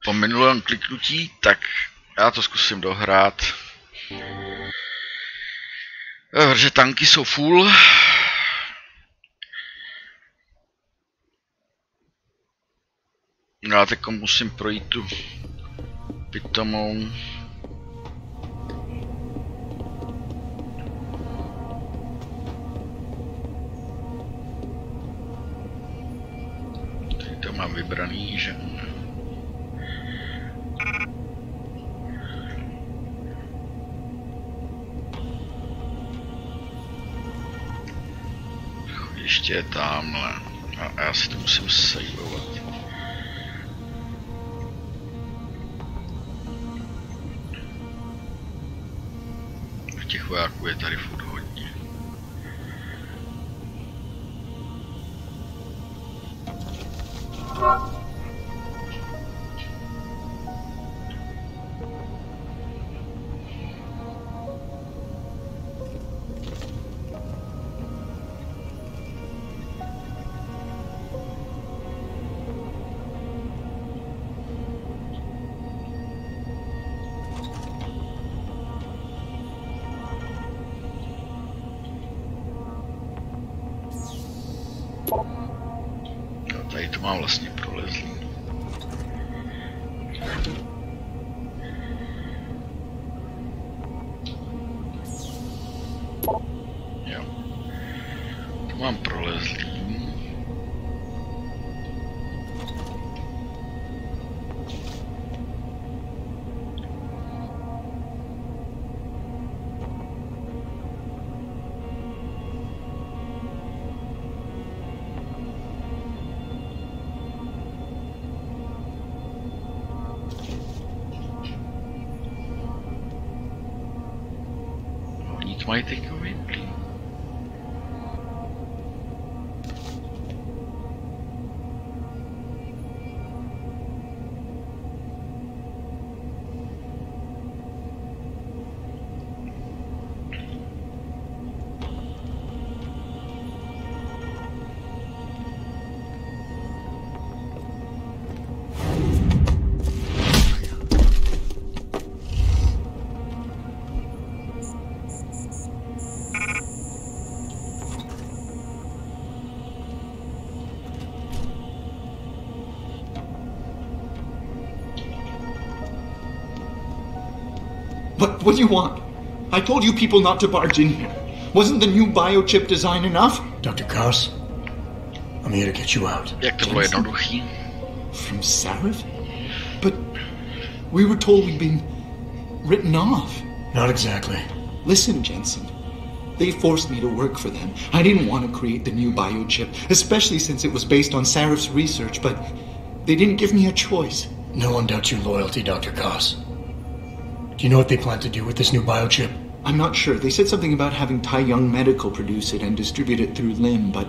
po minulém kliknutí, tak já to zkusím dohrát. Protože tanky jsou full. Já teď musím projít tu pitomou. Tady to mám vybraný, že? Ještě je tamhle. A já si to musím saveovat. Těch vojáků je tady furt hodně. Tady to mám vlastně prolezlý. Jo. To mám prolezlý. Mají teď vyplý. What do you want? I told you people not to barge in here. Wasn't the new biochip design enough? Dr. Kos, I'm here to get you out. Jak to bylo jednoduchý? From Sarif? But we were told we'd been written off. Not exactly. Listen, Jensen. They forced me to work for them. I didn't want to create the new biochip, especially since it was based on Sarif's research, but they didn't give me a choice. No one doubts your loyalty, Dr. Kos. Do you know what they plan to do with this new biochip? I'm not sure. They said something about having Tai Young Medical produce it and distribute it through LIM, but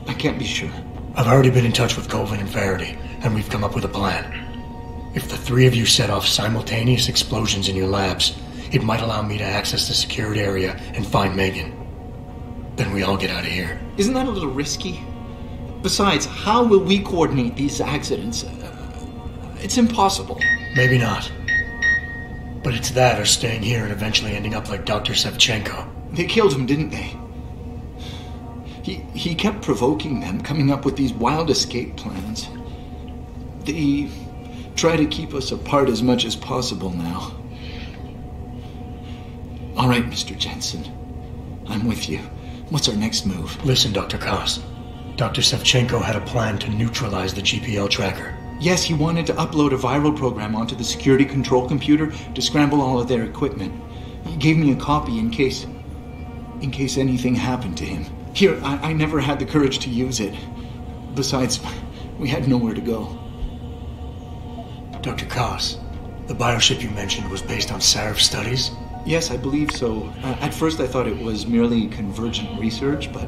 I can't be sure. I've already been in touch with Colvin and Faraday, and we've come up with a plan. If the three of you set off simultaneous explosions in your labs, it might allow me to access the secured area and find Megan. Then we all get out of here. Isn't that a little risky? Besides, how will we coordinate these accidents? It's impossible. Maybe not. But it's that or staying here and eventually ending up like Dr. Sevchenko. They killed him, didn't they? He kept provoking them, coming up with these wild escape plans. They try to keep us apart as much as possible now. All right, Mr. Jensen. I'm with you. What's our next move? Listen, Dr. Kos. Dr. Sevchenko had a plan to neutralize the GPL tracker. Yes, he wanted to upload a viral program onto the security control computer to scramble all of their equipment. He gave me a copy in case anything happened to him. Here, I never had the courage to use it. Besides, we had nowhere to go. Dr. Kos, the bioship you mentioned was based on Sarif studies? Yes, I believe so. At first I thought it was merely convergent research, but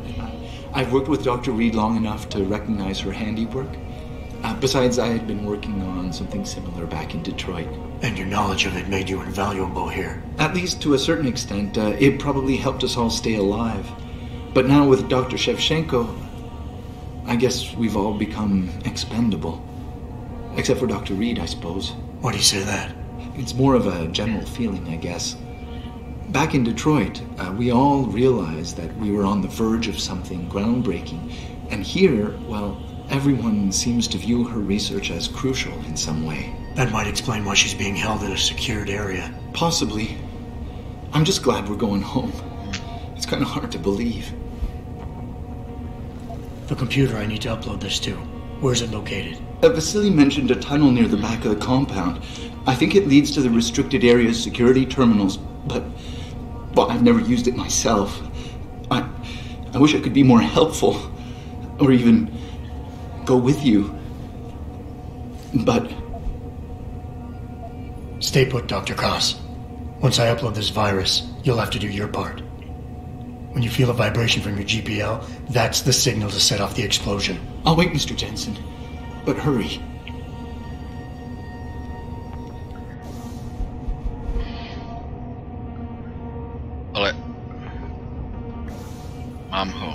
I've worked with Dr. Reed long enough to recognize her handiwork. Besides, I had been working on something similar back in Detroit. And your knowledge of it made you invaluable here. At least to a certain extent. It probably helped us all stay alive. But now with Dr. Shevchenko, I guess we've all become expendable. Except for Dr. Reed, I suppose. Why do you say that? It's more of a general feeling, I guess. Back in Detroit, we all realized that we were on the verge of something groundbreaking. And here, well, everyone seems to view her research as crucial in some way. That might explain why she's being held in a secured area. Possibly. I'm just glad we're going home. It's kind of hard to believe. The computer I need to upload this to, where's it located? Vasily mentioned a tunnel near the back of the compound. I think it leads to the restricted area's security terminals, but well, I've never used it myself. I wish I could be more helpful, or even go with you. But stay put, Dr. Koss. Once I upload this virus, you'll have to do your part. When you feel a vibration from your GPL, that's the signal to set off the explosion. I'll wait, Mr. Jensen. But hurry. Ale mám ho.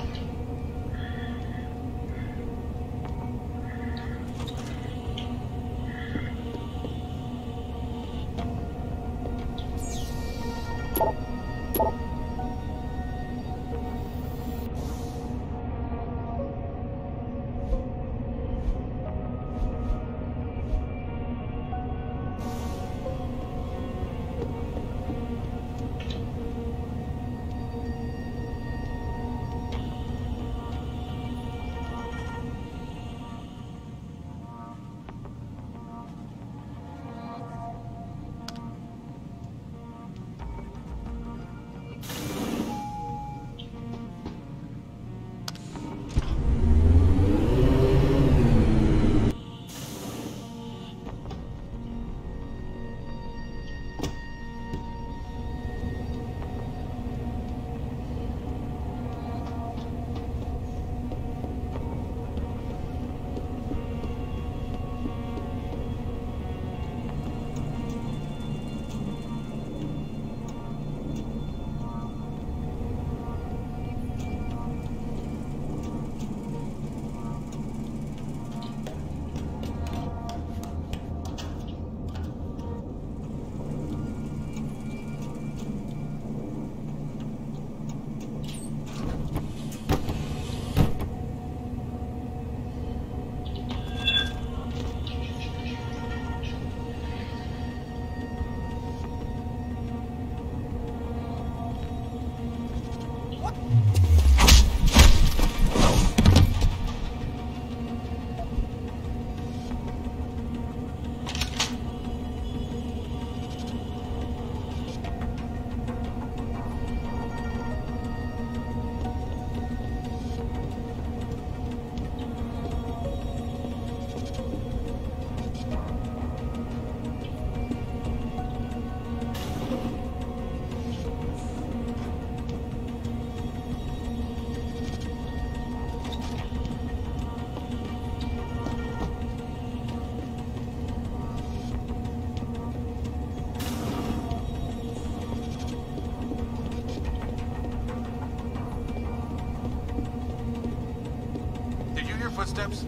Footsteps?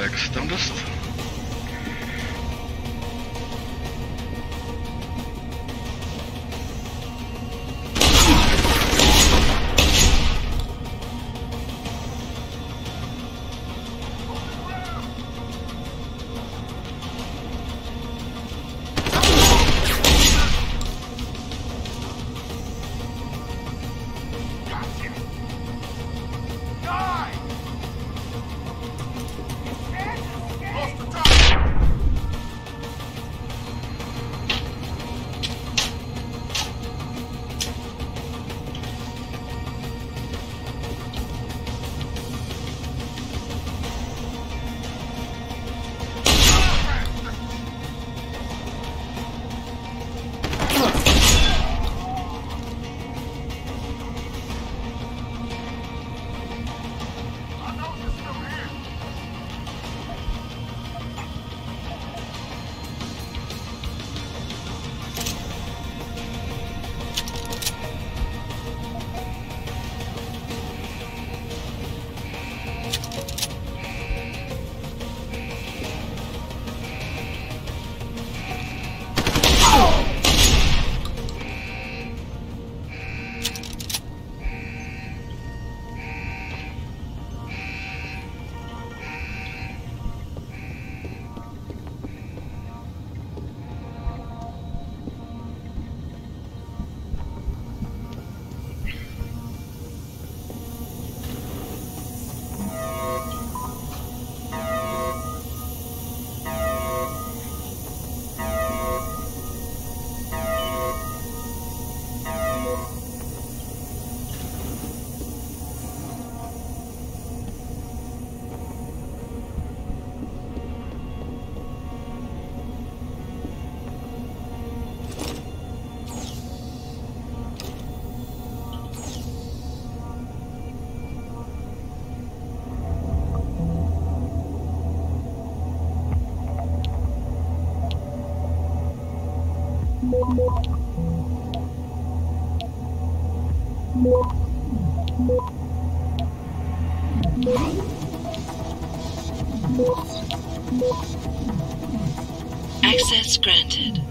Text, ¿dónde está? Access granted.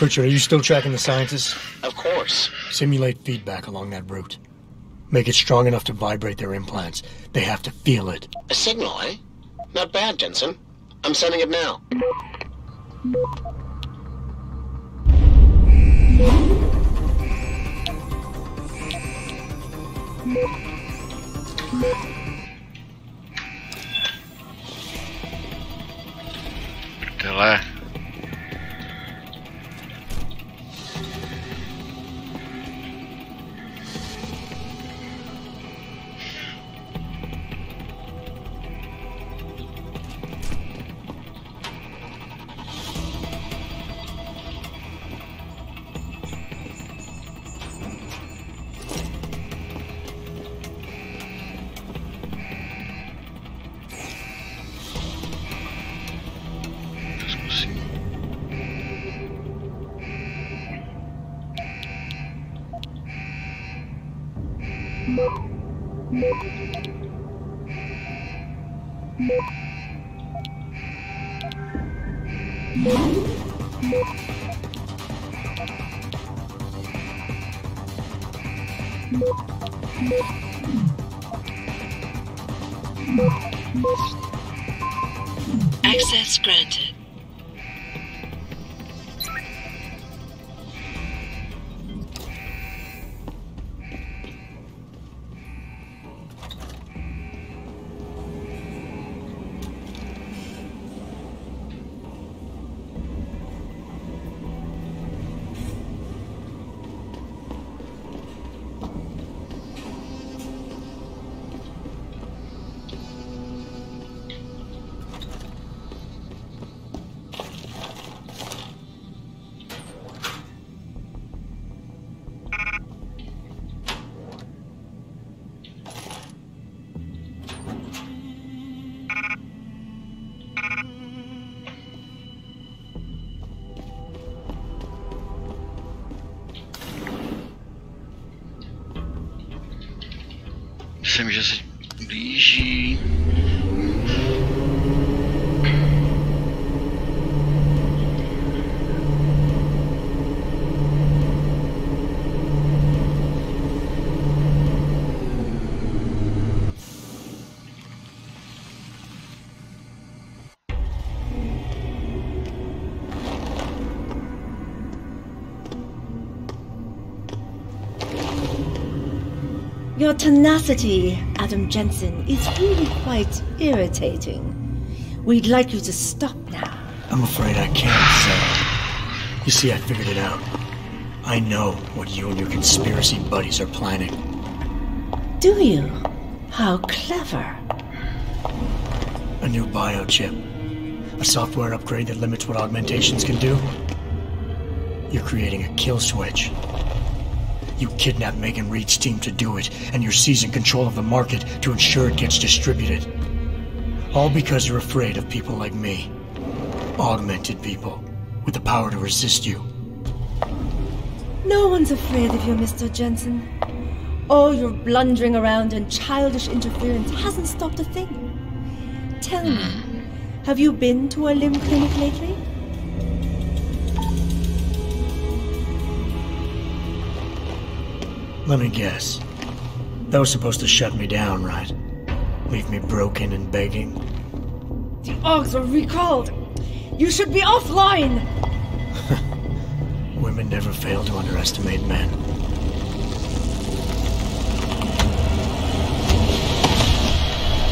Pritchard, are you still tracking the scientists? Of course. Simulate feedback along that route. Make it strong enough to vibrate their implants. They have to feel it. A signal, eh? Not bad, Jensen. I'm sending it now. Delay. Access granted. Se mi že se blíží. Your tenacity, Adam Jensen, is really quite irritating. We'd like you to stop now. I'm afraid I can't, Sarah. You see, I figured it out. I know what you and your conspiracy buddies are planning. Do you? How clever. A new biochip. A software upgrade that limits what augmentations can do. You're creating a kill switch. You kidnapped Megan Reed's team to do it, and you're seizing control of the market to ensure it gets distributed. All because you're afraid of people like me. Augmented people, with the power to resist you. No one's afraid of you, Mr. Jensen. All your blundering around and childish interference hasn't stopped a thing. Tell me, have you been to a limb clinic lately? Let me guess. That was supposed to shut me down, right? Leave me broken and begging. The Augs are recalled. You should be offline. Women never fail to underestimate men.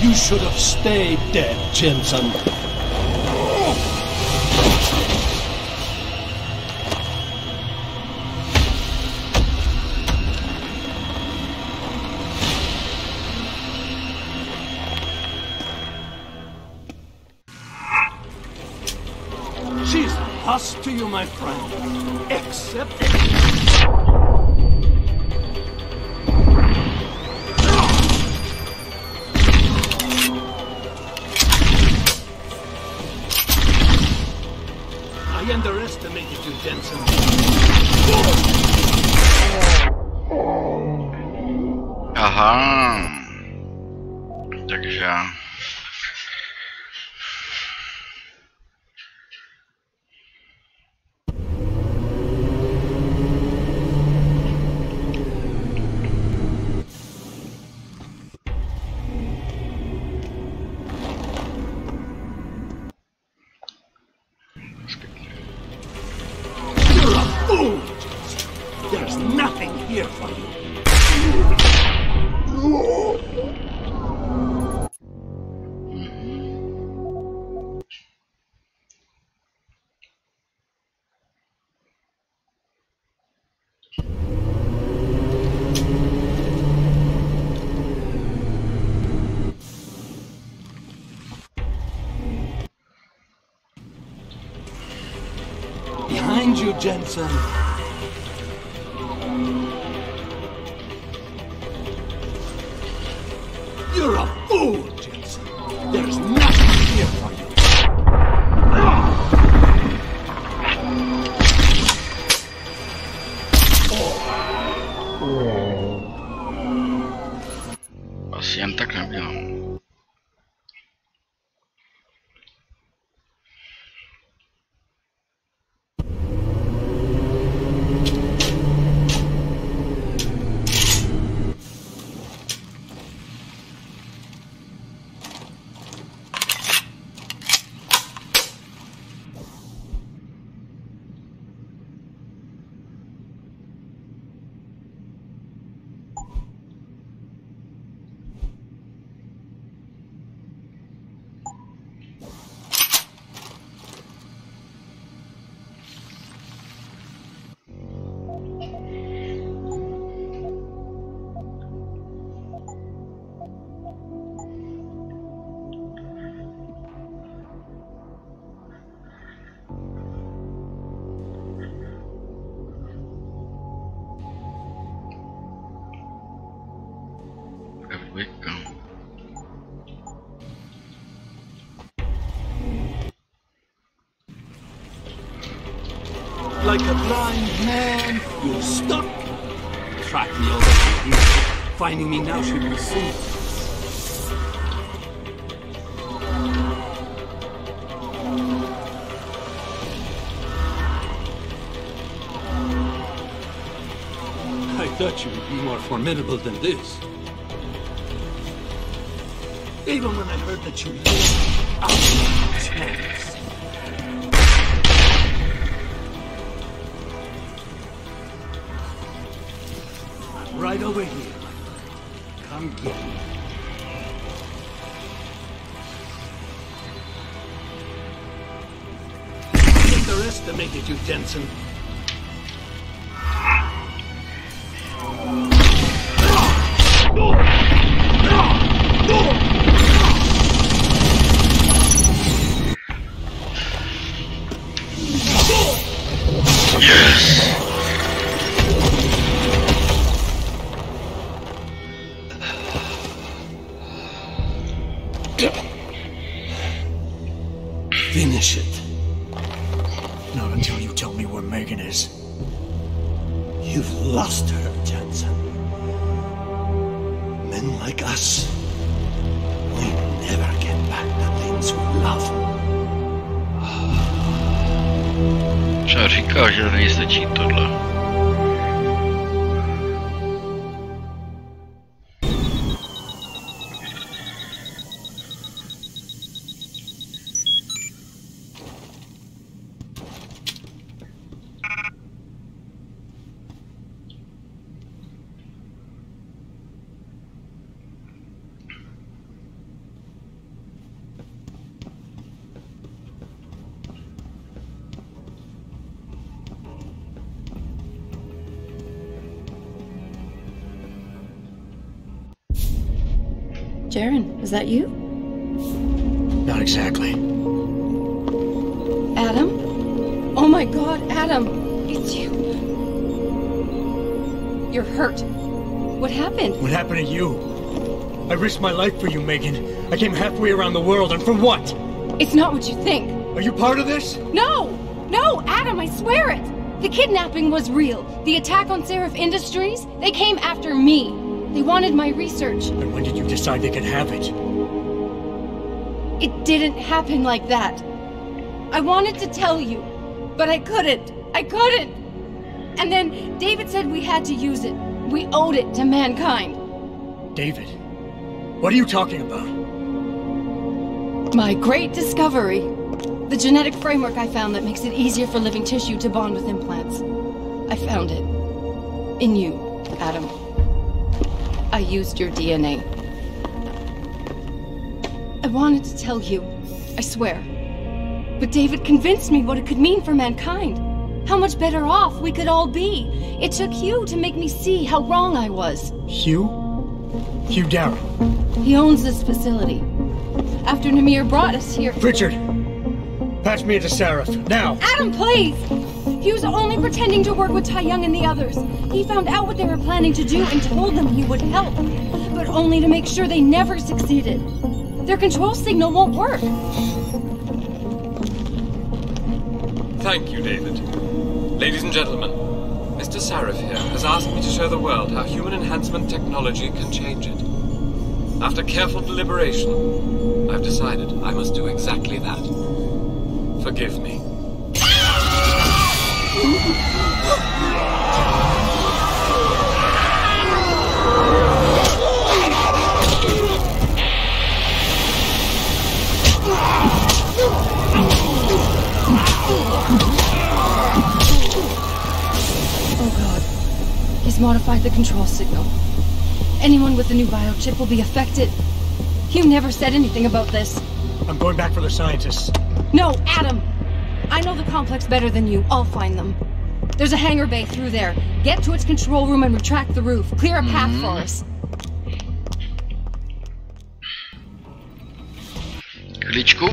You should have stayed dead, Jensen. She's lost to you, my friend. Except... I underestimated you, Jensen. Aha. Takže... You're a fool, Jensen. There's nothing here for you. Behind you, Jensen. You're a fool, Jensen. There's nothing here for you. Asi jen tak nebyl. like a blind man. You stuck. Track me over to here. Finding me now should be seen. I thought you would be more formidable than this. Even when I heard that you lived out of chance. I'm right over here. Come get me. Underestimated you, Jensen. Finish it. Not until you tell me where Megan is. You've lost her, Jensen. Men like us, we never get back the things we love. Čo říkal, že nejstačí tohle. Jaren, is that you? Not exactly. Adam? Oh my god, Adam! It's you! You're hurt. What happened? What happened to you? I risked my life for you, Megan. I came halfway around the world, and for what? It's not what you think. Are you part of this? No! No, Adam, I swear it! The kidnapping was real. The attack on Seraph Industries, they came after me. They wanted my research. And when did you decide they could have it? It didn't happen like that. I wanted to tell you, but I couldn't. I couldn't! And then David said we had to use it. We owed it to mankind. David? What are you talking about? My great discovery. The genetic framework I found that makes it easier for living tissue to bond with implants. I found it. In you, Adam. I used your DNA. I wanted to tell you, I swear. But David convinced me what it could mean for mankind. How much better off we could all be. It took Hugh to make me see how wrong I was. Hugh? Hugh Darrow. He owns this facility. After Namir brought us here... Richard! Patch me into Seraph, now! Adam, please! He was only pretending to work with Tai Young and the others. He found out what they were planning to do and told them he would help. But only to make sure they never succeeded. Their control signal won't work. Thank you, David. Ladies and gentlemen, Mr. Seraph here has asked me to show the world how human enhancement technology can change it. After careful deliberation, I've decided I must do exactly that. Forgive me. Oh god. He's modified the control signal. Anyone with the new biochip will be affected. Hugh never said anything about this. I'm going back for the scientists. No, Adam! I know the complex better than you. I'll find them. There's a hangar bay through there. Get to its control room and retract the roof. Clear a path for us. Chviličku.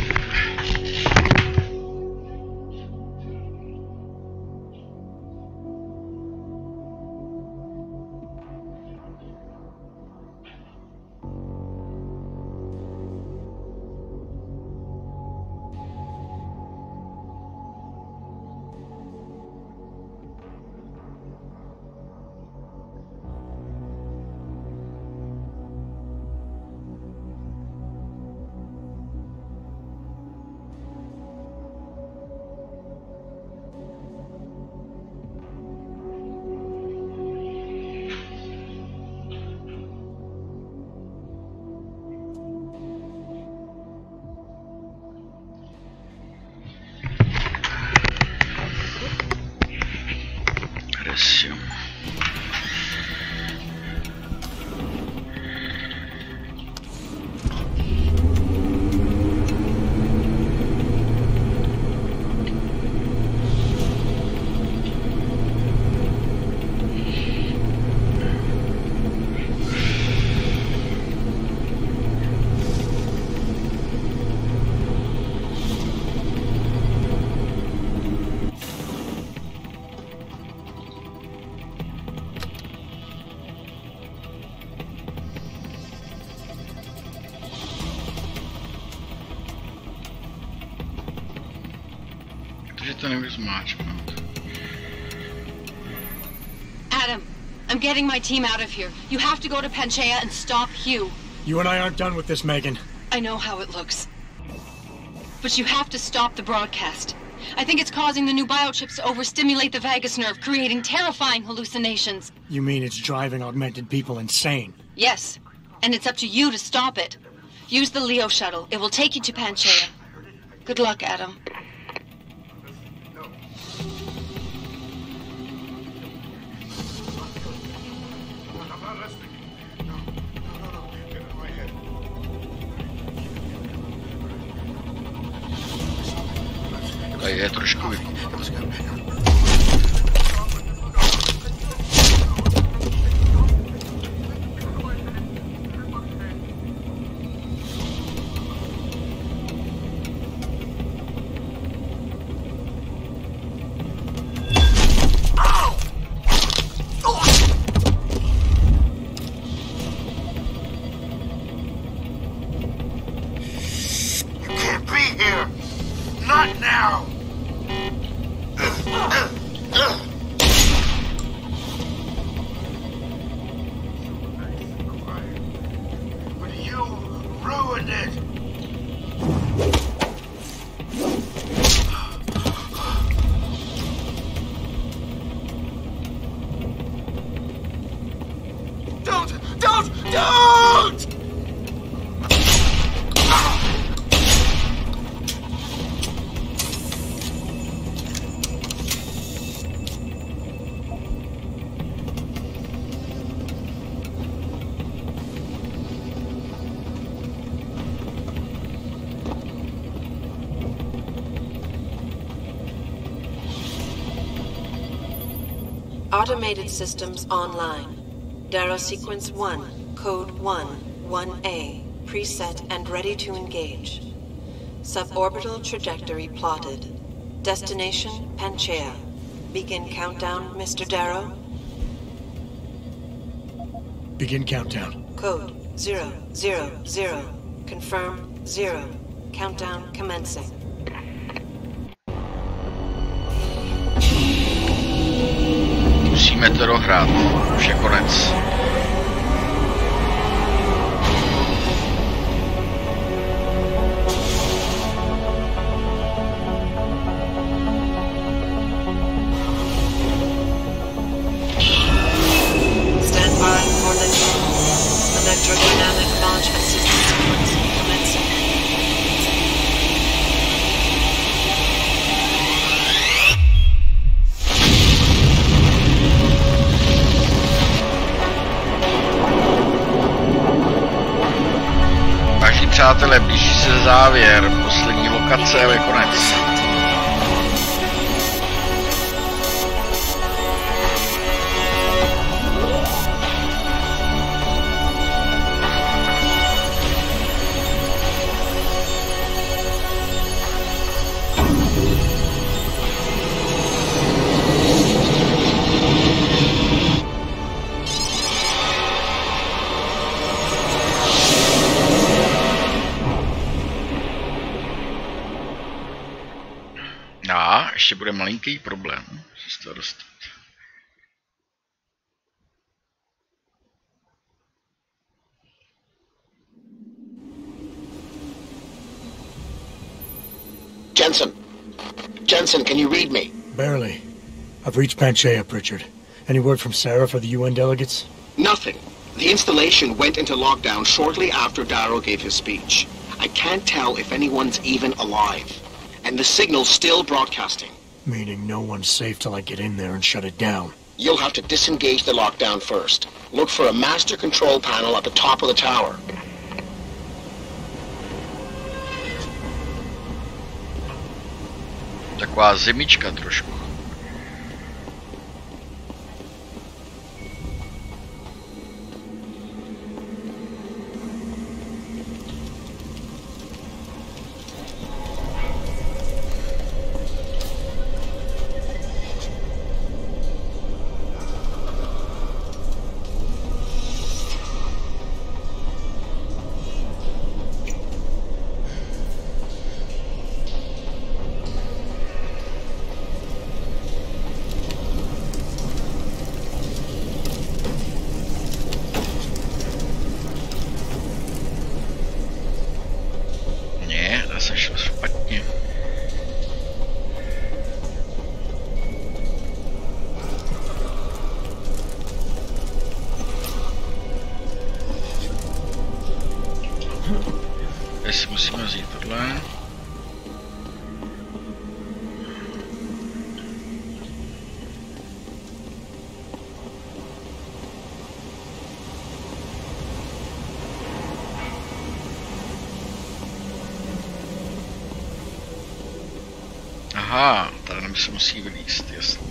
to nevíš zmáčknout. Adam, I'm getting my team out of here. You have to go to Panchaea and stop Hugh. You and I aren't done with this, Megan. I know how it looks. But you have to stop the broadcast. I think it's causing the new biochips to overstimulate the vagus nerve, creating terrifying hallucinations. You mean it's driving augmented people insane? Yes, and it's up to you to stop it. Use the Leo shuttle. It will take you to Panchaea. Good luck, Adam. Tady je trošku Automated systems online. Darrow Sequence 1, Code 1, 1A, preset and ready to engage. Suborbital trajectory plotted. Destination, Panchaea. Begin countdown, Mr. Darrow. Begin countdown. Code 000. Confirm 0. Countdown commencing. Musíme to dohrát. Už je konec. Stand by for the electrodynamic launch assistance sequence commencing. Přátelé, blíží se závěr, poslední lokace a je konec. A ještě bude malinký problém se z toho dostat. Jensen, can you read me? Barely. I've reached Panchaea, Pritchard. Any word from Sarah for the UN delegates? Nothing. The installation went into lockdown shortly after Darrow gave his speech. I can't tell if anyone's even alive. And the signal's still broadcasting. Meaning no one's safe till I get in there and shut it down. You'll have to disengage the lockdown first. Look for a master control panel at the top of the tower. Taková zimička trošku. To se šlo špatně. Jestli musíme vzít tohle. Aha, tady nám se musí vylízt, jasně.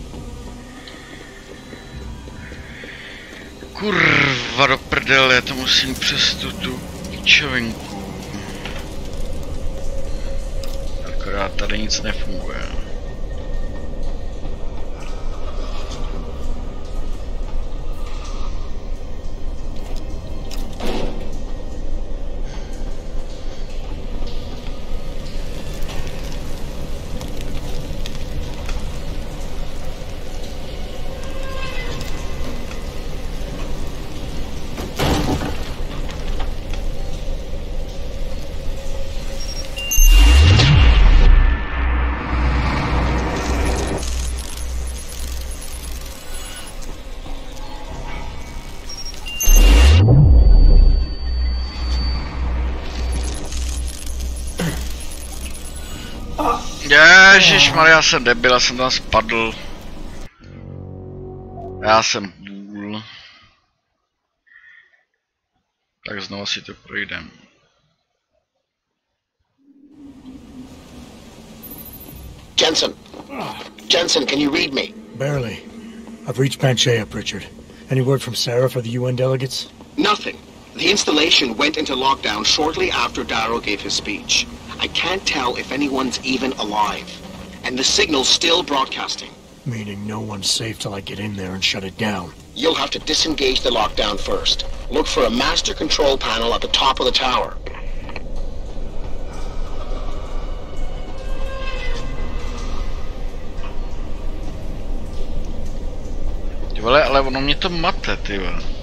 Kurva do prdele, to musím přes tu čovinku. Akorát tady nic nefunguje. Ježišmarja, já jsem debil, já jsem tam spadl. Já jsem bůl. Tak znovu si to projdem. Jensen, can you read me? Barely. I've reached Panchea, Richard. Any word from Sarah for the UN delegates? Nothing. The installation went into lockdown shortly after Darrow gave his speech. I can't tell if anyone's even alive. And the signal's still broadcasting. Meaning no one's safe till I get in there and shut it down. You'll have to disengage the lockdown first. Look for a master control panel at the top of the tower. Ty vole, ale ono mě to mate, ty vole.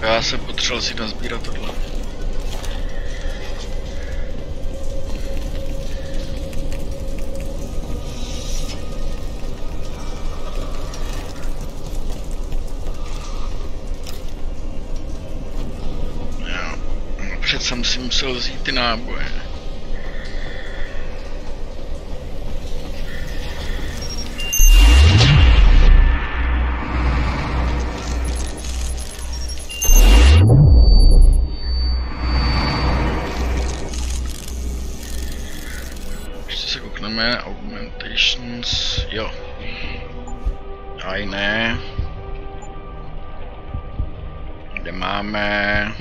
Já jsem potřeboval si nazbírat tohle. Jo, přece jsem si musel vzít ty náboje. Augmentations, jo. Aj ne. Kde máme?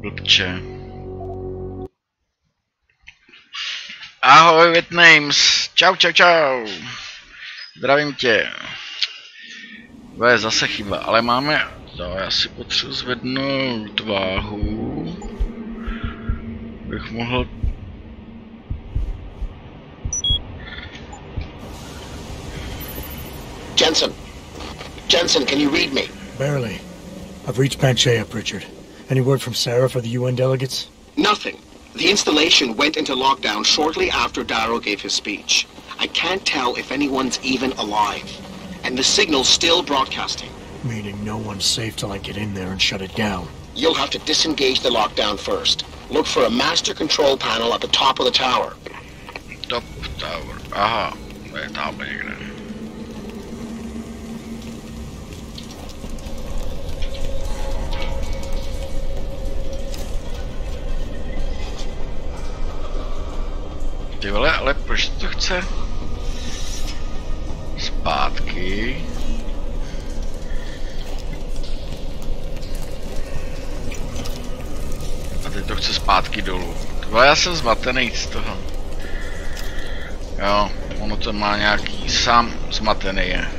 Blbče. Ahoj Vietnams, čau čau čau. Zdravím tě. To je zase chyba, ale máme... No, já si potřebuji zvednout váhu. Bych mohl... Jensen, can you read me? Barely. I've reached Panchea, Richard. Any word from Sarah for the UN delegates? Nothing. The installation went into lockdown shortly after Darrow gave his speech. I can't tell if anyone's even alive. And the signal's still broadcasting. Meaning no one's safe till I get in there and shut it down. You'll have to disengage the lockdown first. Look for a master control panel at the top of the tower. Top tower. Aha, to je tamhle někde. Ty vole, ale proč to chce? Zpátky. to chce zpátky dolů. Já jsem zmatený z toho. Jo, ono to má nějaký, sám zmatený je.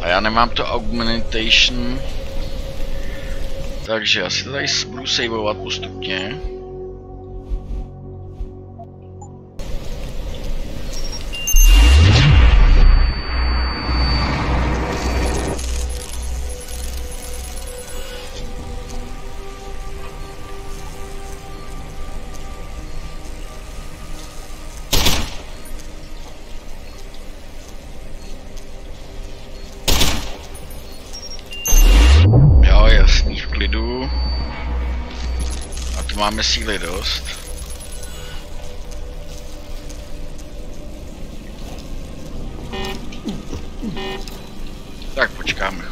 A já nemám to augmentation. Takže já si to tady budu saveovat postupně. Máme síly dost. Tak počkáme.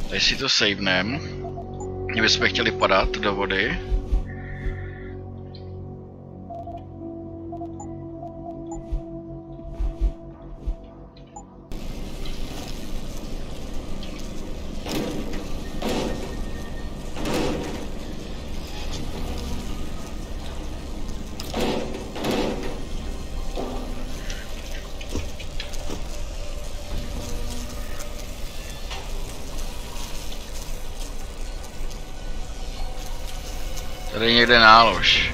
Tady si to savenem. Kdybychom chtěli padat do vody. Tady je někde nálož.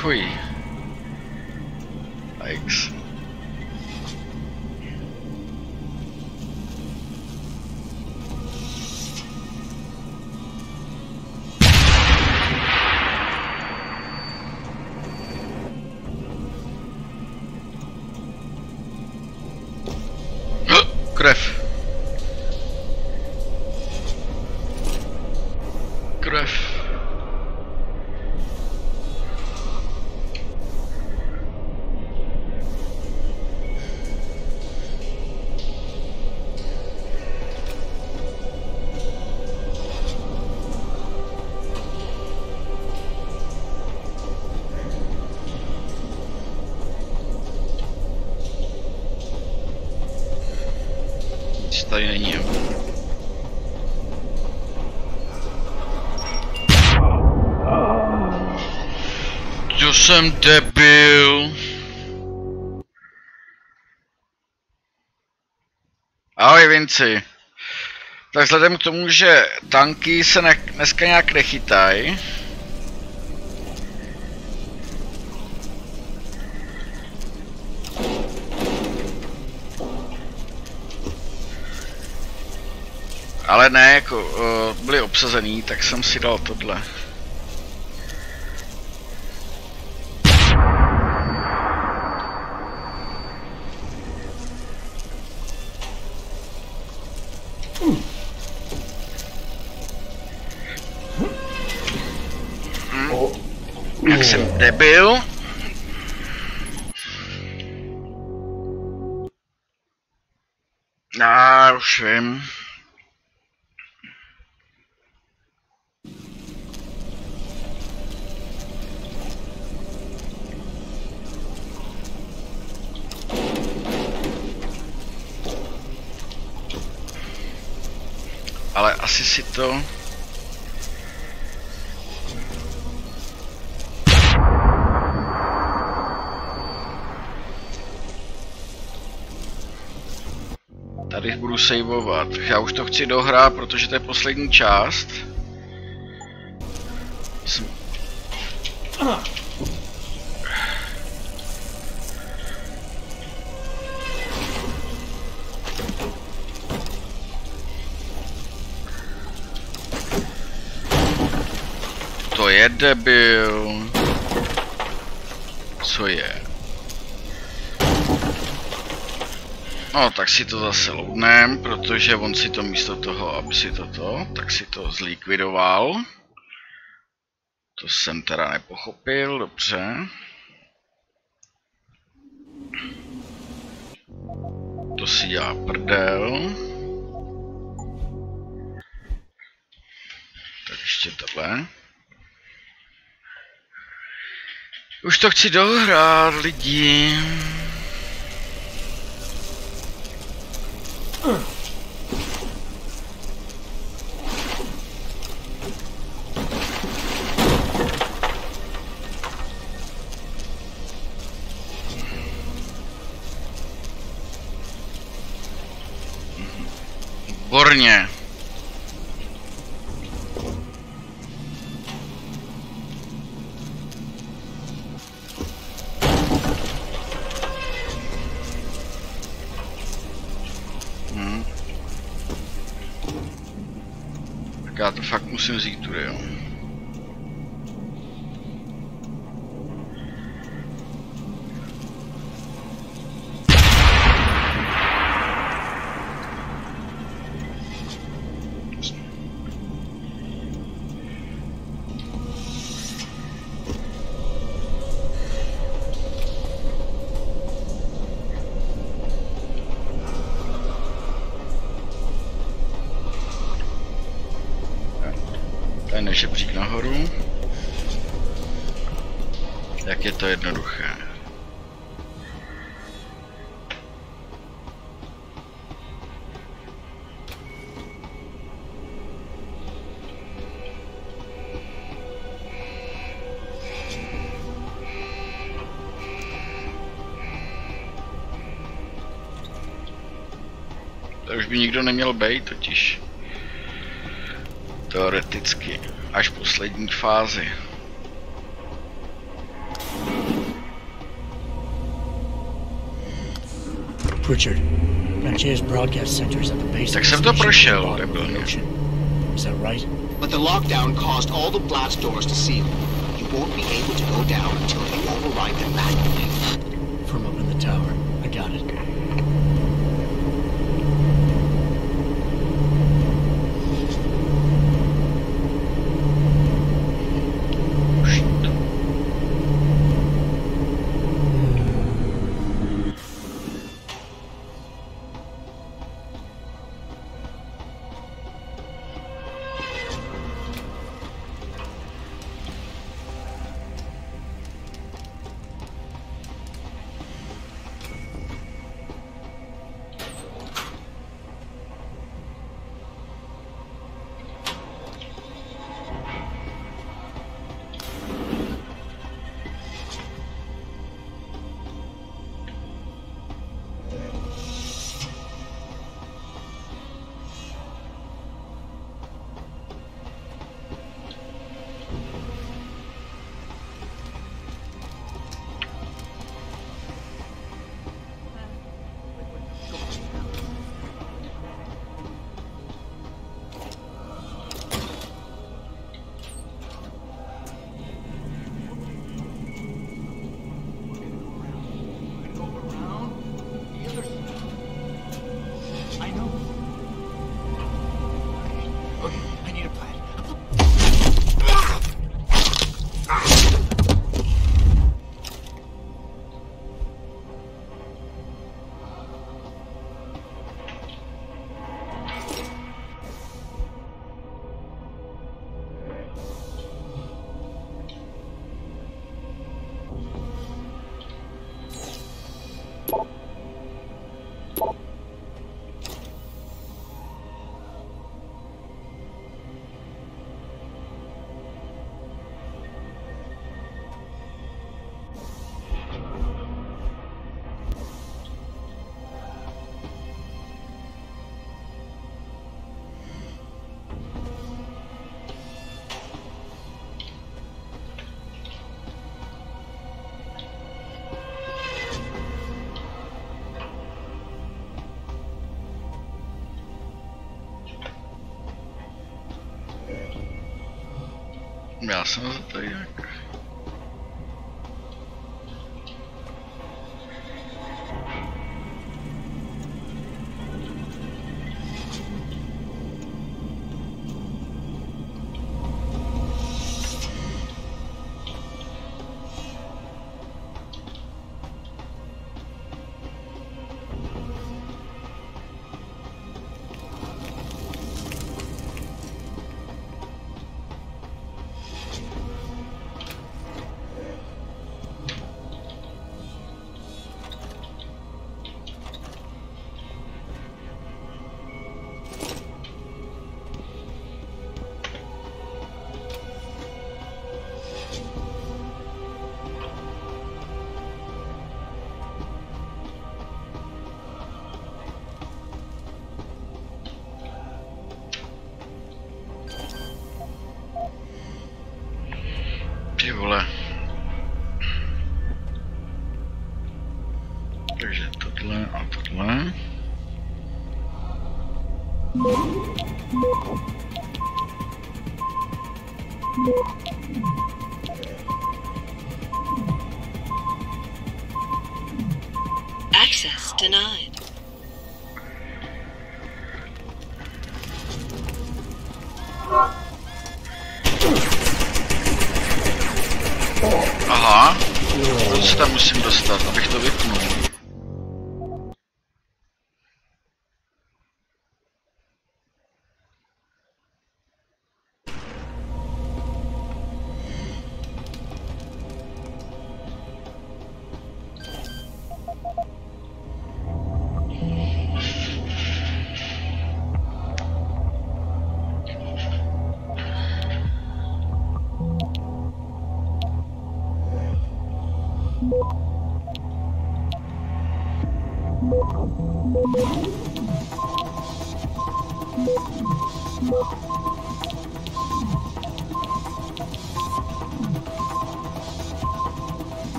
Fuj. X. Krev. Krev. Tady není, jo. To jsem debil. Ahoj Vinci. Tak vzhledem k tomu, že tanky se dneska nějak nechytají, ale ne, jako byli obsazený, tak jsem si dal tohle. Jak jsem debil. Už vím. Ale asi si to... Tady budu saveovat. Já už to chci dohrát, protože to je poslední část. To je debil. Co je? No, tak si to zase loadnem, protože on si to místo toho, aby si toto, tak si to zlikvidoval. To jsem teda nepochopil, dobře. To si dělá prdel. si tohle. Už to chci dohrát, lidi. Výborně. Tak já to fakt musím vzít tudy, jo. Tady je žebřík nahoru. Jak je to jednoduché. To už by nikdo neměl být totiž. Teoreticky. Až v poslední fázi. Richard, Ranchea's broadcast centers at the base. Tak jsem to prošel, debilně. Is that right? But the lockdown caused all the blast doors to seal. You won't be able to go down until you override them manually. From up in the tower. I got it. Já jsem za to jak. Takhle. Access denied. Aha, to se tam musím dostat, abych to vypnul.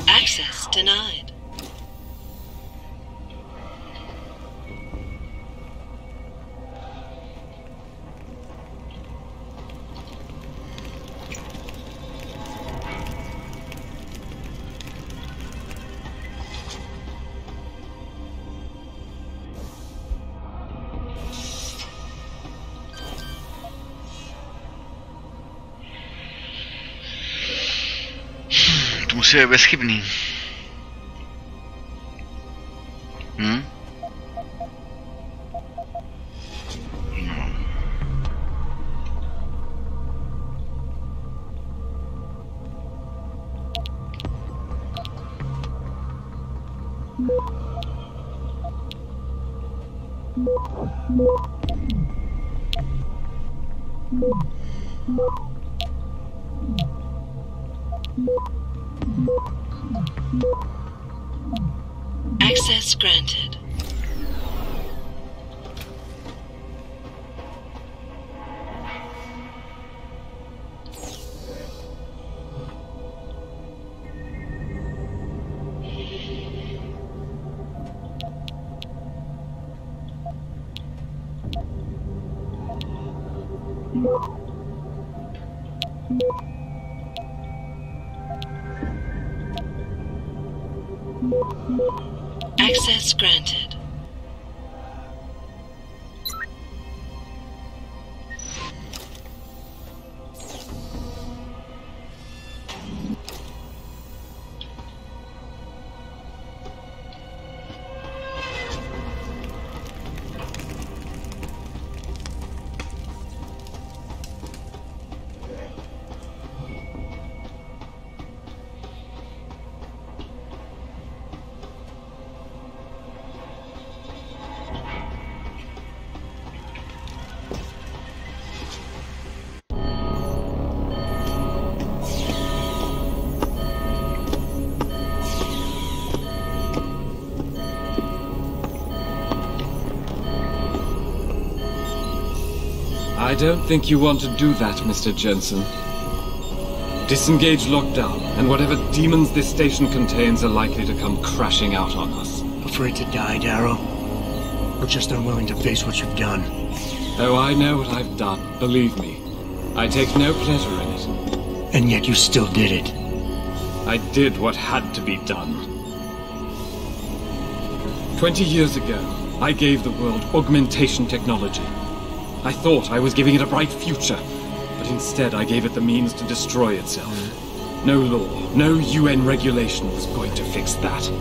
Access denied. To musí být bezchybný. Access granted. Access granted. I don't think you want to do that, Mr. Jensen. Disengage lockdown, and whatever demons this station contains are likely to come crashing out on us. Afraid to die, Darrow? Or just unwilling to face what you've done? Oh, I know what I've done, believe me. I take no pleasure in it. And yet you still did it. I did what had to be done. 20 years ago, I gave the world augmentation technology. I thought I was giving it a bright future, but instead I gave it the means to destroy itself. No law, no UN regulation was going to fix that.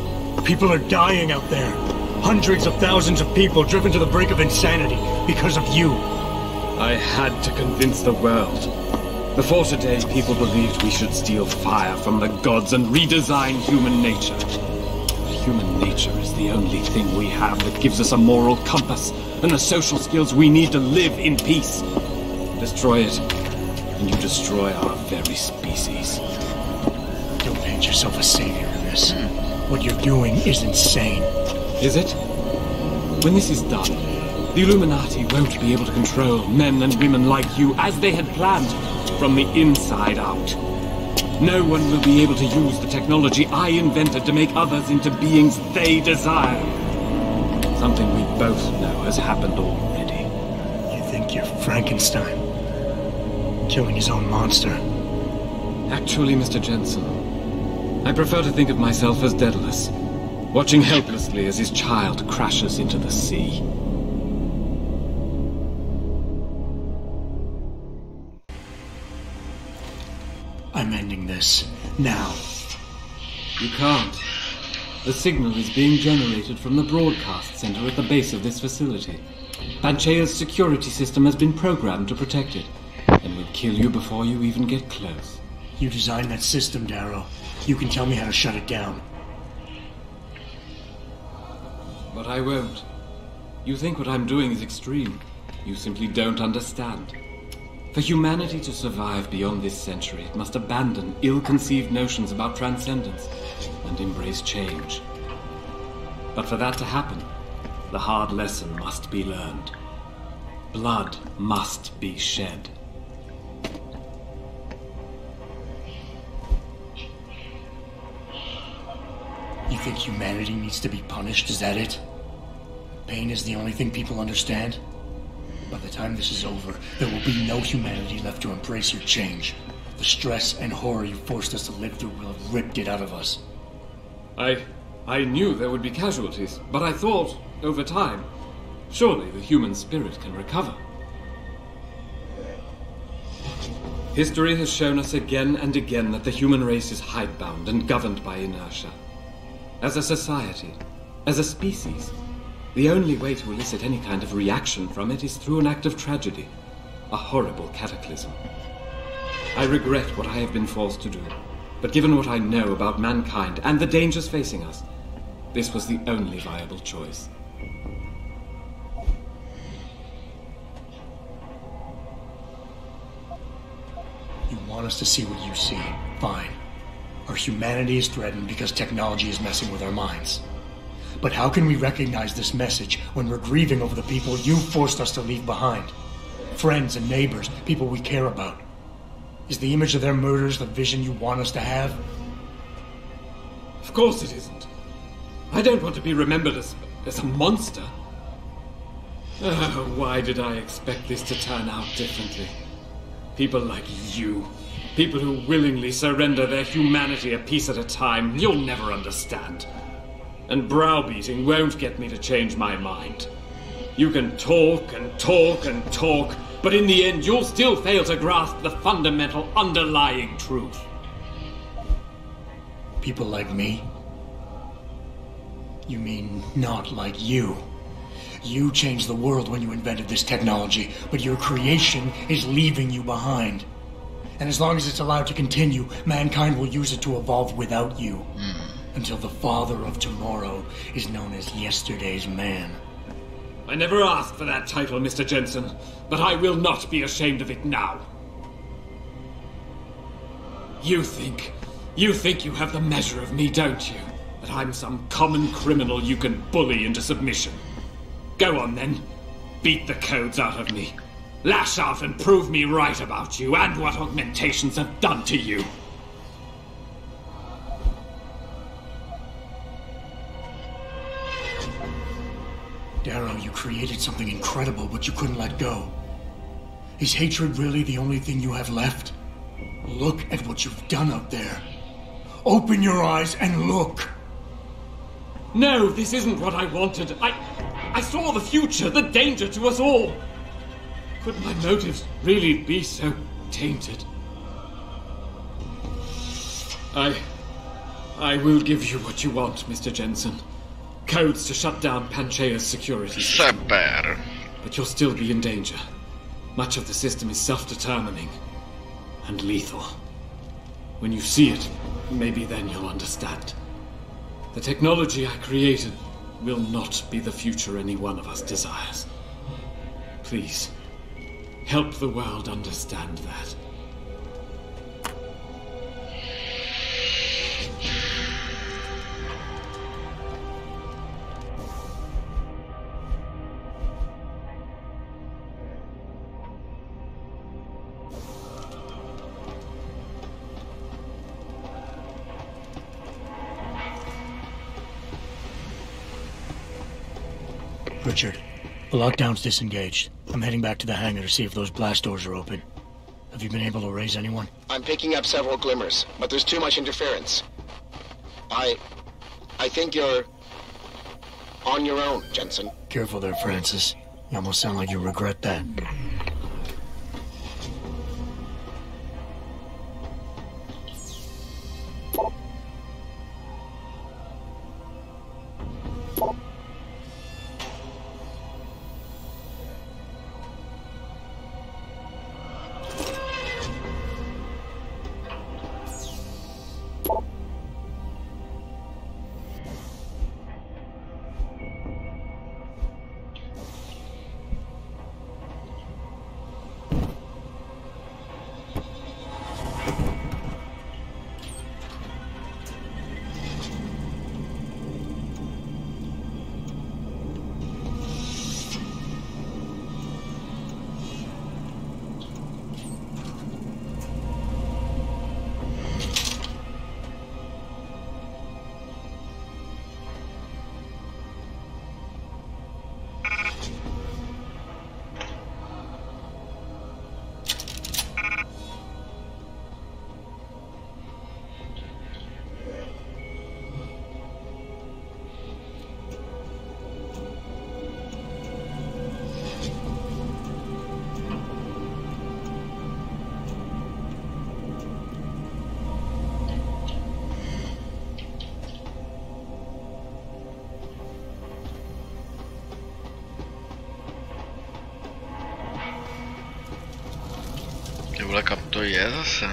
People are dying out there. Hundreds of thousands of people driven to the brink of insanity because of you. I had to convince the world. Before today, people believed we should steal fire from the gods and redesign human nature. But human nature is the only thing we have that gives us a moral compass and the social skills we need to live in peace. Destroy it, and you destroy our very species. Don't paint yourself a savior in this. What you're doing is insane. Is it? When this is done, the Illuminati won't be able to control men and women like you as they had planned, from the inside out. No one will be able to use the technology I invented to make others into beings they desire. Something we both know has happened already. You think you're Frankenstein? Killing his own monster? Actually, Mr. Jensen, I prefer to think of myself as Daedalus, watching helplessly as his child crashes into the sea. I'm ending this. Now. You can't. The signal is being generated from the broadcast center at the base of this facility. Panchea's security system has been programmed to protect it, and will kill you before you even get close. You designed that system, Darrow. You can tell me how to shut it down. But I won't. You think what I'm doing is extreme. You simply don't understand. For humanity to survive beyond this century, it must abandon ill-conceived notions about transcendence and embrace change. But for that to happen, the hard lesson must be learned. Blood must be shed. You think humanity needs to be punished? Is that it? Pain is the only thing people understand? By the time this is over, there will be no humanity left to embrace your change. The stress and horror you forced us to live through will have ripped it out of us. I knew there would be casualties, but I thought, over time, surely the human spirit can recover. History has shown us again and again that the human race is hidebound and governed by inertia. As a society, as a species, the only way to elicit any kind of reaction from it is through an act of tragedy, a horrible cataclysm. I regret what I have been forced to do, but given what I know about mankind and the dangers facing us, this was the only viable choice. You want us to see what you see. Fine. Our humanity is threatened because technology is messing with our minds. But how can we recognize this message when we're grieving over the people you forced us to leave behind? Friends and neighbors, people we care about. Is the image of their murders the vision you want us to have? Of course it isn't. I don't want to be remembered as a monster. Oh, why did I expect this to turn out differently? People like you, people who willingly surrender their humanity a piece at a time, you'll never understand. And browbeating won't get me to change my mind. You can talk and talk and talk, but in the end you'll still fail to grasp the fundamental underlying truth. People like me? You mean not like you? You changed the world when you invented this technology, but your creation is leaving you behind. And as long as it's allowed to continue, mankind will use it to evolve without you. Until the father of tomorrow is known as yesterday's man. I never asked for that title, Mr. Jensen, but I will not be ashamed of it now. You think you have the measure of me, don't you? That I'm some common criminal you can bully into submission. Go on then. Beat the codes out of me. Lash out and prove me right about you and what augmentations have done to you. Darrow, you created something incredible, but you couldn't let go. Is hatred really the only thing you have left? Look at what you've done out there. Open your eyes and look! No, this isn't what I wanted. I saw the future, the danger to us all. Could my motives really be so tainted? I will give you what you want, Mr. Jensen. Codes to shut down Panchea's security system. But you'll still be in danger. Much of the system is self-determining and lethal. When you see it, maybe then you'll understand. The technology I created will not be the future any one of us desires. Please, help the world understand that. Richard, the lockdown's disengaged. I'm heading back to the hangar to see if those blast doors are open. Have you been able to raise anyone? I'm picking up several glimmers, but there's too much interference. I think you're on your own, Jensen. Careful there, Francis. You almost sound like you regret that. Vole, kam to je zase?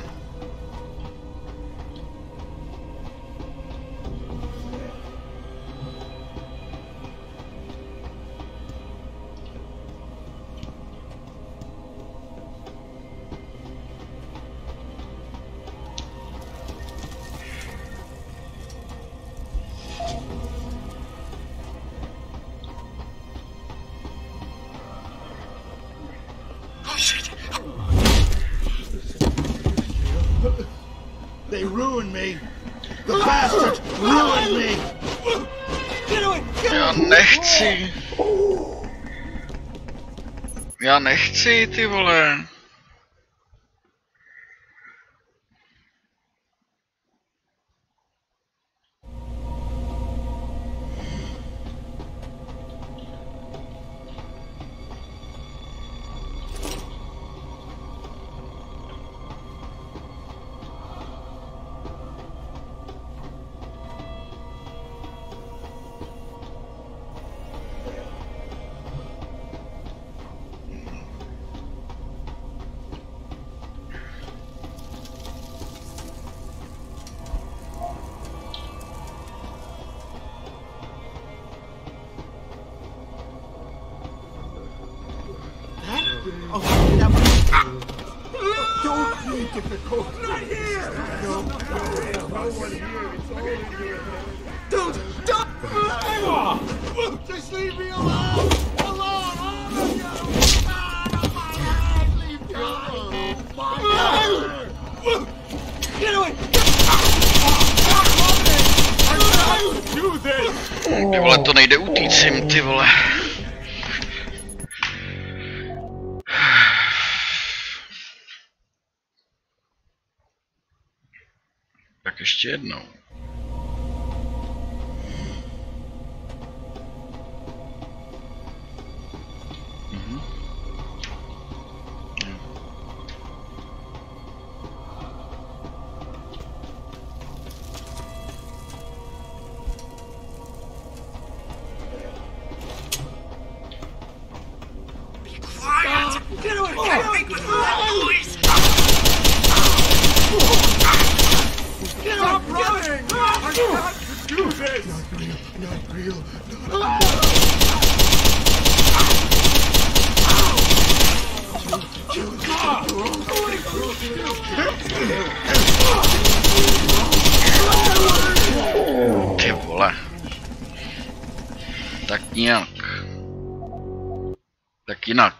They ruined me. The bastards ruined me. Já nechci. Já nechci, ty vole. Don't be difficult. Not here. No one here. It's all in here. Don't. Just leave me alone. Alone. All of you. Out of my life. Leave me alone. My God. Get away. I don't do this. Ty vole, to nejde utíct jim, ty vole. Tak ještě jednou. Get away! Get away! Please! Stop running! I got to do this! Not real. Ty vole. Tak nějak. Tak jinak.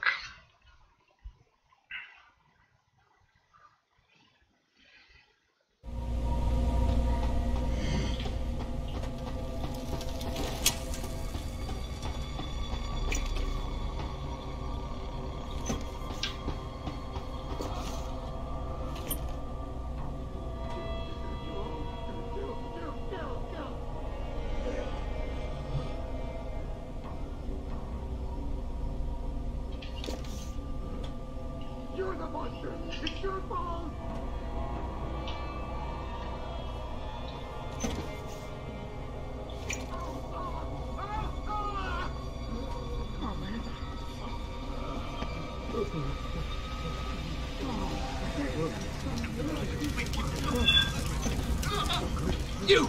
It's your fault. You!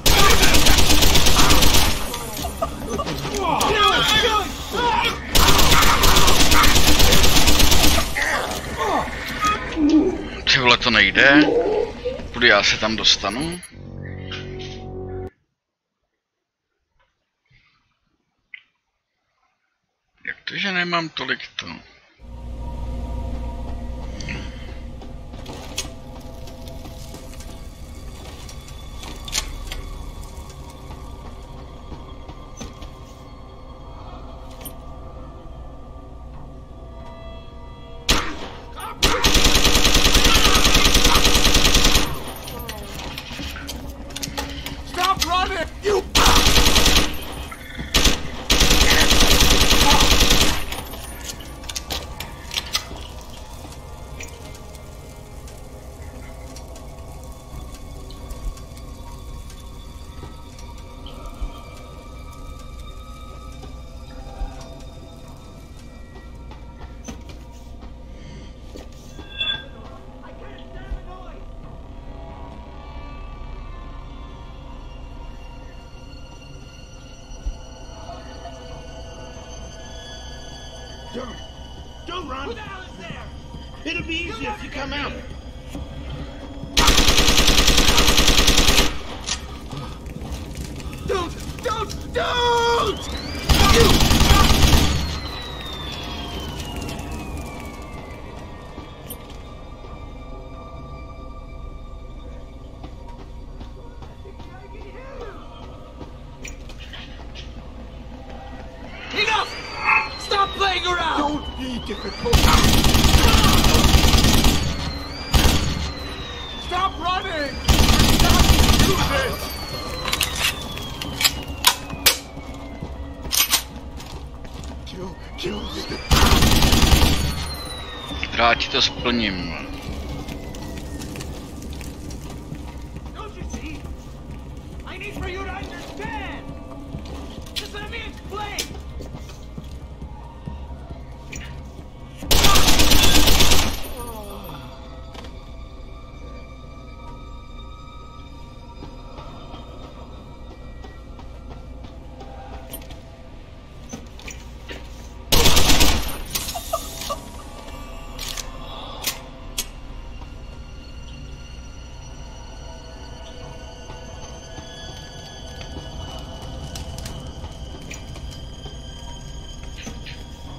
Ty vole, to nejde. Kudy já se tam dostanu? Jak to, že nemám tolik to? Don't run! Who the hell is there? It'll be easier if you come out. Don't! Enough! Stop playing around! Don't be difficult. Stop running! Stop doing this! Kill this. Rádi to splním. Don't you see? I need for you to understand. Just let me explain.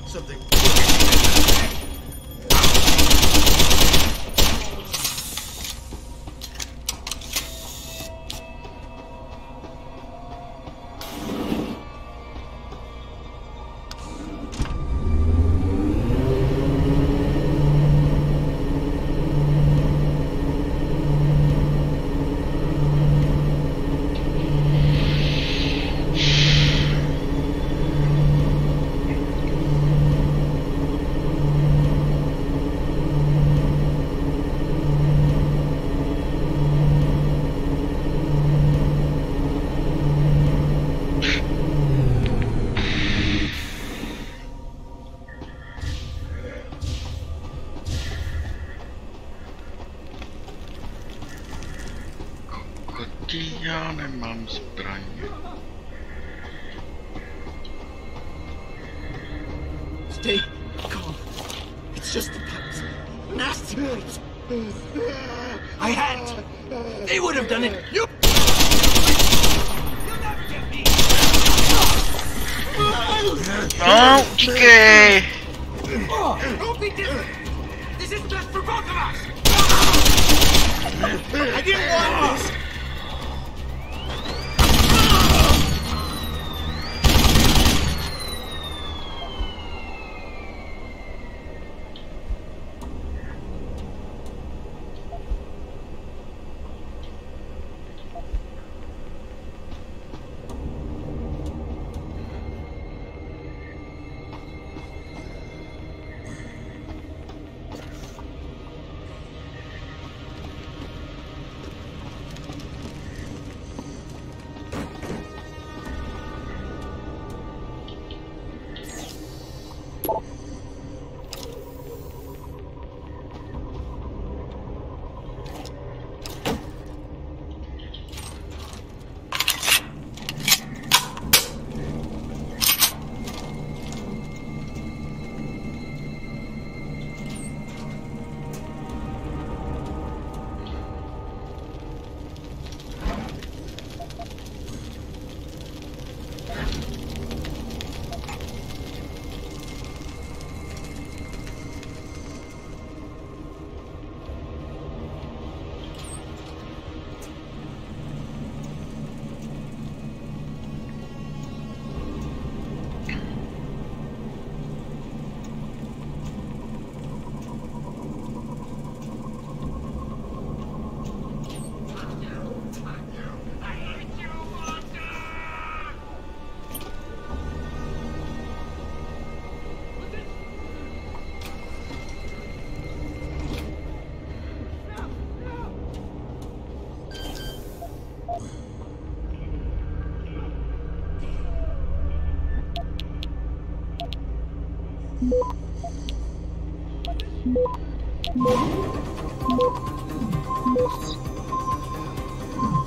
Something. Já nemám zbraň. Stay calm. It's just the pups. Nasty pups. I had. They would have done it. You. No, utíkej! Don't be different. This is best for both of us. I didn't want this.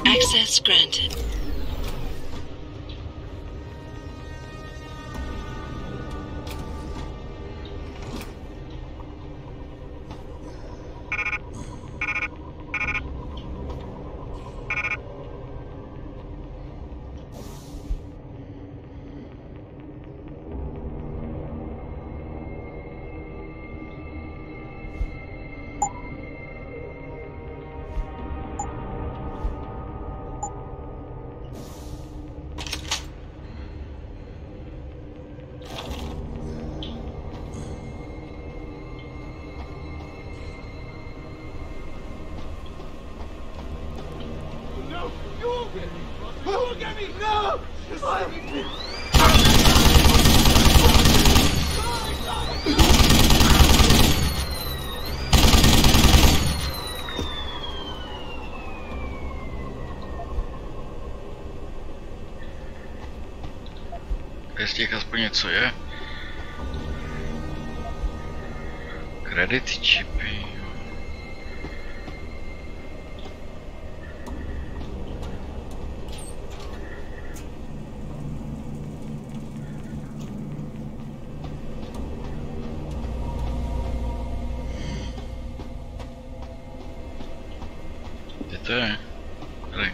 Access granted. Z těch aspoň něco je. Credit chipy. Kde to je? Tady.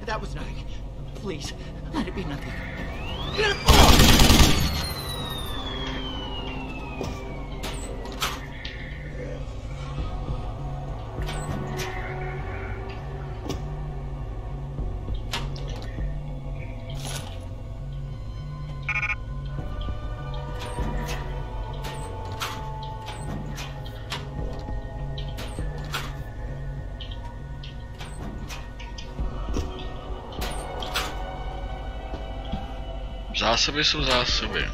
That was nothing. Please, let it be nothing. Zásoby jsou zásoby.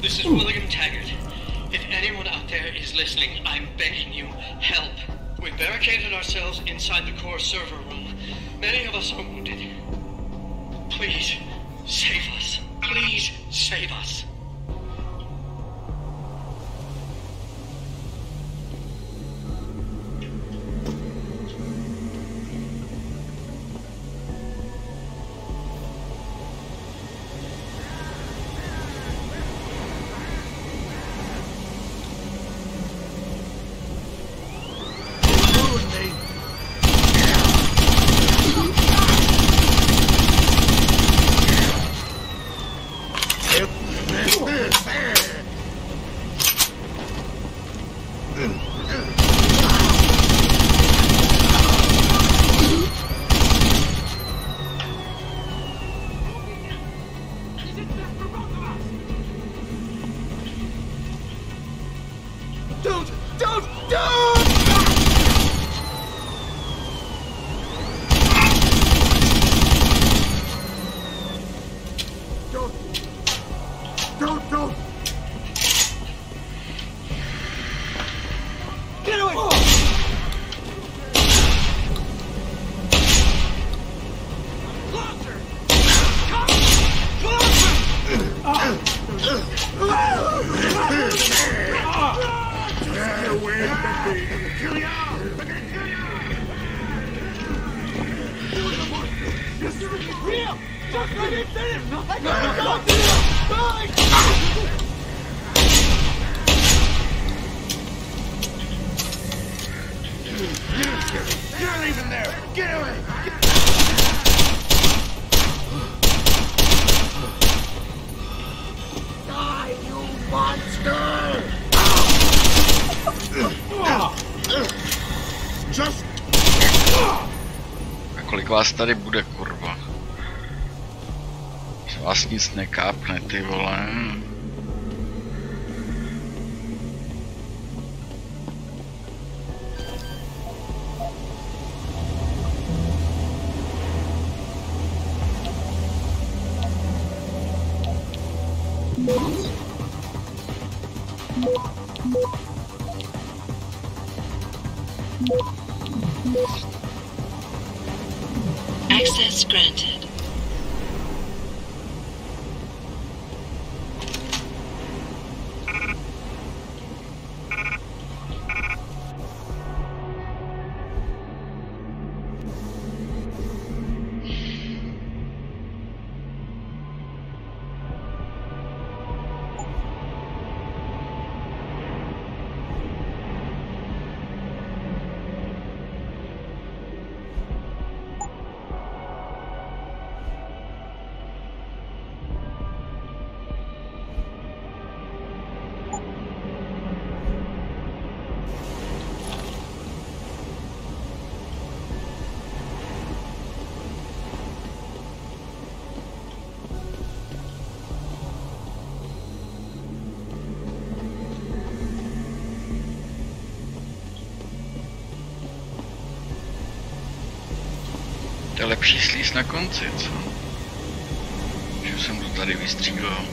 This is William Taggart. If anyone out there is listening, I'm begging you, help. We barricaded ourselves inside the core server room. Many of us are wounded. Please, save us. Please, save us. You're not even there! Get away! Die, you monster! Just... A kolik vás tady bude, kurva? Z vás nic nekápne, ty vole. Access granted. To je lepší slíz na konci, co? Že jsem to tady vystřígal.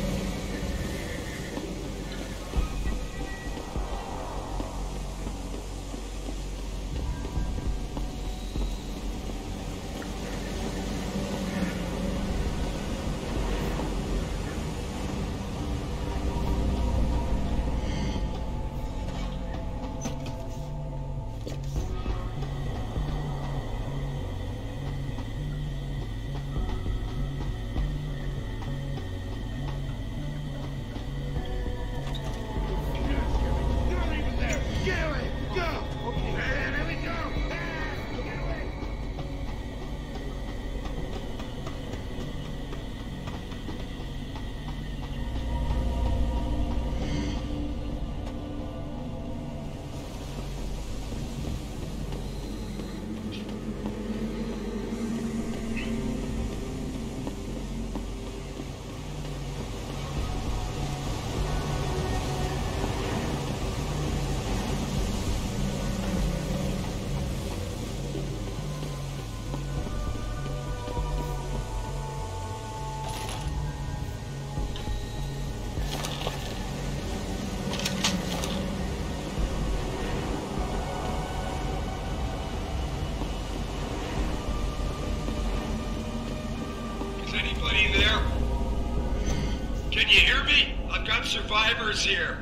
Can you hear me? I've got survivors here.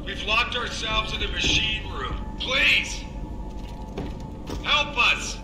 We've locked ourselves in the machine room. Please! Help us!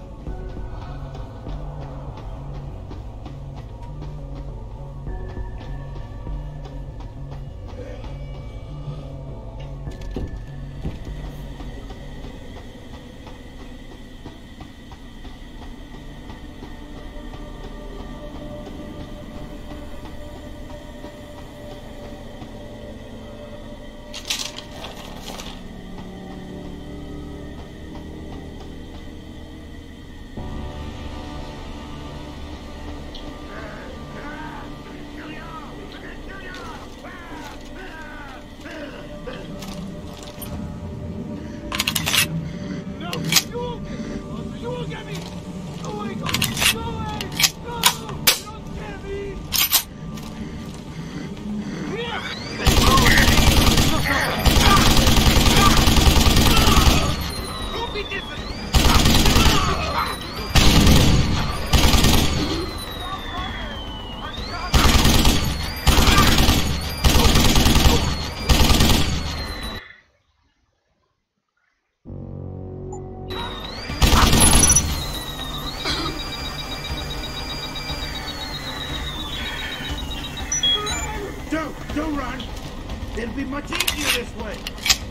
Don't run. It'll be much easier this way.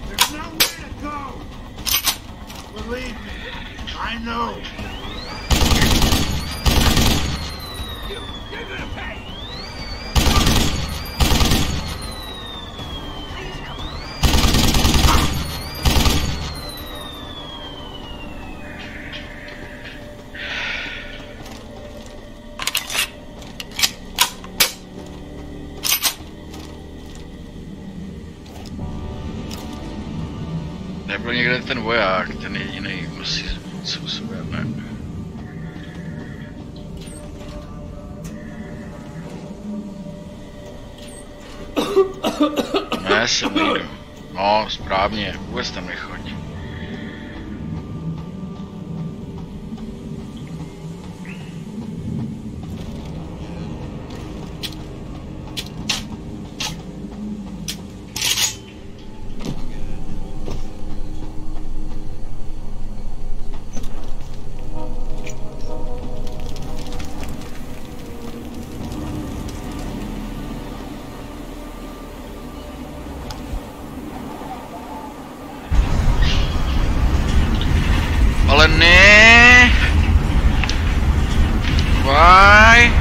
There's nowhere to go. Believe me, I know. You're gonna pay. Nebyl někde ten voják, ten jediný musí něco u sebe, ne? Ne, se vyjdu. No, správně, vůbec tam nechoď. Ale ne! Why?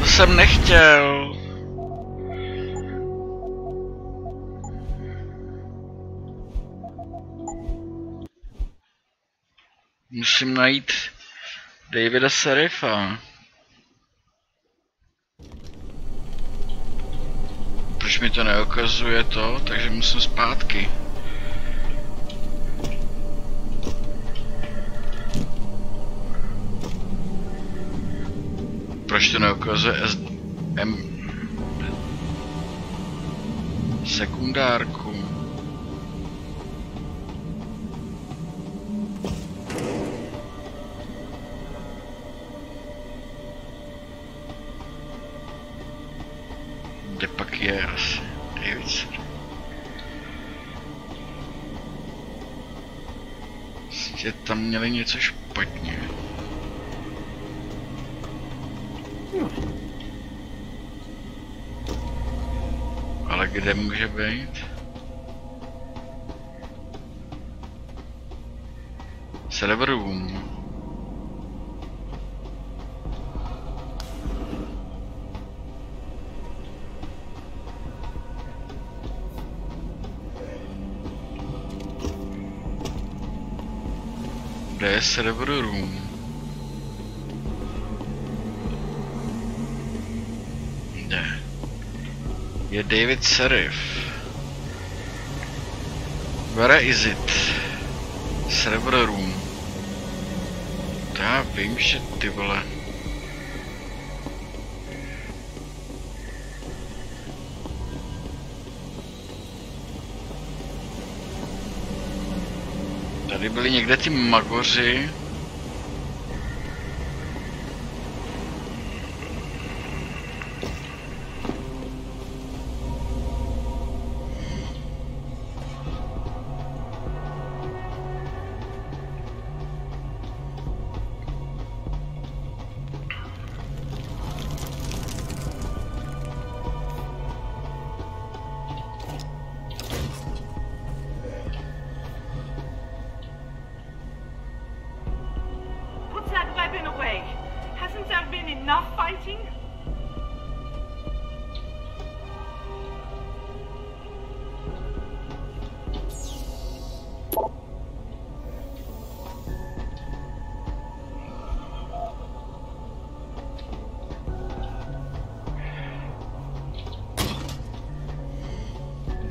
To jsem nechtěl. Musím najít Davida Seriffa. Proč mi to neukazuje to? Takže musím zpátky. Proč to neukazuje sekundárku? Kde pak je asi David? Prostě tam měli něco špatně. Ale kde může být? Server room. Kde je server room? Je David Serif. Where is it? Server room. To já vím, že ty vole. Tady byli někde ty magoři.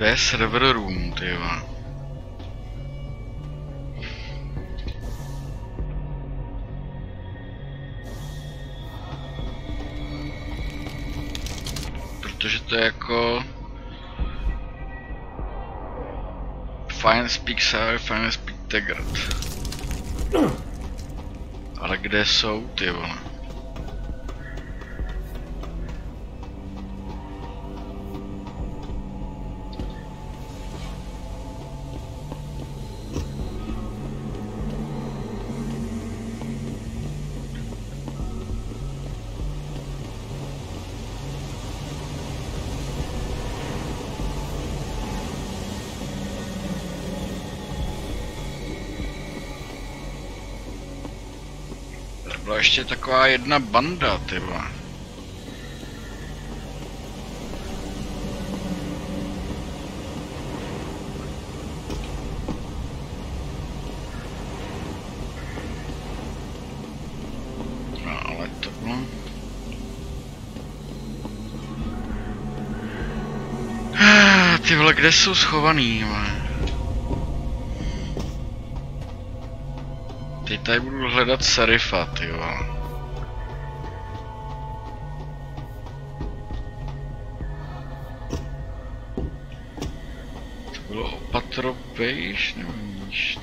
Kde je server room, tyva? Protože to je jako... Fine speak server, fine speak Tegrat. Ale kde jsou, ty vole? Byla ještě taková jedna banda, ty vole. No, ale to bylo... Ty vole, kde jsou schovaný, vole? Teď tady budu hledat Serifa, ty vole. To bylo opatro vejš, nebo níž?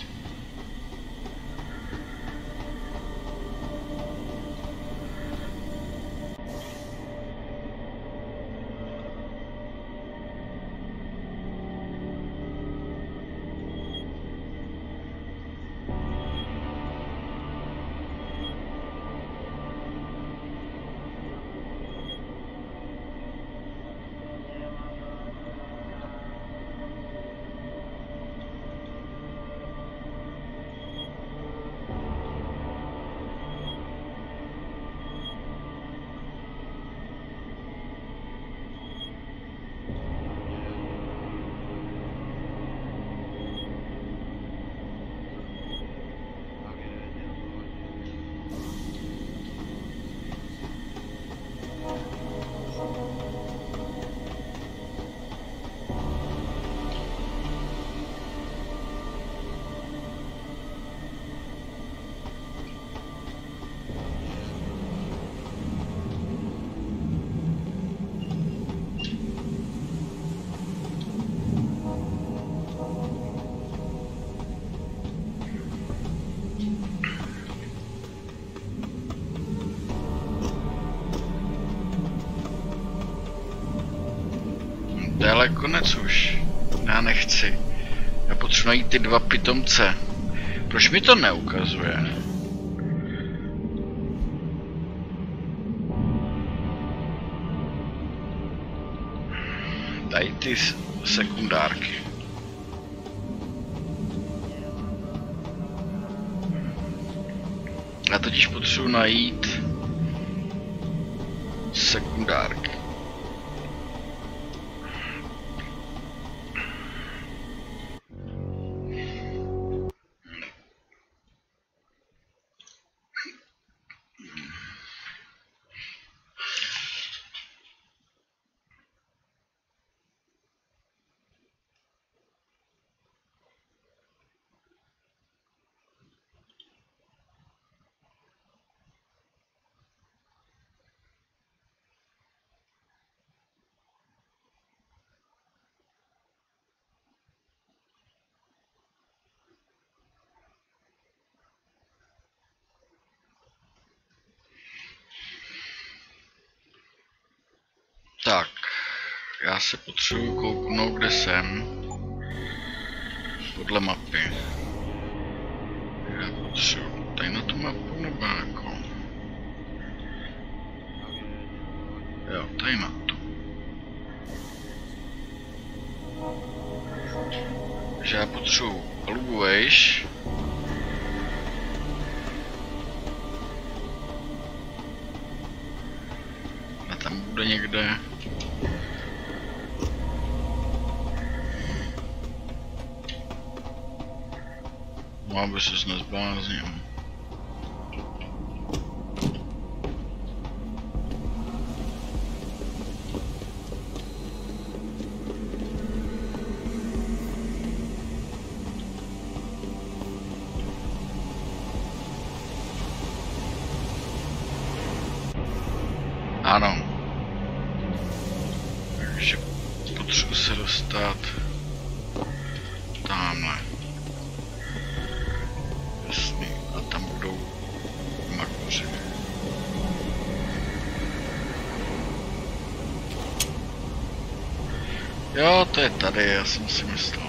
Ale konec už. Já nechci. Já potřebuji najít ty dva pitomce. Proč mi to neukazuje? Tady ty sekundárky. Já totiž potřebuji najít sekundárky. Tak, já se potřebuji kouknout, kde jsem. Podle mapy. Já potřebuji tady na tu mapu nebo jako. Jo, tady na to. Takže já potřebuji palubu vejš. A tam bude někde. No, aby ses nezbláznil. Ano. Takže potřebuji se dostat tamhle. Jasný. A tam budou magoři. Jo, to je tady, já jsem si myslel.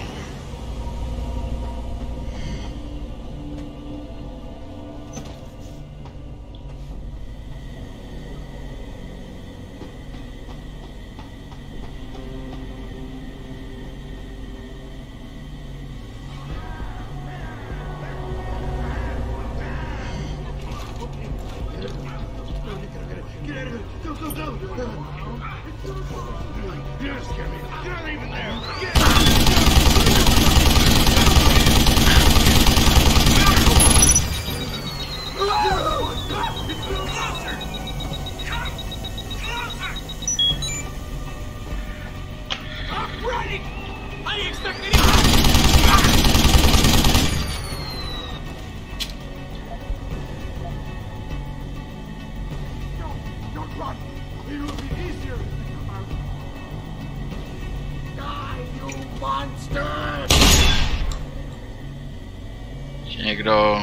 Někdo...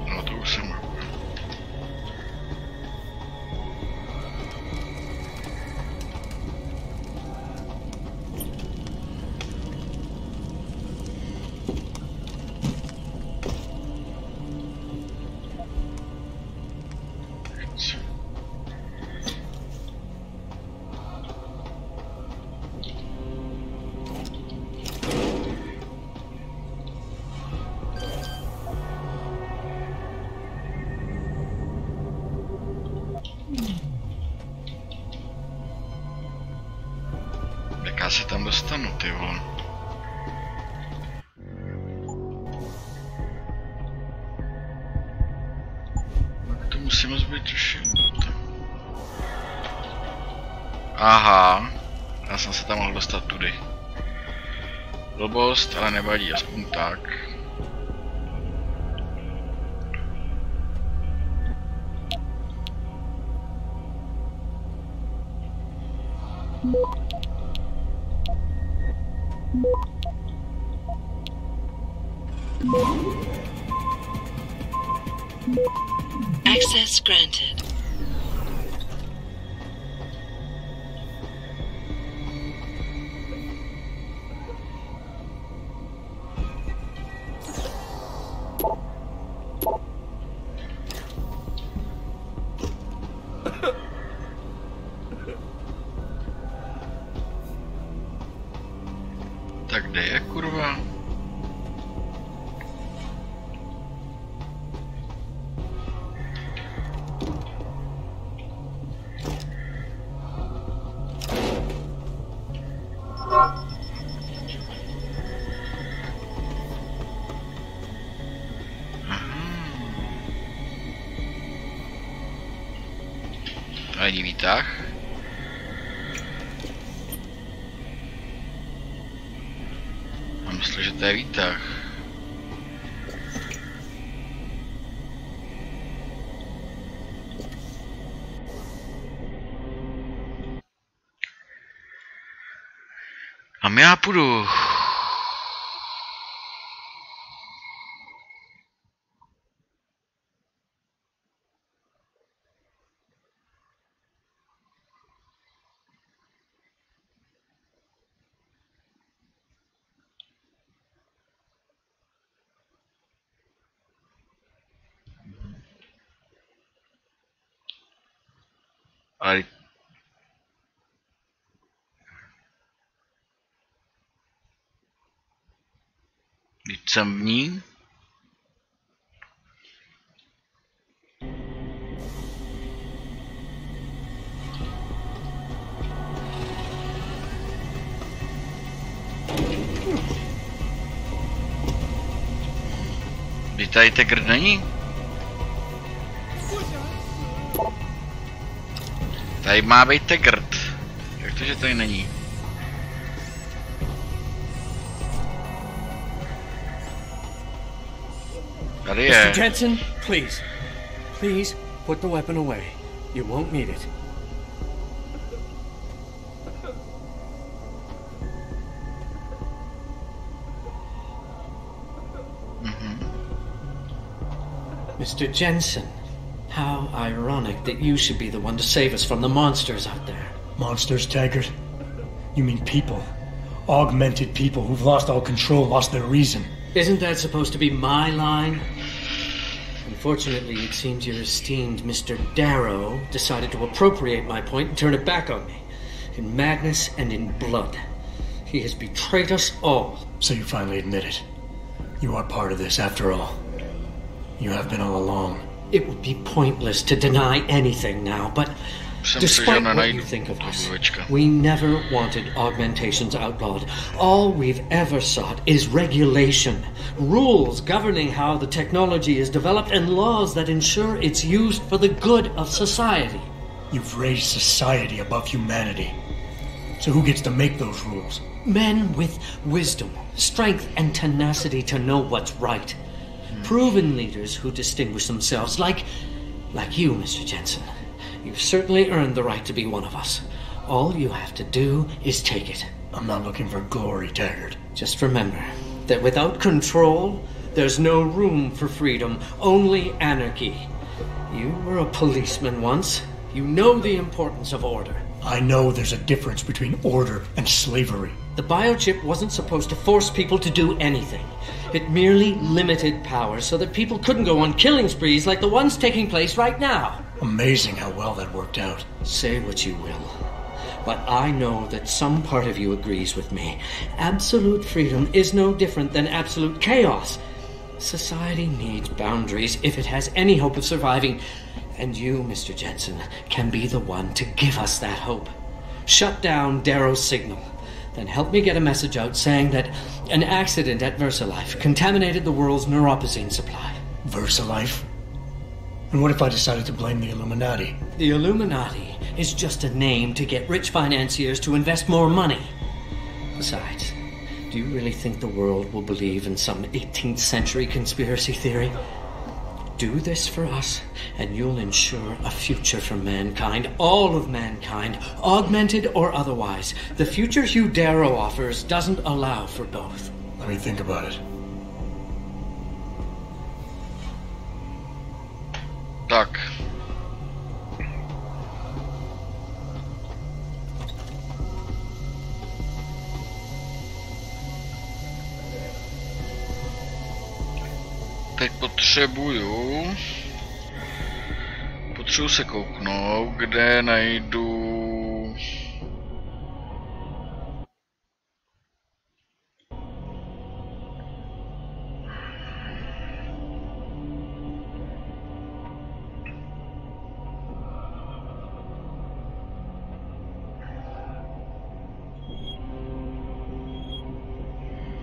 No to už jsem... Jak já se tam dostanu, ty vole? To musíme zbyt tušit. Aha, já jsem se tam mohl dostat tudy. Blbost, ale nevadí, aspoň tak. Access granted. Tak kde je, kurva? Ani výtah. A myslím, že to je výtah. A já půjdu. Ale teď jsem v ní. Teď tady Tegr není? Tady má být Tegrt. Jak to, že tady není? Tady je. Mr. Jensen, please. Please, put the weapon away. You won't need it. Mr. Jensen, how ironic that you should be the one to save us from the monsters out there. Monsters, Taggart? You mean people. Augmented people who've lost all control, lost their reason. Isn't that supposed to be my line? Unfortunately, it seems your esteemed Mr. Darrow decided to appropriate my point and turn it back on me. In madness and in blood. He has betrayed us all. So you finally admit it. You are part of this, after all. You have been all along. It would be pointless to deny anything now, but despite what you think of us, we never wanted augmentations outlawed. All we've ever sought is regulation. Rules governing how the technology is developed and laws that ensure it's used for the good of society. You've raised society above humanity. So who gets to make those rules? Men with wisdom, strength, and tenacity to know what's right. Proven leaders who distinguish themselves, like you, Mr. Jensen. You've certainly earned the right to be one of us. All you have to do is take it. I'm not looking for glory, Taggart. Just remember that without control, there's no room for freedom, only anarchy. You were a policeman once. You know the importance of order. I know there's a difference between order and slavery. The biochip wasn't supposed to force people to do anything. It merely limited power so that people couldn't go on killing sprees like the ones taking place right now. Amazing how well that worked out. Say what you will, but I know that some part of you agrees with me. Absolute freedom is no different than absolute chaos. Society needs boundaries if it has any hope of surviving. And you, Mr. Jensen, can be the one to give us that hope. Shut down Darrow's signal. Then help me get a message out saying that an accident at VersaLife contaminated the world's neuropozyne supply. VersaLife? And what if I decided to blame the Illuminati? The Illuminati is just a name to get rich financiers to invest more money. Besides, do you really think the world will believe in some 18th century conspiracy theory? Do this for us, and you'll ensure a future for mankind, all of mankind, augmented or otherwise. The future Hugh Darrow offers doesn't allow for both. Let me think about it. Tak. Teď potřebuju se kouknout, kde najdu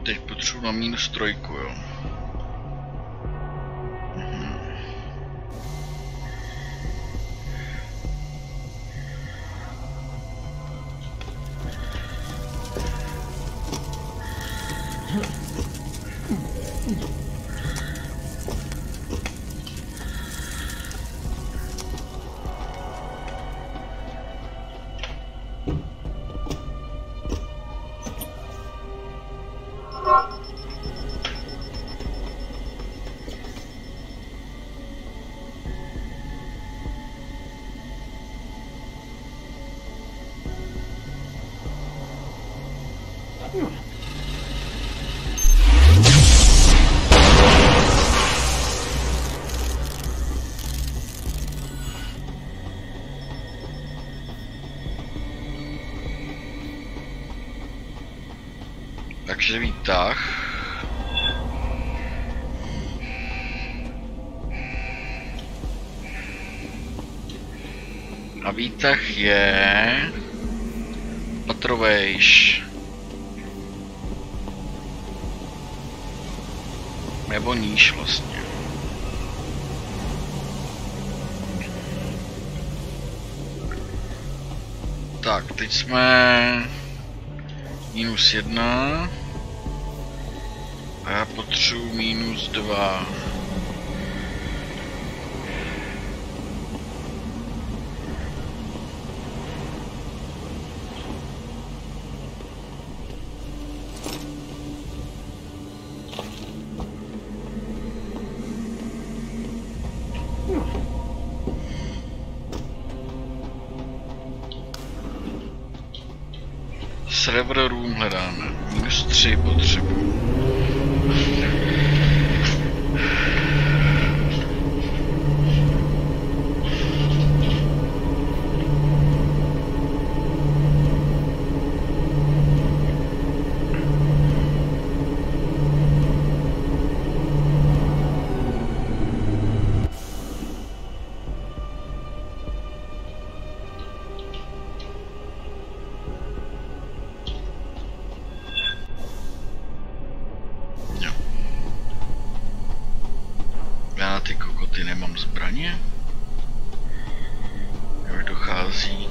teď potřebuji na -3, jo. Takže výtah. A výtah je patrovejš. Nebo níž vlastně. Tak, teď jsme -1 a já potřebuji -2. Server room hledáme. -3 potřebu. Zbraně? Jak dochází?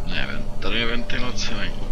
Nevím, tady je ventilace, není.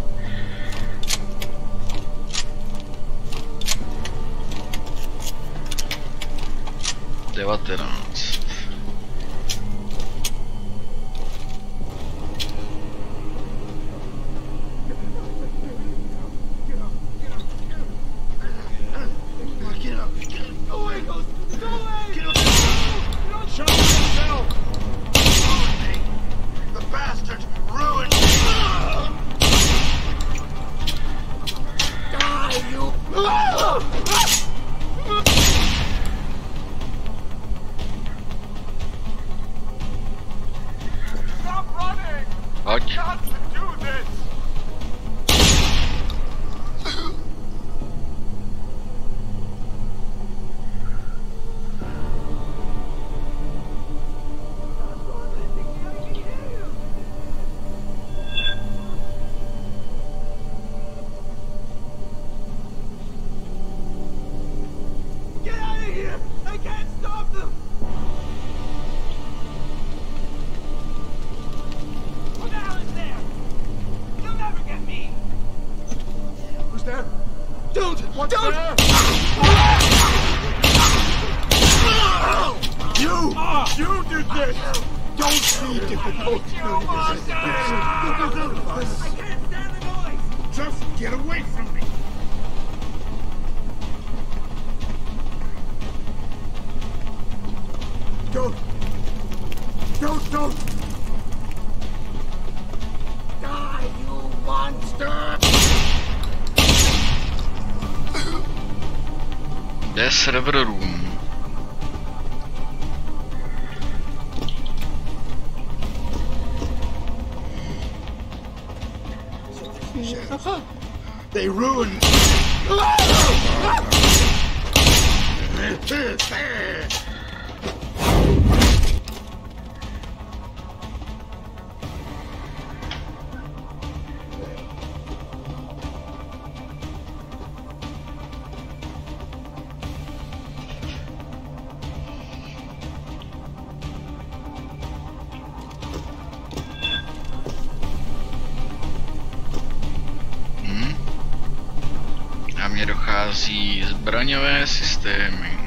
Kde je server room? They ruined. Dochází zbraňové systémy.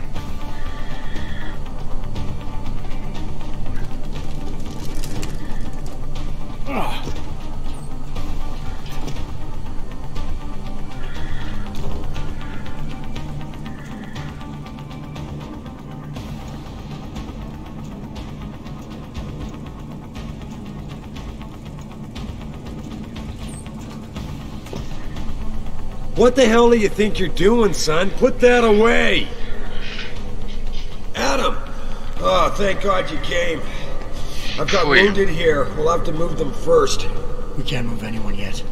What the hell do you think you're doing, son? Put that away! Adam! Oh, thank God you came. I've got wounded here. We'll have to move them first. We can't move anyone yet.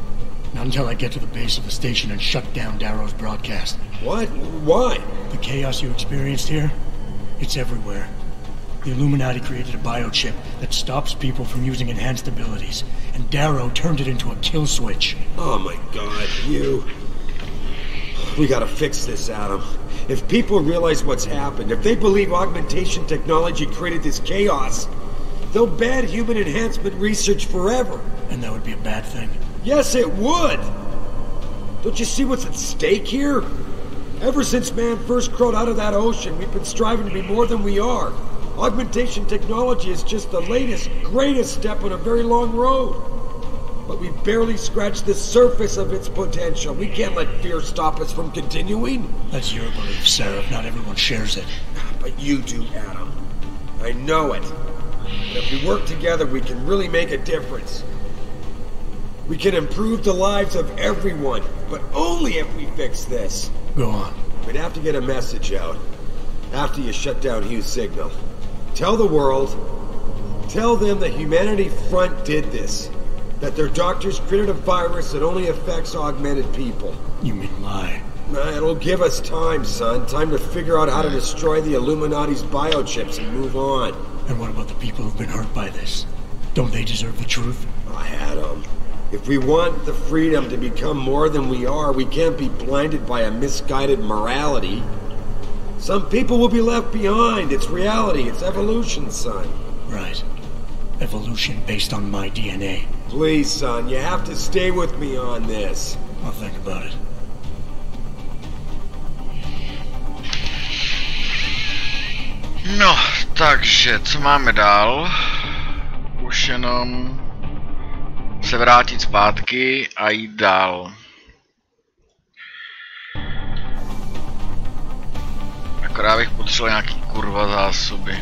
Not until I get to the base of the station and shut down Darrow's broadcast. What? Why? The chaos you experienced here, it's everywhere. The Illuminati created a biochip that stops people from using enhanced abilities, and Darrow turned it into a kill switch. Oh my God, you... We gotta fix this, Adam. If people realize what's happened, if they believe augmentation technology created this chaos, they'll ban human enhancement research forever. And that would be a bad thing. Yes, it would! Don't you see what's at stake here? Ever since man first crawled out of that ocean, we've been striving to be more than we are. Augmentation technology is just the latest, greatest step on a very long road. But we've barely scratched the surface of its potential. We can't let fear stop us from continuing. That's your belief, Sarah. Not everyone shares it. But you do, Adam. I know it. And if we work together, we can really make a difference. We can improve the lives of everyone, but only if we fix this. Go on. We'd have to get a message out after you shut down Hugh's signal. Tell the world, tell them the Humanity Front did this. That their doctors created a virus that only affects augmented people. You mean lie? It'll give us time, son. Time to figure out how to destroy the Illuminati's biochips and move on. And what about the people who've been hurt by this? Don't they deserve the truth? Adam, if we want the freedom to become more than we are, we can't be blinded by a misguided morality. Some people will be left behind. It's reality. It's evolution, son. Right. Evolution based on my DNA. Please, son, you have to stay with me on this. I'll think about it. No, takže, co máme dál? Už jenom se vrátit zpátky a jít dál. Akorát bych potřeboval nějaký kurva zásoby.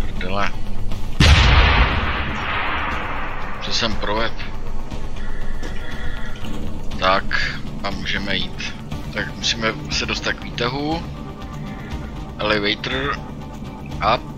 Prdele. Co jsem provedl? Tak, a můžeme jít. Tak musíme se dostat k výtahu. Elevator. Up.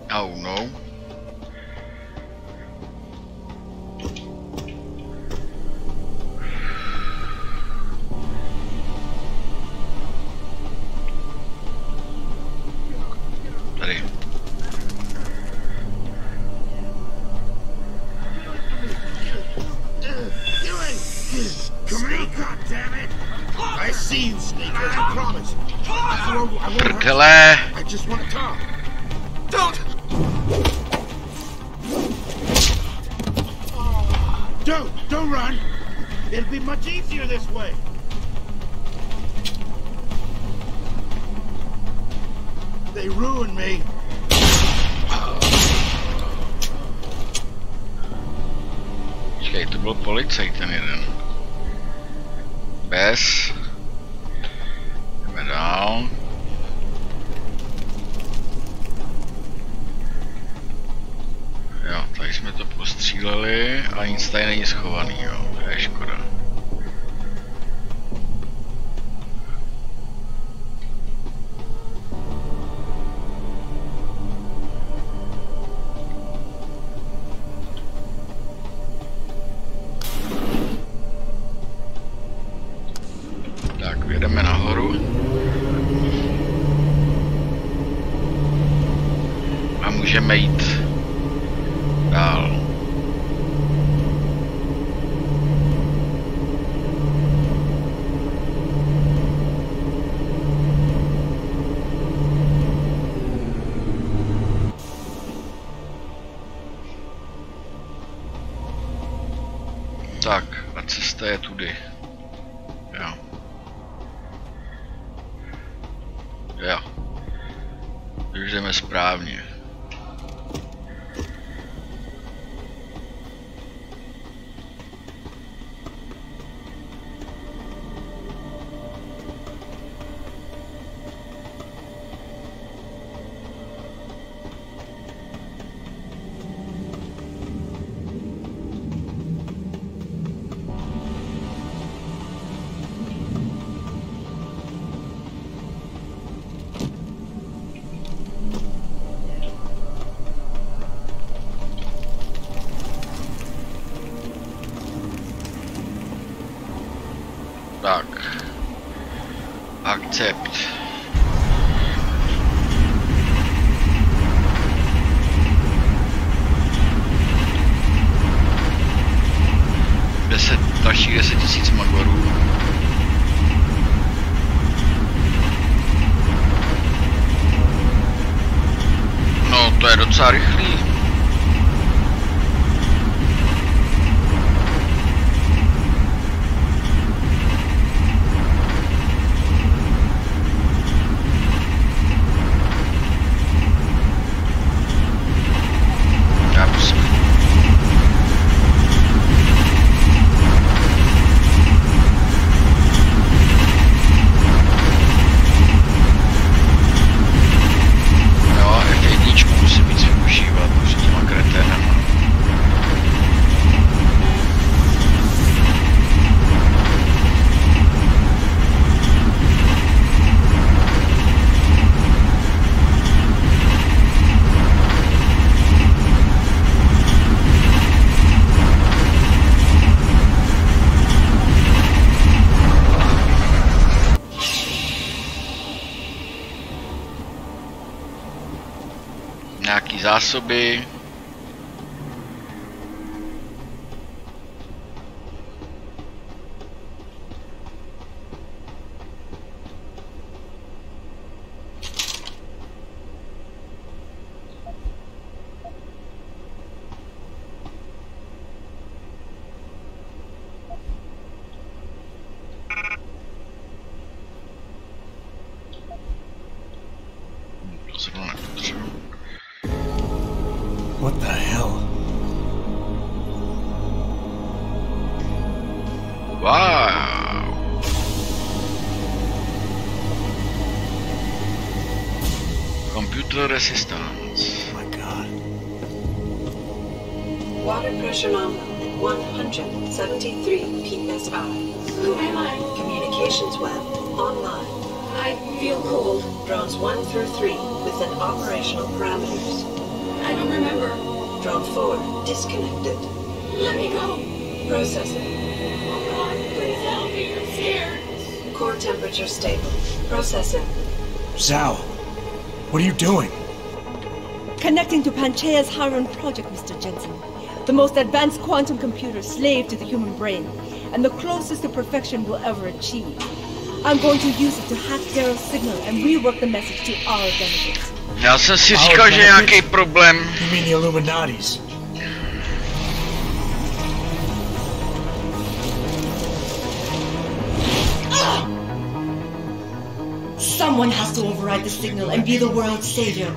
Oh no. Tady. Come here, goddammit! I see you, Snake, as you promised. I won't hurt you. I just want to talk. Don't! Don't run! It'll be much easier this way. They ruined me. Počkej, to byl policajt ten jeden. Bez. Jdeme dál. Jo, tady jsme to postříleli a nic tady není schovaný, jo, to je škoda. Tak, jedeme nahoru. A můžeme jít dál. Tak, a cesta je tudy. Jo. Jo. Už jdeme správně. recept. Dalších 10 000 magorů. No, to je docela rychlý. Nějaký zásoby. What the hell? Wow. Computer resistance. Oh my god. Water pressure nominal at 173 psi. Who am I? Communications web online. I feel cold. Drones 1 through 3 within operational parameters. I don't remember. Drone 4 disconnected. Let me go. Processing. Oh God, please help me. I'm scared. Core temperature stable. Processing. Zhao, what are you doing? Connecting to Panchaea's Haron project, Mr. Jensen. The most advanced quantum computer slave to the human brain, and the closest to perfection we'll ever achieve. I'm going to use it to hack Darrow's signal and rework the message to our benefit. Já jsem si říkal, že je nějaký problém. You mean the Illuminatis? Someone has to override the signal and be the world's savior.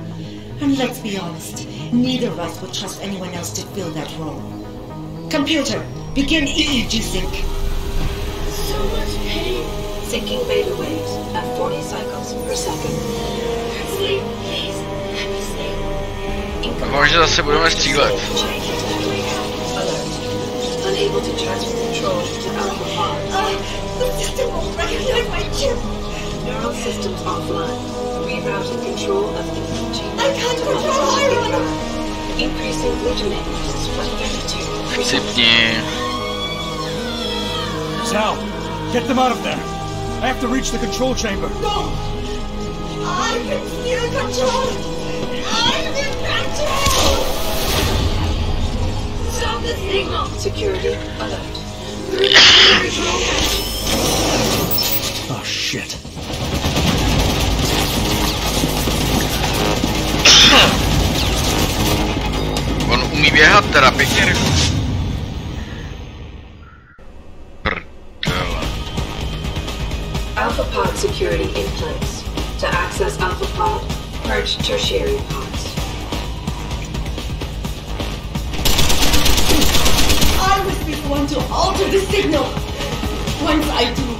And let's be honest, neither of us would trust anyone else to fill that role. Computer, begin EEG sync. So much pain. Syncing beta waves at 40 cycles per second. Sleep, please. Let me sleep. Možná zase budeme střílet. Alert. Unable to transfer control to Alpha 5. The system won't recognize my chip. Neural systems offline. Rerouting control of EEG. I can't control Iron. Increasing glutamate levels from 32. Sypni. Zhao, get them out of there. I have to reach the control chamber. No! I can feel control! I'm in control! Stop the signal! Security alert. Oh shit. On umí běhat teda pěkně rychle. Alpha pod security in place. To access Alpha pod, purge tertiary pods. I was the one to alter the signal. Once I do,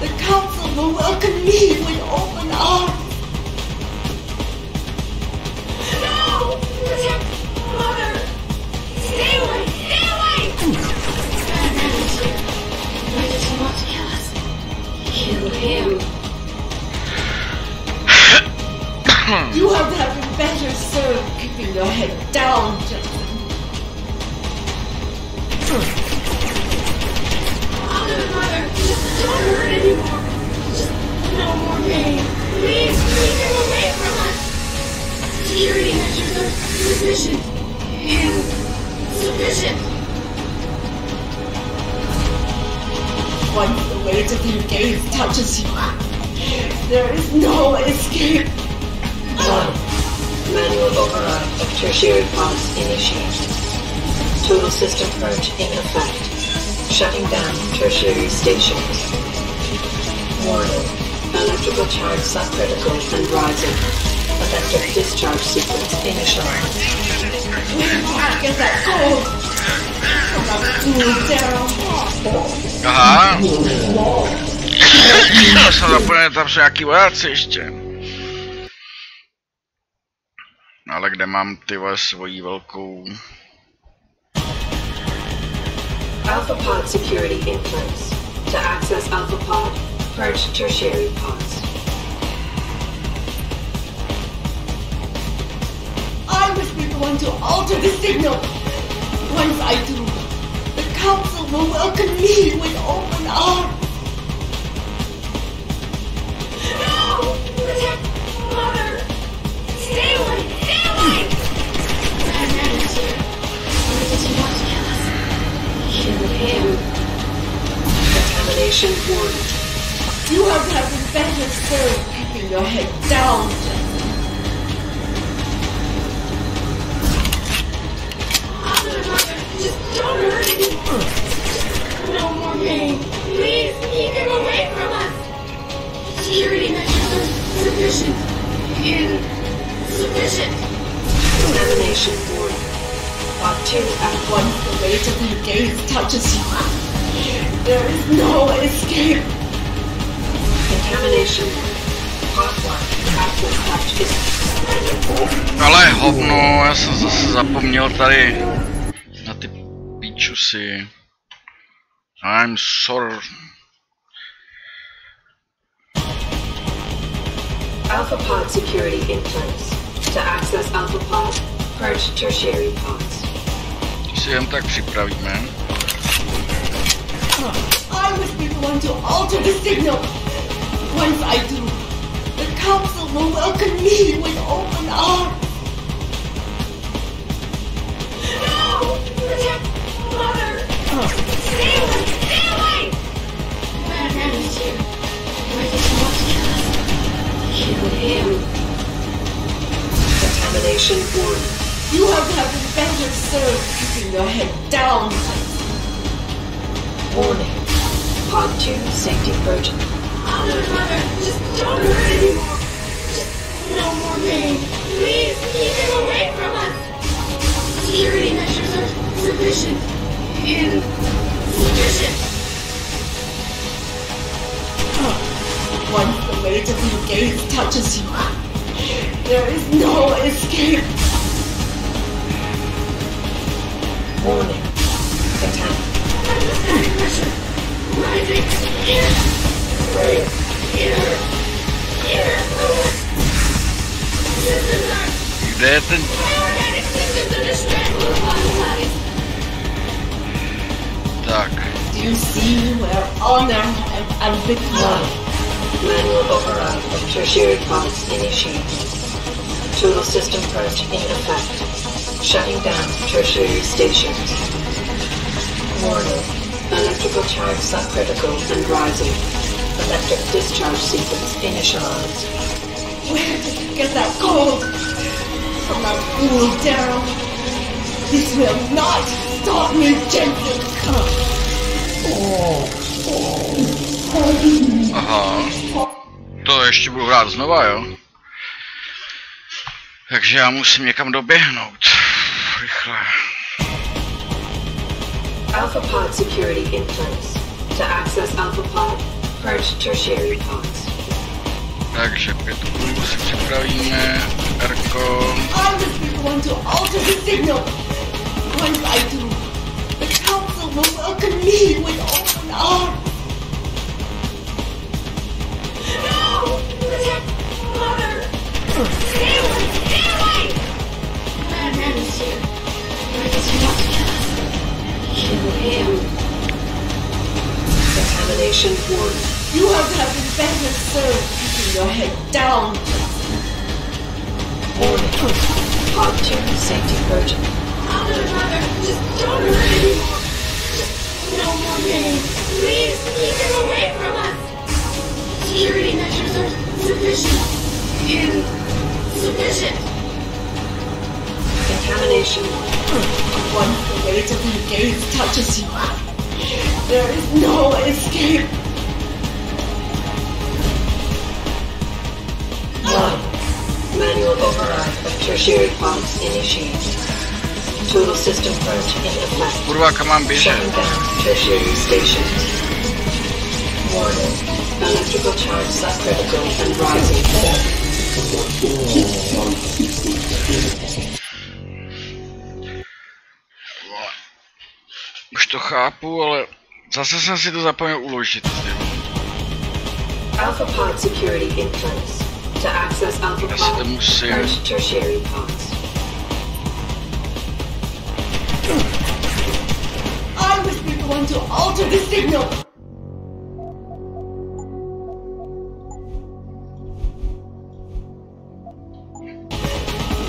the council will welcome me with open arms. No! Protect Mother! Stay away! Stay away! Why does he want to kill us? Kill him. You have to have been better served keeping your head down, Jensen. Mother, don't hurt anymore. Just No more pain. Please keep him away from us. Security measures are sufficient. Insufficient. Once the weight of their gaze touches you, there is no escape. 1. Manual override of tertiary pods initiated. Total system purge in effect. Shutting down tertiary stations. Warning. Electrical charge subcritical and rising. Electric discharge sequence initialized. Get that cold. Aha. Jsem zapomněl, tam jsou nějaký vojáci ještě. Ale kde mám ty vole svoji velkou... Alpha pod security in place. To access Alpha pod, purge tertiary pods. I must be the one to alter the signal. Once I do, the Council will welcome me with open arms. No! Protect Mother! Stay away! Stay away! Batman is here. Why does he want to kill us? Kill him. Contamination warning. You have been better served keeping your head down. Just don't hurt him. No more pain. Please keep him away from us. Security measures are sufficient. Insufficient. Contamination warning. Pod 2 at Once the weight of their gaze touches you, there is no escape. Contamination. Pod 1 access hatch is... Ale hovno, já jsem zase zapomněl tady na ty píčusy. I'm sorry. Alpha pod security in place. To access Alpha pod, purge tertiary pods. To si jen tak připravíme. I must be the one to alter the signal. Once I do, the Council will welcome me with open arms. No! Protect Mother! Stay away! Stay away! Batman is here. Why does he want to kill us? Kill him. Contamination warning. You have been better served keeping your head down. Warning. Pod 2 safety purging. Mother, just don't hurt anymore. Just no more pain. Please keep him away from us. Security measures are sufficient. Insufficient. Once the weight of your gaze touches you, there is no escape. Warning. Atmospheric pressure rising. Here. Right. Here. Here. Systems are... Kde je ten... Organic systems are distracted. Tak. Do you see where honor and victory? Manual override of tertiary pods initiated. Total system purge in effect. Shutting down tertiary stations. Warning. Electrical charge subcritical and rising. Electric discharge sequence initialized. Where did you get that gold? From that fool Daryl. This will not stop me, Jensen. Aha. To ještě budu hrát znova, jo? Takže já musím někam doběhnout. Rychle. Alpha pod security in place. To access Alpha pod, purge tertiary pods. Takže 5 si připravíme. Erko. I must be the one to alter the signal. Once I do, the Council will welcome me with open arms. No! Protect Mother! Stay away! Stay away! Batman is here. Why does he want to kill us? Kill him. Contamination warning. You have to have been better served keeping your head down. Warning. Pod 2, safety purge. Mother, just don't hurt anymore. No more pain. Please, keep him away from us. Security measures are sufficient. Insufficient. Contamination. Once the weight of your gaze touches you, there is no escape. 1. Manual override of tertiary pods initiated. Total system purge in effect. Kurva, kam mám běžet? Shutting down tertiary stations. Warning. Electrical charge subcritical and rising. Už to chápu, ale zase jsem si to zapomněl uložit. Alpha pod security in place. To access alpha pod, purge tertiary pods. I was the one to alter the signal.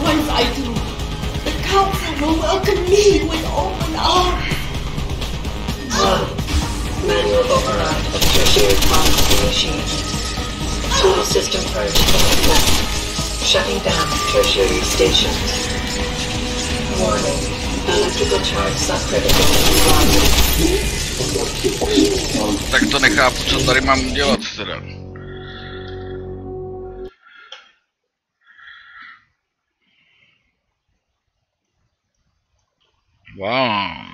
Once I do, the council will welcome me with open arms. 1. Manual override of tertiary pods initiated. Total system purge in effect. Shutting down tertiary stations. Warning. Electrical charge subcritical and rising. Tak to nechápu, co tady mám udělat teda. Wow.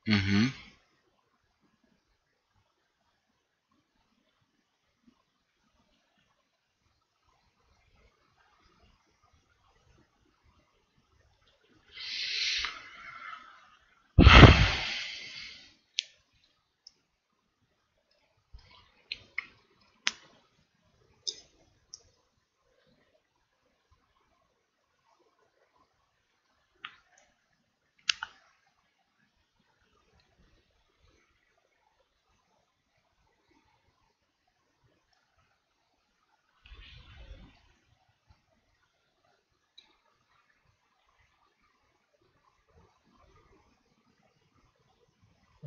Mhm.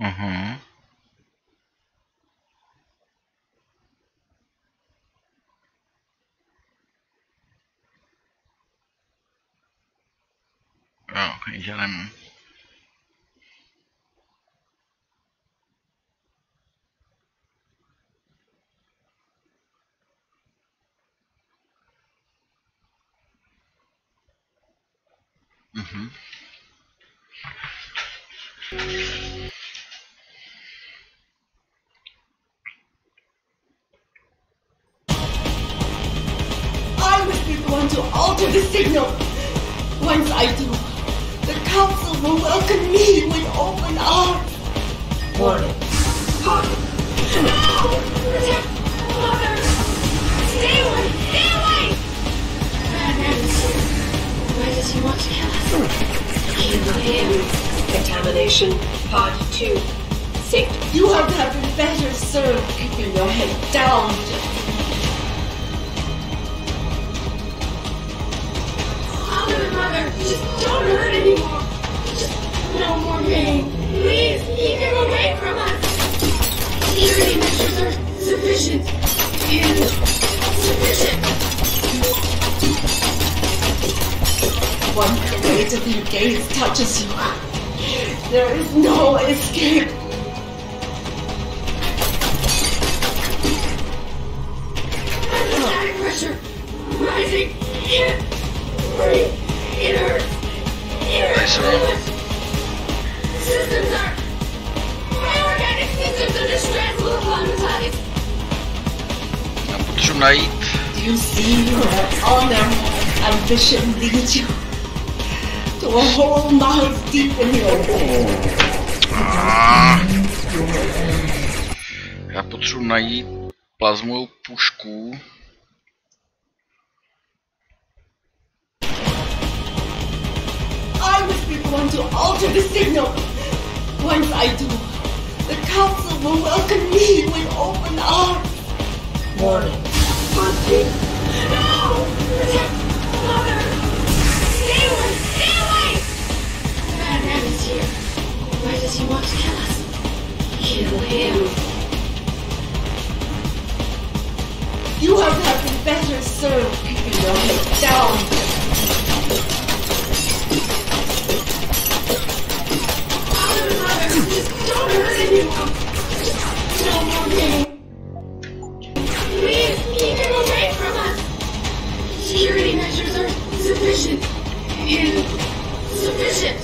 Mhm. Jo, já nevím. Mhm. I was the one to alter the signal. Once I do, the council will welcome me with open arms. Warning. Pod. Mother! Stay away! Stay away! Why does he want to kill us? Kill him. Contamination. Pod 2. Safety. You have to have been better served keeping your head down. Mother, just don't hurt anymore. Just no more pain. Please keep him away from us. Security measures are sufficient. Insufficient. Once the weight of your gaze touches you, there is no escape. Attack pressure rising. Breathe. It hurts. It hurts so much. Systems are... My organic systems are distressed. Will acclimatize. Já potřebuji najít. Do you see where honor and ambition lead you? To a hole miles deep in the ocean. Já potřebuji najít plazmovou pušku. I must be the one to alter the signal. Once I do, the council will welcome me with open arms. Warning. Monty. No! Mother! Stay away! Stay away! The bad man is here. Why does he want to kill us? Kill him. You have been better served keeping your head down. Mother, just don't hurt anyone. No more pain. Please keep him away from us. Security measures are sufficient. Insufficient.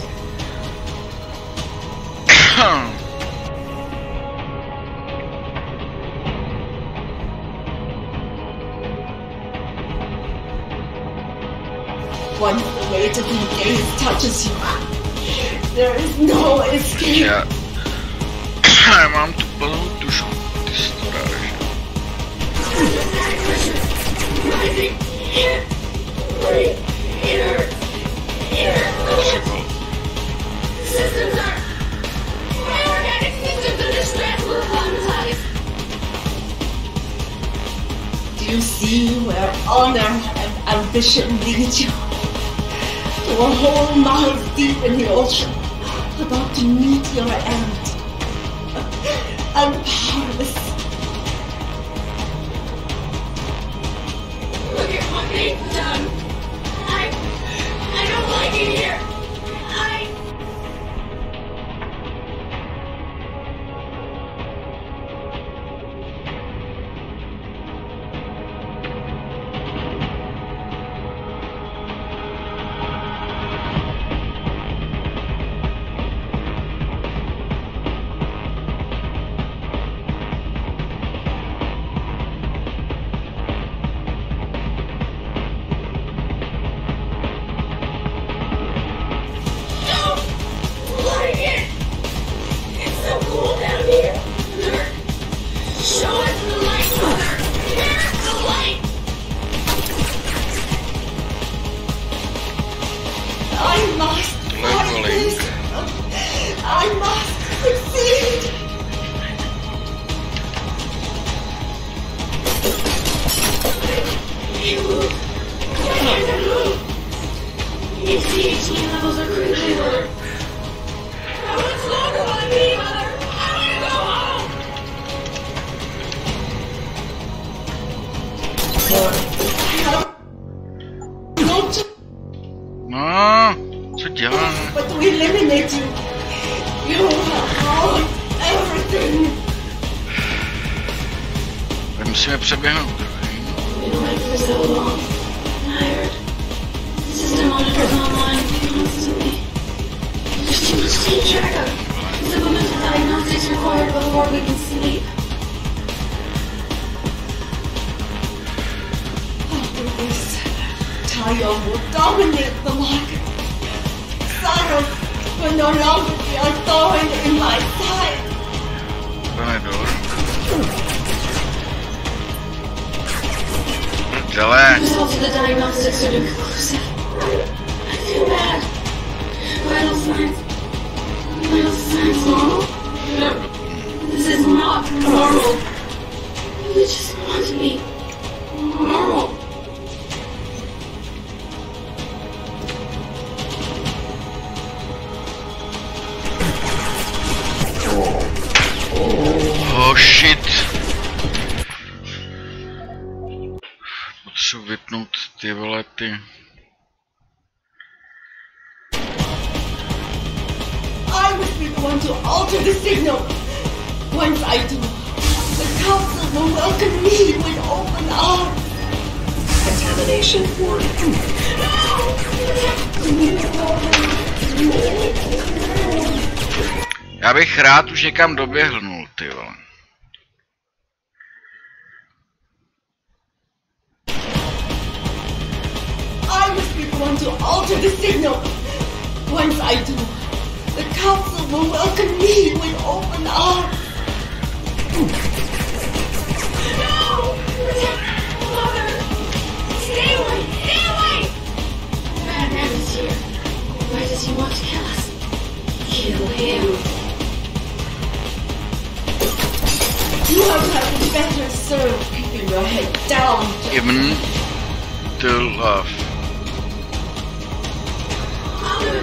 Once the weight of the gaze touches you, there is no escape. Já mám tu plnou tušku, ty stráže. Systems are... My organic systems in distress will apologize. Do you see where honor and ambition lead you? To a hole miles deep in the ocean, about to meet your end. I'm powerless. Look at what they've done. I don't like it here. But to eliminate you, you have lost everything. Musíme přeběhnout. Been away for so long. Tired. System monitors online constantly. There's too much to keep track of. Supplemental diagnostics required before we can sleep. After this, Tayo will dominate the market. Silence will no longer be a thorn in my side. Results of the diagnostics are inconclusive. I feel bad. Vital signs. Vital signs normal? No. This is not normal. We just want to be normal. Oh shit. Potřebuji vypnout ty vole ty. I must be the one to alter the signal. Once I do, the council will welcome me with open arms. Contamination warning. Já bych rád už někam doběhnul, ty vole. want to alter the signal. Once I do, the council will welcome me with open arms. No! Mother! Stay away! Stay away! Bad man is here. Why does he want to kill us? Kill him. You have had better served keeping your head down. Even to love.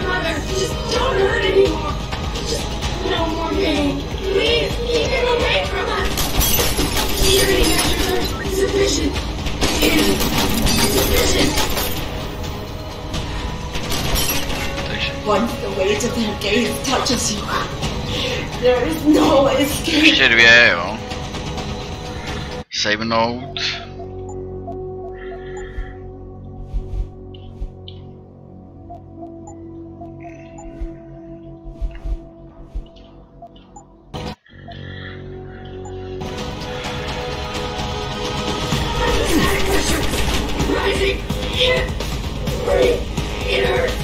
Mother, just don't hurt anymore. Just no more pain. Please keep him away from us. Security measures are insufficient. Insufficient. Once the weight of their gaze touches you, there is no escape. Ještě dvě, jo. Savenout. Rising. Can't breathe. It hurts.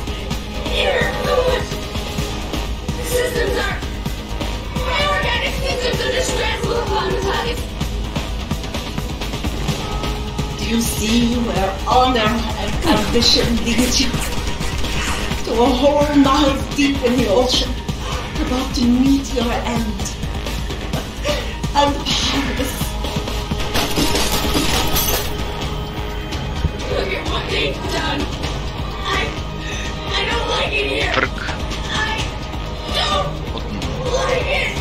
It hurts so much. The systems are... My organic systems are distressed with hypnotized. Do you see where honor and ambition lead you? To a hole miles deep in the ocean, about to meet your end. And powerless. Look at what they've done. I don't like it here. I don't like it.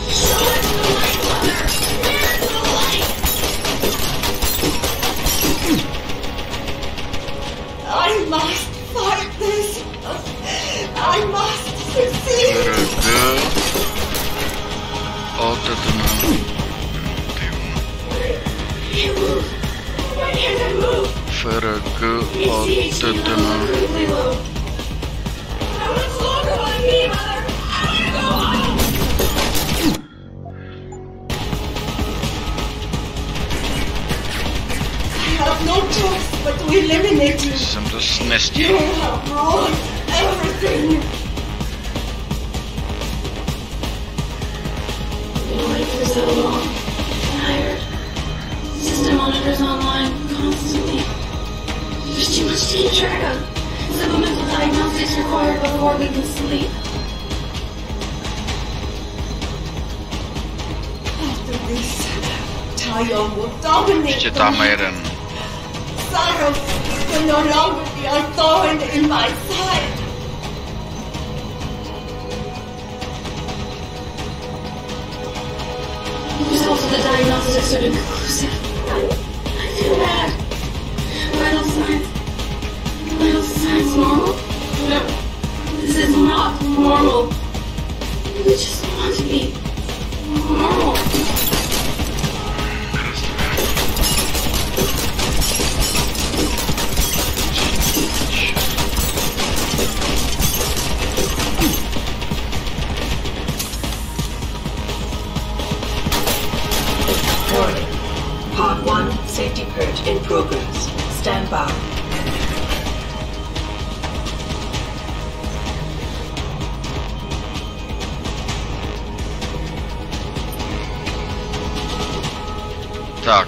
Show us the light, Mother. Where's the light? I must fight this. I must succeed. Why can't I move? How much longer will it be, Mother? I want to go home. I have no choice but to eliminate you. You have ruined everything. Been waiting for so long. Tired. System monitors online constantly. There's too much to keep track of. Supplemental diagnostics required before we can sleep. After this, Tayo will dominate. Ještě tam jeden. Sorrow will no longer be a thorn in my side. Results of the diagnostics are inconclusive. I feel bad. Vital signs normal? No, this is not normal. We just want to be normal. Warning. Pod 1 safety purge in progress. Stand by. Tak.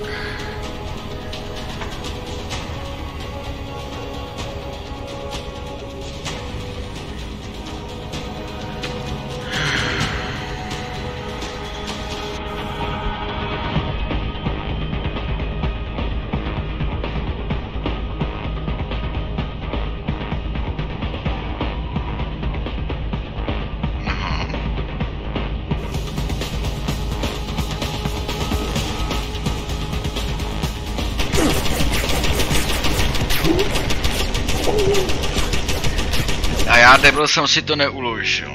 A já debil jsem si to neuložil.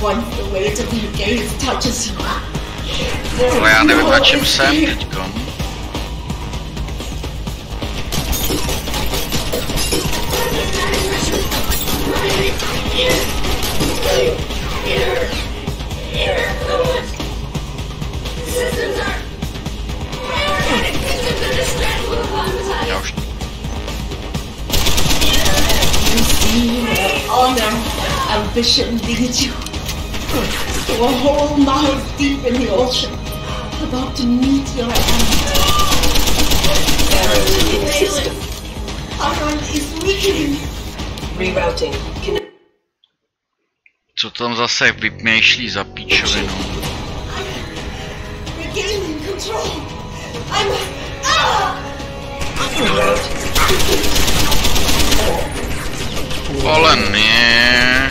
Once the weight of their gaze touches you, ale já nevím, na čem jsem teďko. Já už... You see where honor, ambition leads you. To a hole miles deep in the ocean, about to meet your end. Error in the system. Honor is weakening. Rerouting. Co tam zase vymýšlí za píčovinu? Regaining control. I'm... Ale ne.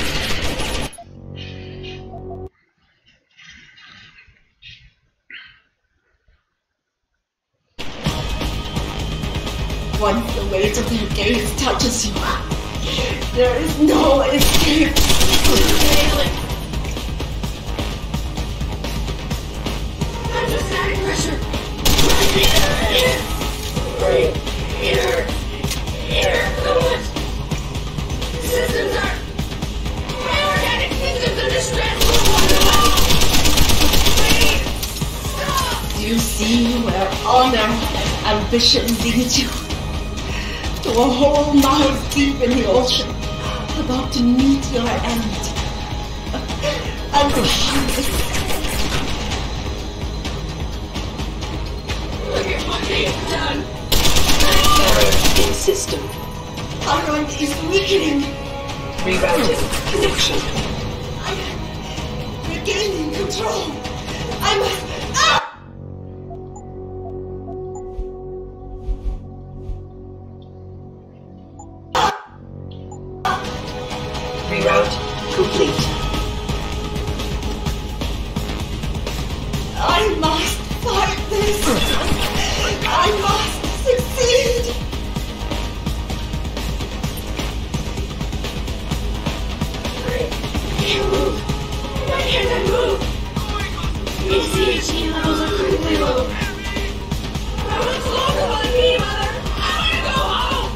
Once the weight of their gaze touches you, there is no escape. I'm just adding pressure. Here, systems are organic systems of distress. Do you see where honor, ambition leads you? To a hole miles deep in the ocean, about to meet your end. And look at what they've done. Error in system. Iron is weakening. Rerouting connection. I'm regaining control. I'm... Reroute complete. I must fight this. I must succeed. I can't move. Why can't I move? The CHE levels are critically low. I was longer on me, Mother. I want to go home.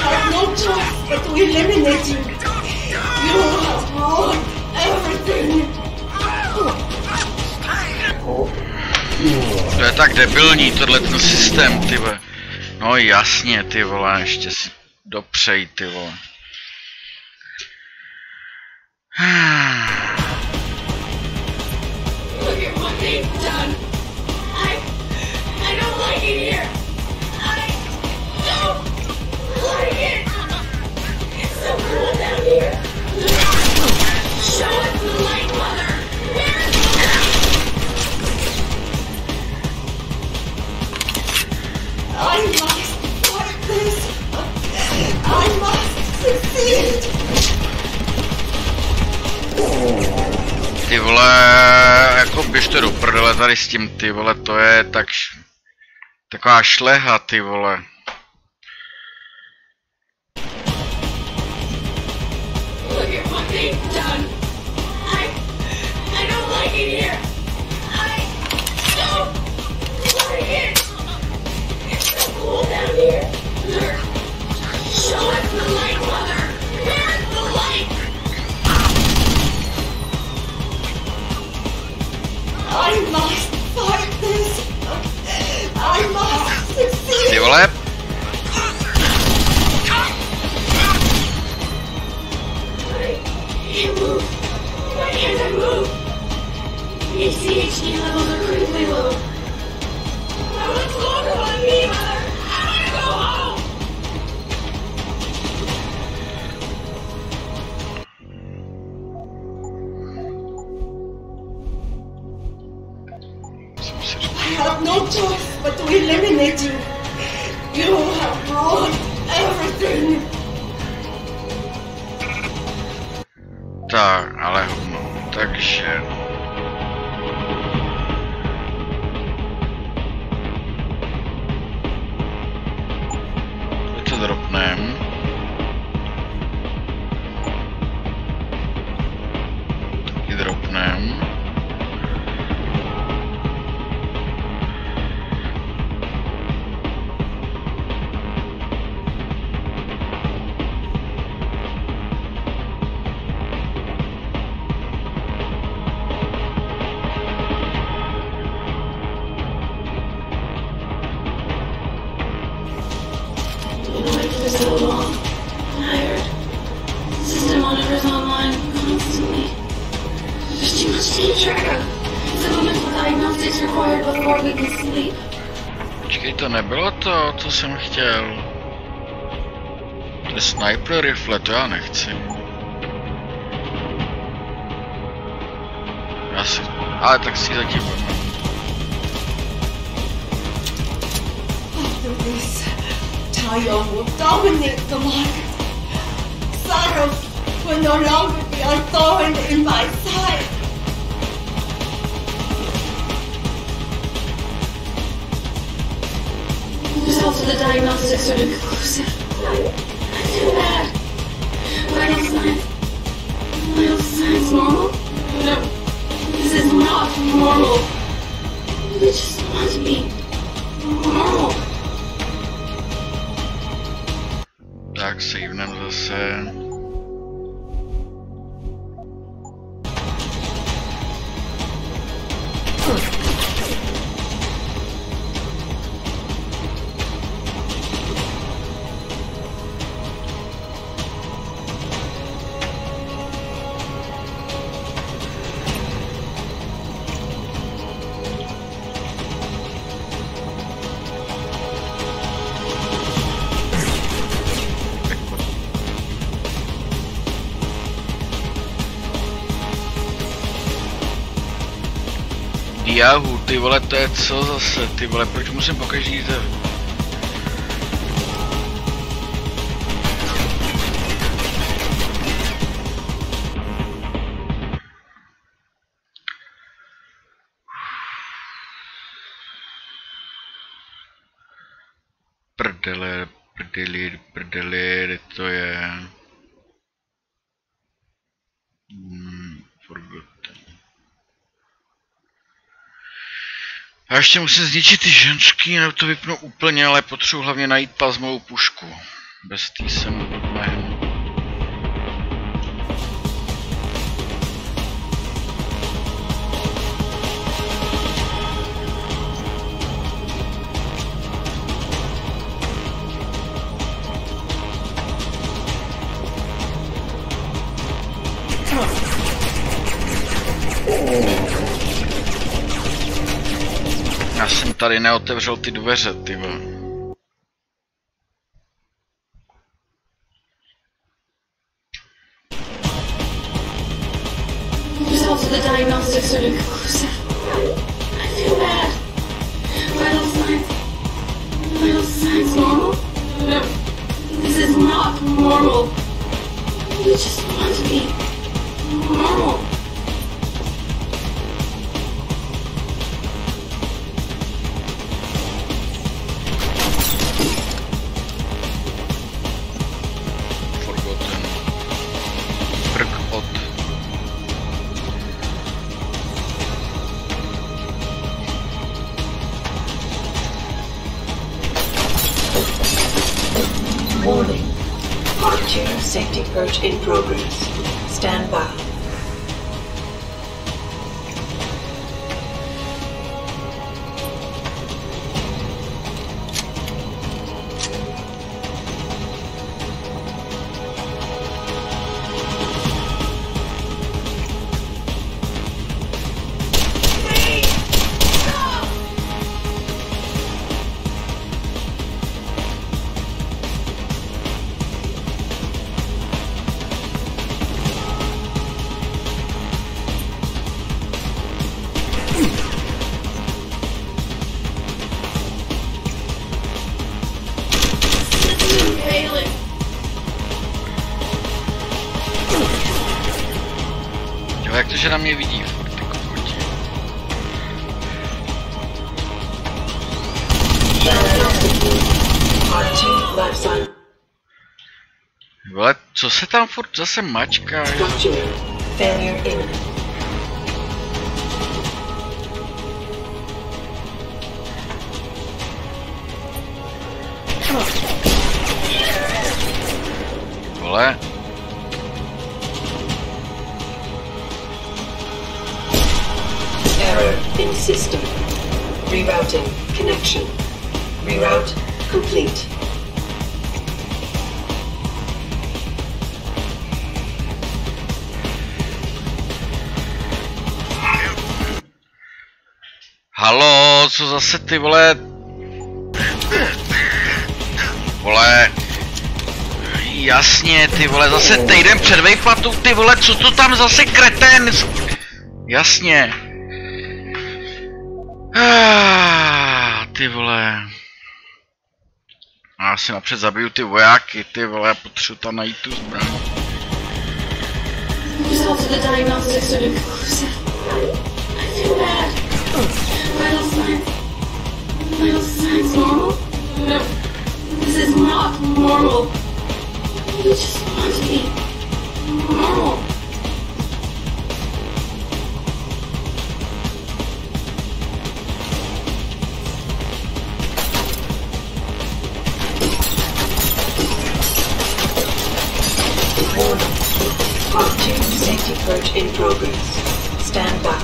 I have no choice but to eliminate you. You have ruined everything. To je tak debilní, tohle ten systém, ty vole. No jasně, ty vole, ještě si dopřej, ty vole. Look at what they've done. I don't like it here. I don't like it. It's so cool down here. Show us the light, Mother. Where's the light? I must fight this. I must succeed. Ty vole, jako běžte do prdele tady s tím, ty vole, to je tak... Taková šleha, ty vole. Look at what they've done. I don't like it here. I don't like it. It's so cool down here. Show us the light, Mother. Where's the light? I must fight this. I must succeed. Ty vole. I can't move. Why can't I move? The CHE levels are critically low. I was longer on me, Mother. I want to go home. I have no choice but to eliminate you. You have ruined everything. Tak, ale hovno, takže... Teď to dropnem. Machine tracker. Supplemental diagnostics required before we can sleep. Počkej, to nebylo to, co jsem chtěl. To je sniper rifle, to já nechci. Já si... Ale tak si zatím vezmu. After this, Tyone will dominate the market. Sarah will no longer be a thorn in my side. Results of the diagnostics are inconclusive. I feel bad. Vital signs. Vital signs normal? No. This is not normal. We just want to be normal. Tak savenem zase. Jahu, ty vole, to je co zase, ty vole, proč musím pokaždý jít? Prdeli, to je... Forgotten. Já ještě musím zničit ty ženský, nebo to vypnu úplně, ale potřebuji hlavně najít plazmovou pušku. Bez tý jsem nehnu. Já jsem tady neotevřel ty dveře, ty vole. Results of the diagnostics are inconclusive. I feel bad. Vital signs. Vital signs normal? No. This is not normal. We just want to be normal. Warning. Archer safety purge in progress. Stand by. Jak to, že na mě vidí furt ty kokoti? Vole, co se tam furt zase mačká? Vole. Error in system. Rerouting connection. Reroute complete. co zase ty vole... Vole... Jasně, ty vole, zase týden před vejplatou, ty vole, co to tam zase kretén? Jasně. Ty vole. Já si napřed zabiju ty vojáky, ty vole, já potřebuji tam najít tu zbraň. Results of the diagnostics are conclusive. I feel bad. Vital signs. Vital signs normal? No. This is not normal. You just want to be normal. Part 2 safety purge in progress. Stand by.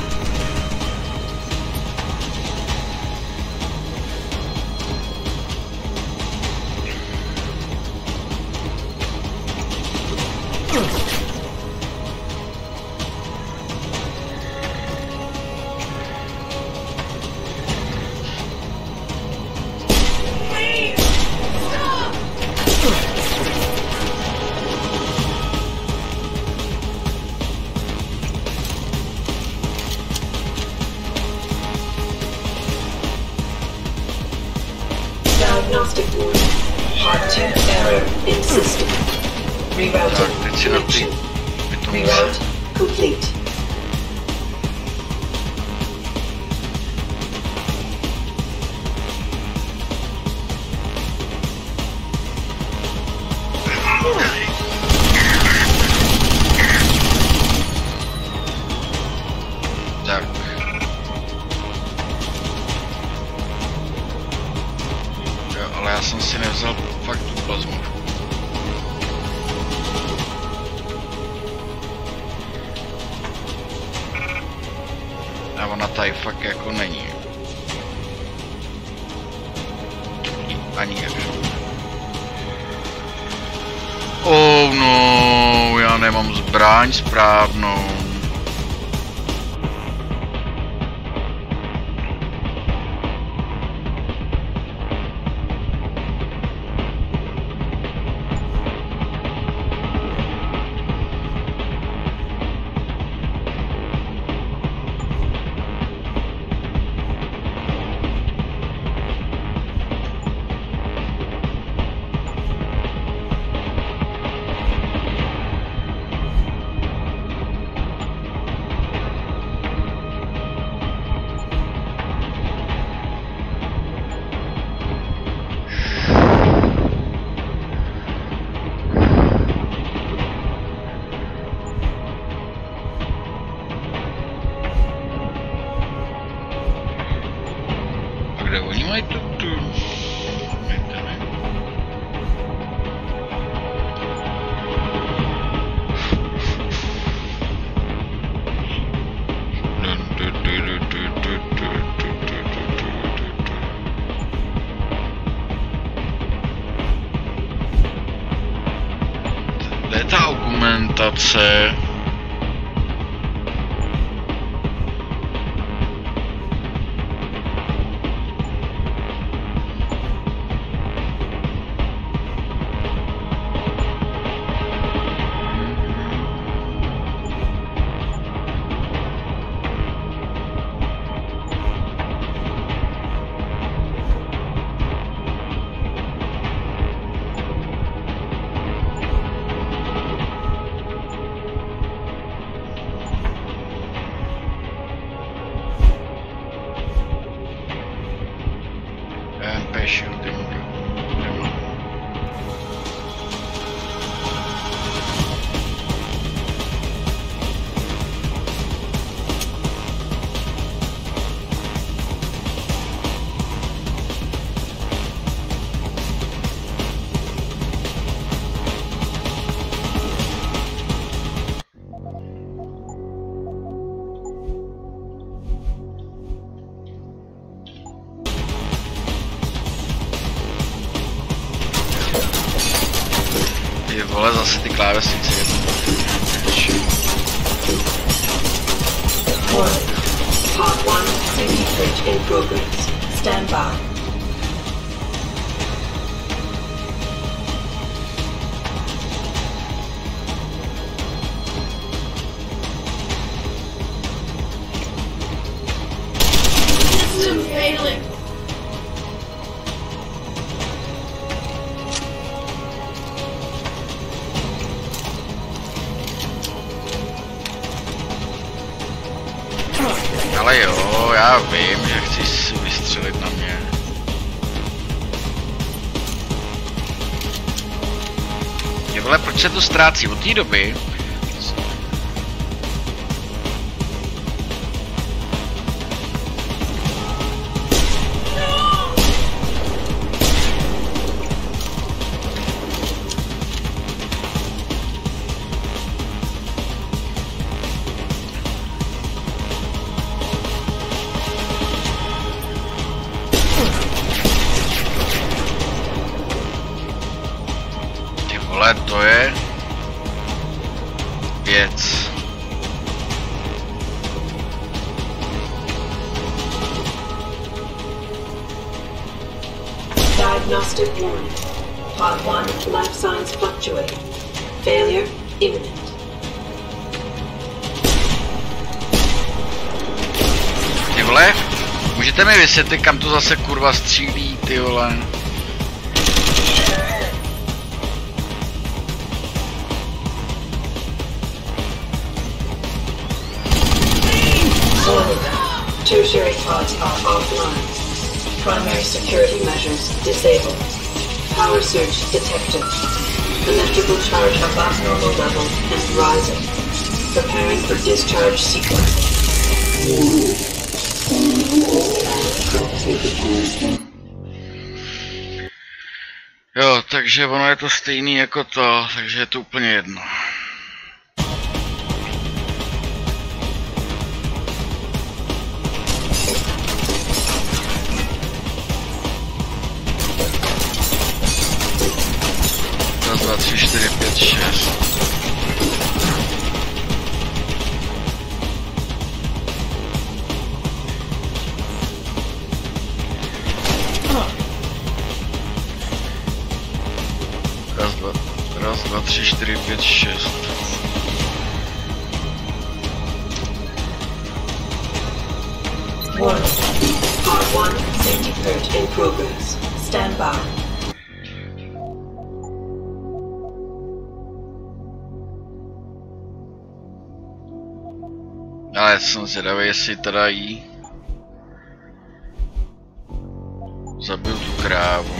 Diagnostic warning. Part 2 error in system. Rerouting connection. Reroute complete. Oh no, já nemám zbraň správnou. Kde je ta augmentace? Vole, zase ty klávesnice. Part 1 safety purge in progress. Stand by. System failing. Ale jo, já vím, že chci si vystřelit na mě. Je vole, proč se to ztrácí od té doby? To je věc. Diagnostic warning. Pod 1, life signs fluctuating. Failure imminent. Ty vole, můžete mi vysvětlit, kam to zase kurva střílí, ty vole? Tertiary pods are offline. Primary security measures disabled. Power surge detected. Electrical charge above normal level and rising. Preparing for discharge sequence. Jo, takže ono je to stejný jako to, takže je to úplně jedno. Raz, dva, tři, čtyři, pět, šest. Raz, dva, tři, čtyři, pět, šest. R1 safety purge in progress. Stand by. Ale jsem zvědavý, jestli teda jí zabil tu krávu.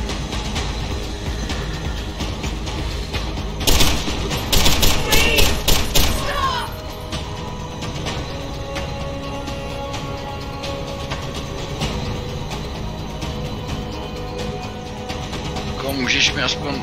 Můžeš mi aspoň...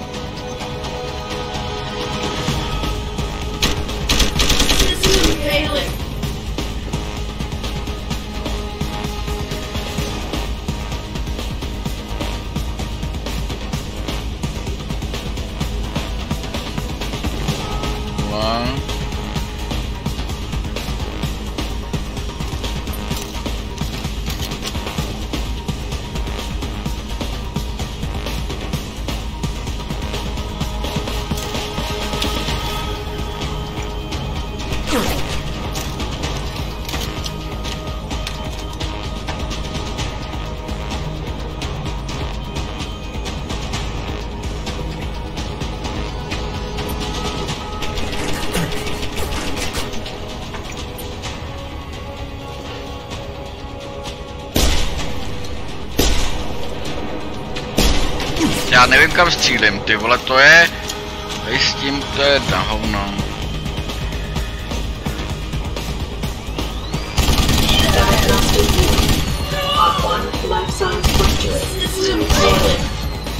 Já nevím, kam střílím, ty vole, to je... Tady s tím, to je na hovno.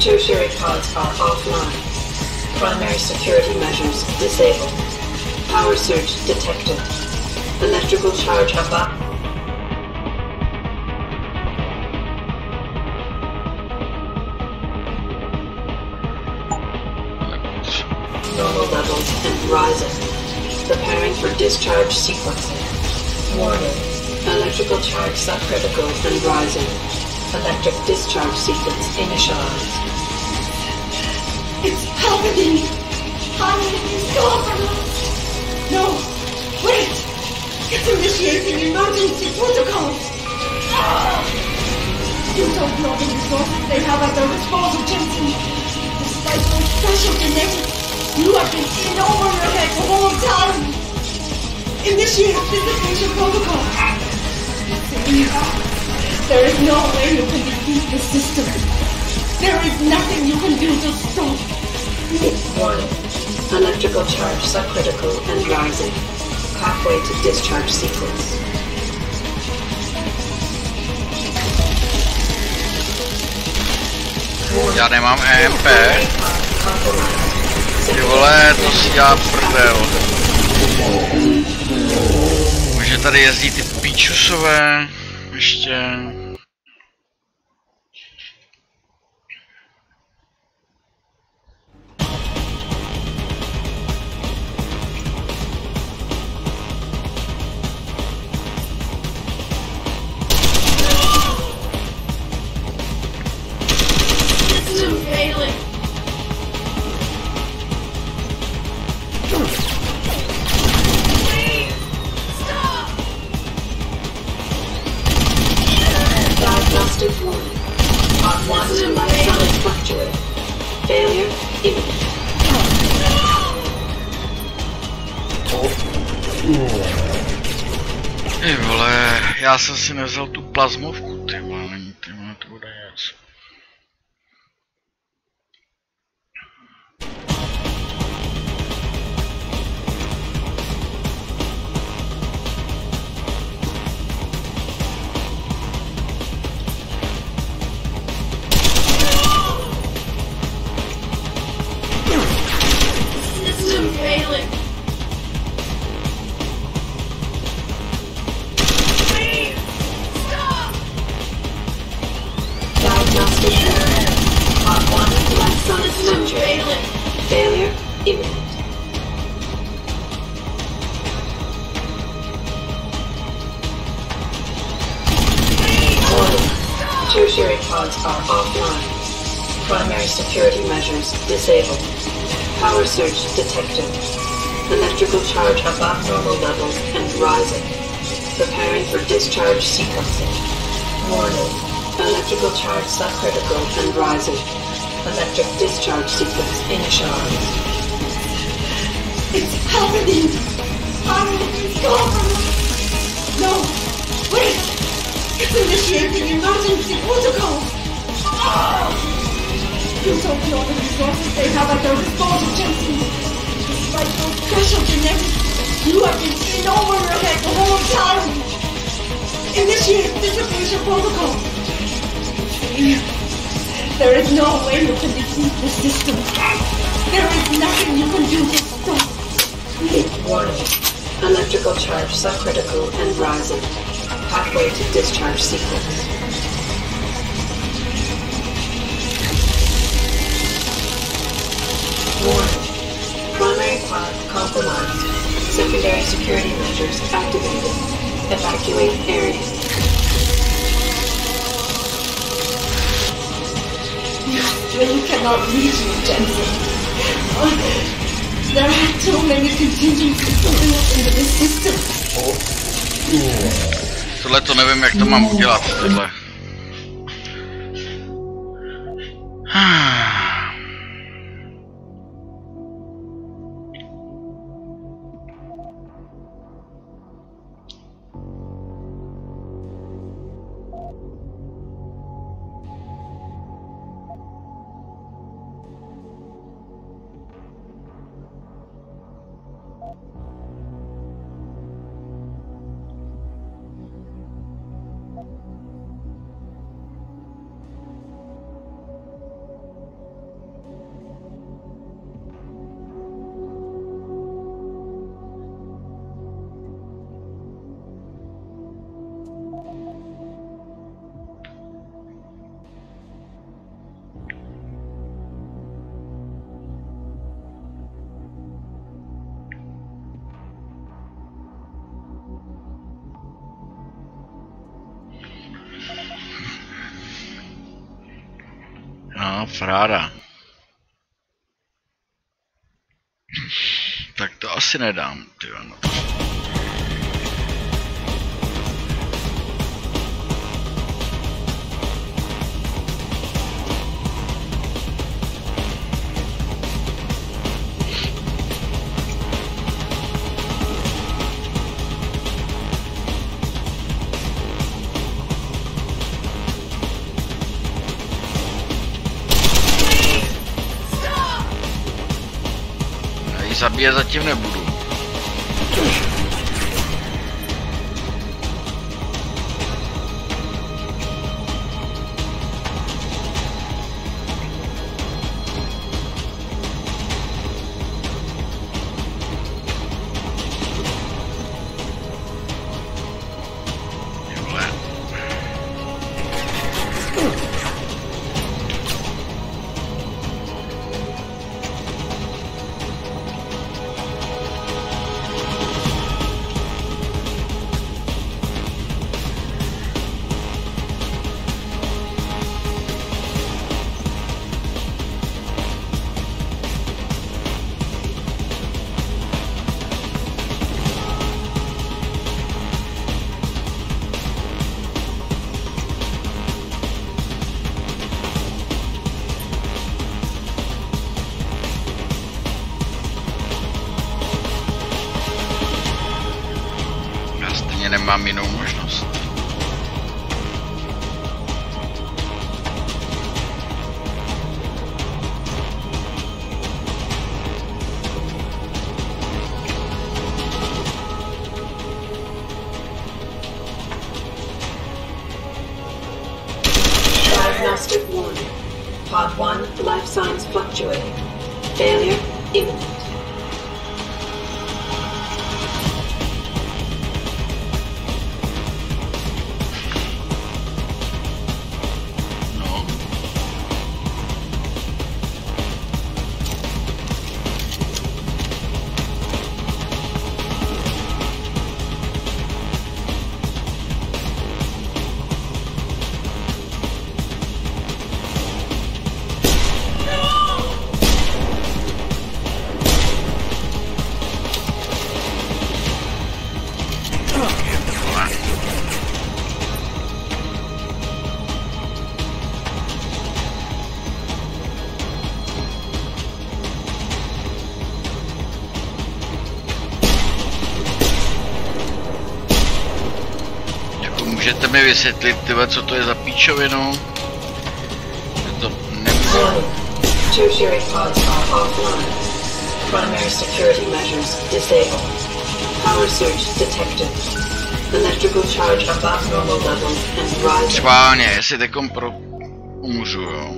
Tertiary pods are offline. Primary security measures disabled. Power surge detected. Electrical charge above. Normal levels and rising. Preparing for discharge sequencing. Warning. Electrical charge subcritical and rising. Electric discharge sequence initialized. It's happening! Honey, stop! No! Wait! It's initiating emergency protocols! You don't know the resources they have at their disposal, Jensen. Despite those special genetics, you have been in over your head the whole time! Initiate dissipation protocol! There is no way you can defeat the system. There is nothing you can do to stop. Warning. Electrical charge subcritical and rising. Halfway to discharge sequence. Já nemám EMP. Ty vole, to si dělá prdel. Může tady jezdí ty píčusové ještě. Ty vole, já jsem si nevzal tu plazmovku, ty vole, ty vole, to bude jas. Tertiary pods are offline. Primary security measures disabled. Power surge detected. Electrical charge above normal levels and rising. Preparing for discharge sequencing. Warning. Electrical charge subcritical and rising. Electric discharge sequence initialized. It's happening! Stop! No! Wait! It's initiating emergency protocols! You don't know the resources they have at their disposal, Jensen. Despite those special genetics, you have been in over your head the whole time! Initiate dissipation protocol! There is no way you can defeat the system. There is nothing you can do to stop. Warning. Electrical charge subcritical and rising. Halfway to discharge sequence. Warning. Primary pod compromised. Secondary security measures activated. Evacuate area. You cannot reach me, Jensen. There are too many contingencies building up into this system. Tohle to nevím, jak to mám udělat, tohle. No, fráda. Tak to asi nedám, tyjo, no. Zabíjet zatím nebudu. Nemám jinou možnost. Diagnostic warning. Pod 1, life signs fluctuating. Failure imminent. Můžete mi vysvětlit, tyhle, co to je za píčovinu? To nemůžu. Tertiary pods are offline. Primary security measures disabled. Power surge detected. Electrical charge above normal levels and rising. Schválně, jestli teďkom umřu, jo.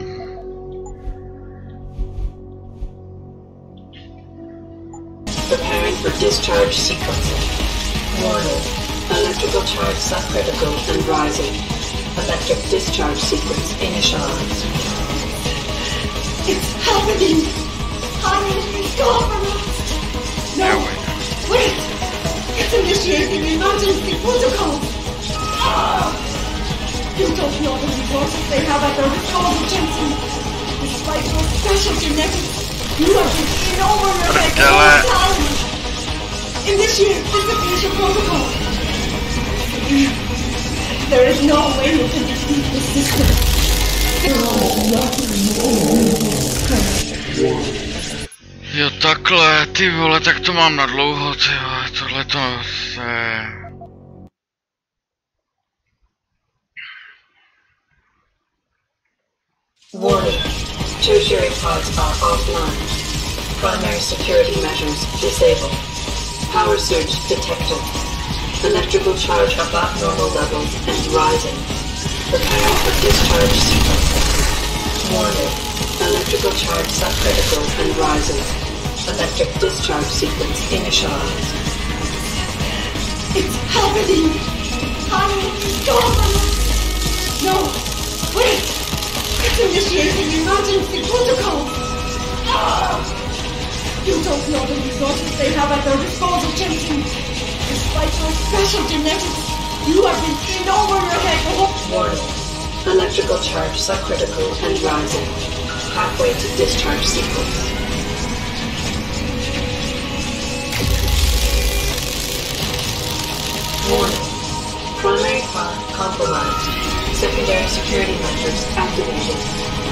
Preparing for discharge sequencing. Warning. Electrical charge subcritical and rising. Electric discharge sequence initialized. It's happening! Honey, go from us! No! Wait! It's initiating emergency protocol! You don't know the resources they have at their disposal, Jensen! Despite your special genetics, you have been in over your head the whole time! Initiate dissipation protocol! There is no way you can defeat the system. Jo, takhle, ty vole, tak to mám na dlouho, ty vole, tohleto se... Warning. Tertiary pods are offline. Primary security measures disabled. Power surge detected. Electrical charge above normal levels and rising. Preparing for discharge sequence. Warning. Electrical charge subcritical and rising. Electric discharge sequence initialized. It's happening! Honey, go from us! No! Wait! It's initiating emergency protocol! You don't know the resources they have at their disposal, Jensen! Despite your special genetics, you have been in over your head the whole... Warning. Electrical charge subcritical and rising. halfway to discharge sequence. Warning. Primary car compromised. Secondary security measures activated.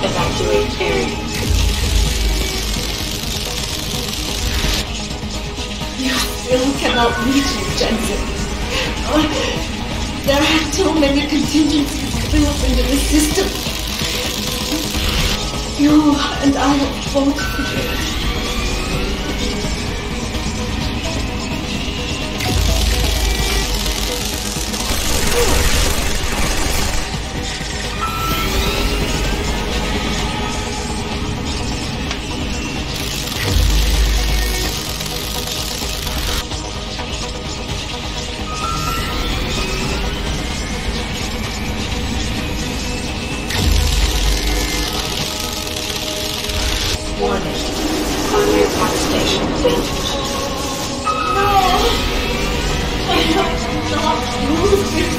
Evacuate area. You still cannot reach it, Jensen. There are too many contingencies built into the system. You and I have both failed. Warning. Primary power station damaged. No! I have not moved it.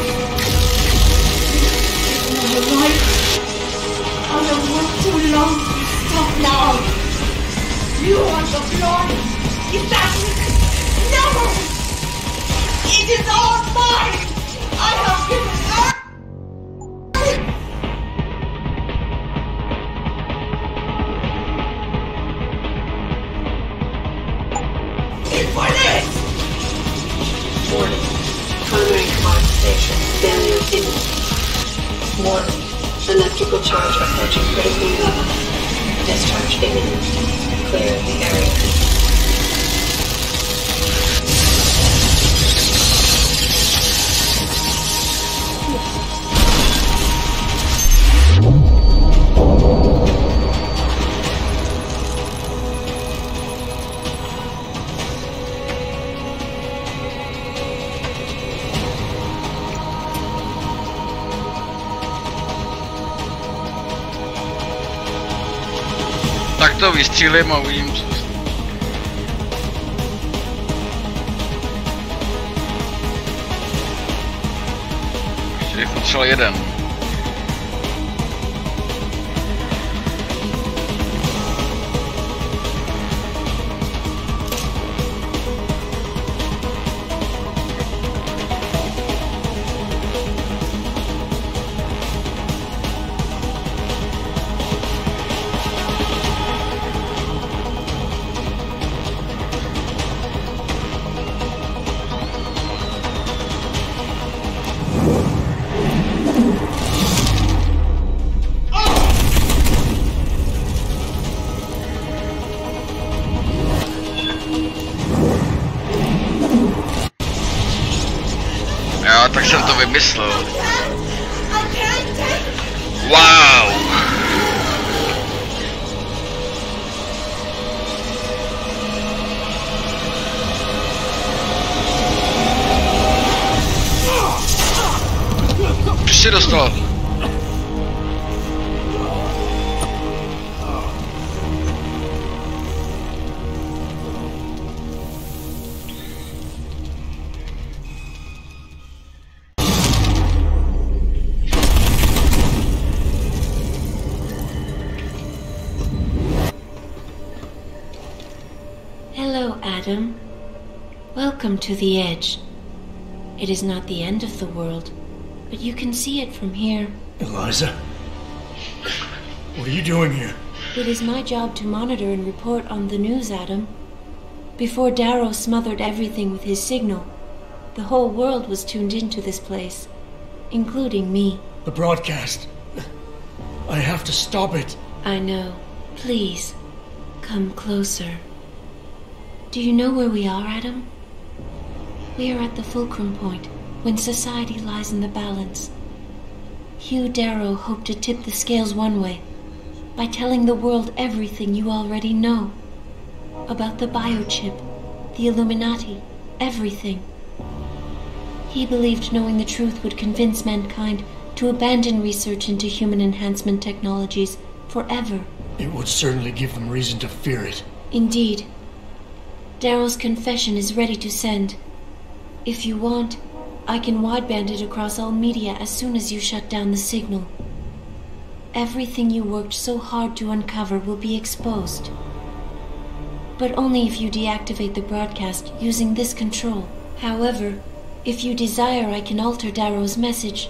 My life. I have worked too long to stop now. You want the glory. Is that it? No! It is all mine! I have given earth! Warning. Primary command station failure imminent. Warning. Electrical charge approaching critical level. Discharge imminent. Clear the area. Tak to vystřílím a uvidím, co... Ještě je potřeba jeden. Jo, tak jsem to vymyslel. Wow! Už si dostal. Hello, Adam. Welcome to the Edge. It is not the end of the world, but you can see it from here. Eliza? What are you doing here? It is my job to monitor and report on the news, Adam. Before Darrow smothered everything with his signal, the whole world was tuned into this place, including me. The broadcast. I have to stop it. I know. Please, come closer. Do you know where we are, Adam? We are at the fulcrum point, when society lies in the balance. Hugh Darrow hoped to tip the scales one way, by telling the world everything you already know. About the biochip, the Illuminati, everything. He believed knowing the truth would convince mankind to abandon research into human enhancement technologies forever. It would certainly give them reason to fear it. Indeed. Darrow's confession is ready to send. If you want, I can wideband it across all media as soon as you shut down the signal. everything you worked so hard to uncover will be exposed. But only if you deactivate the broadcast using this control. However, if you desire, I can alter Darrow's message.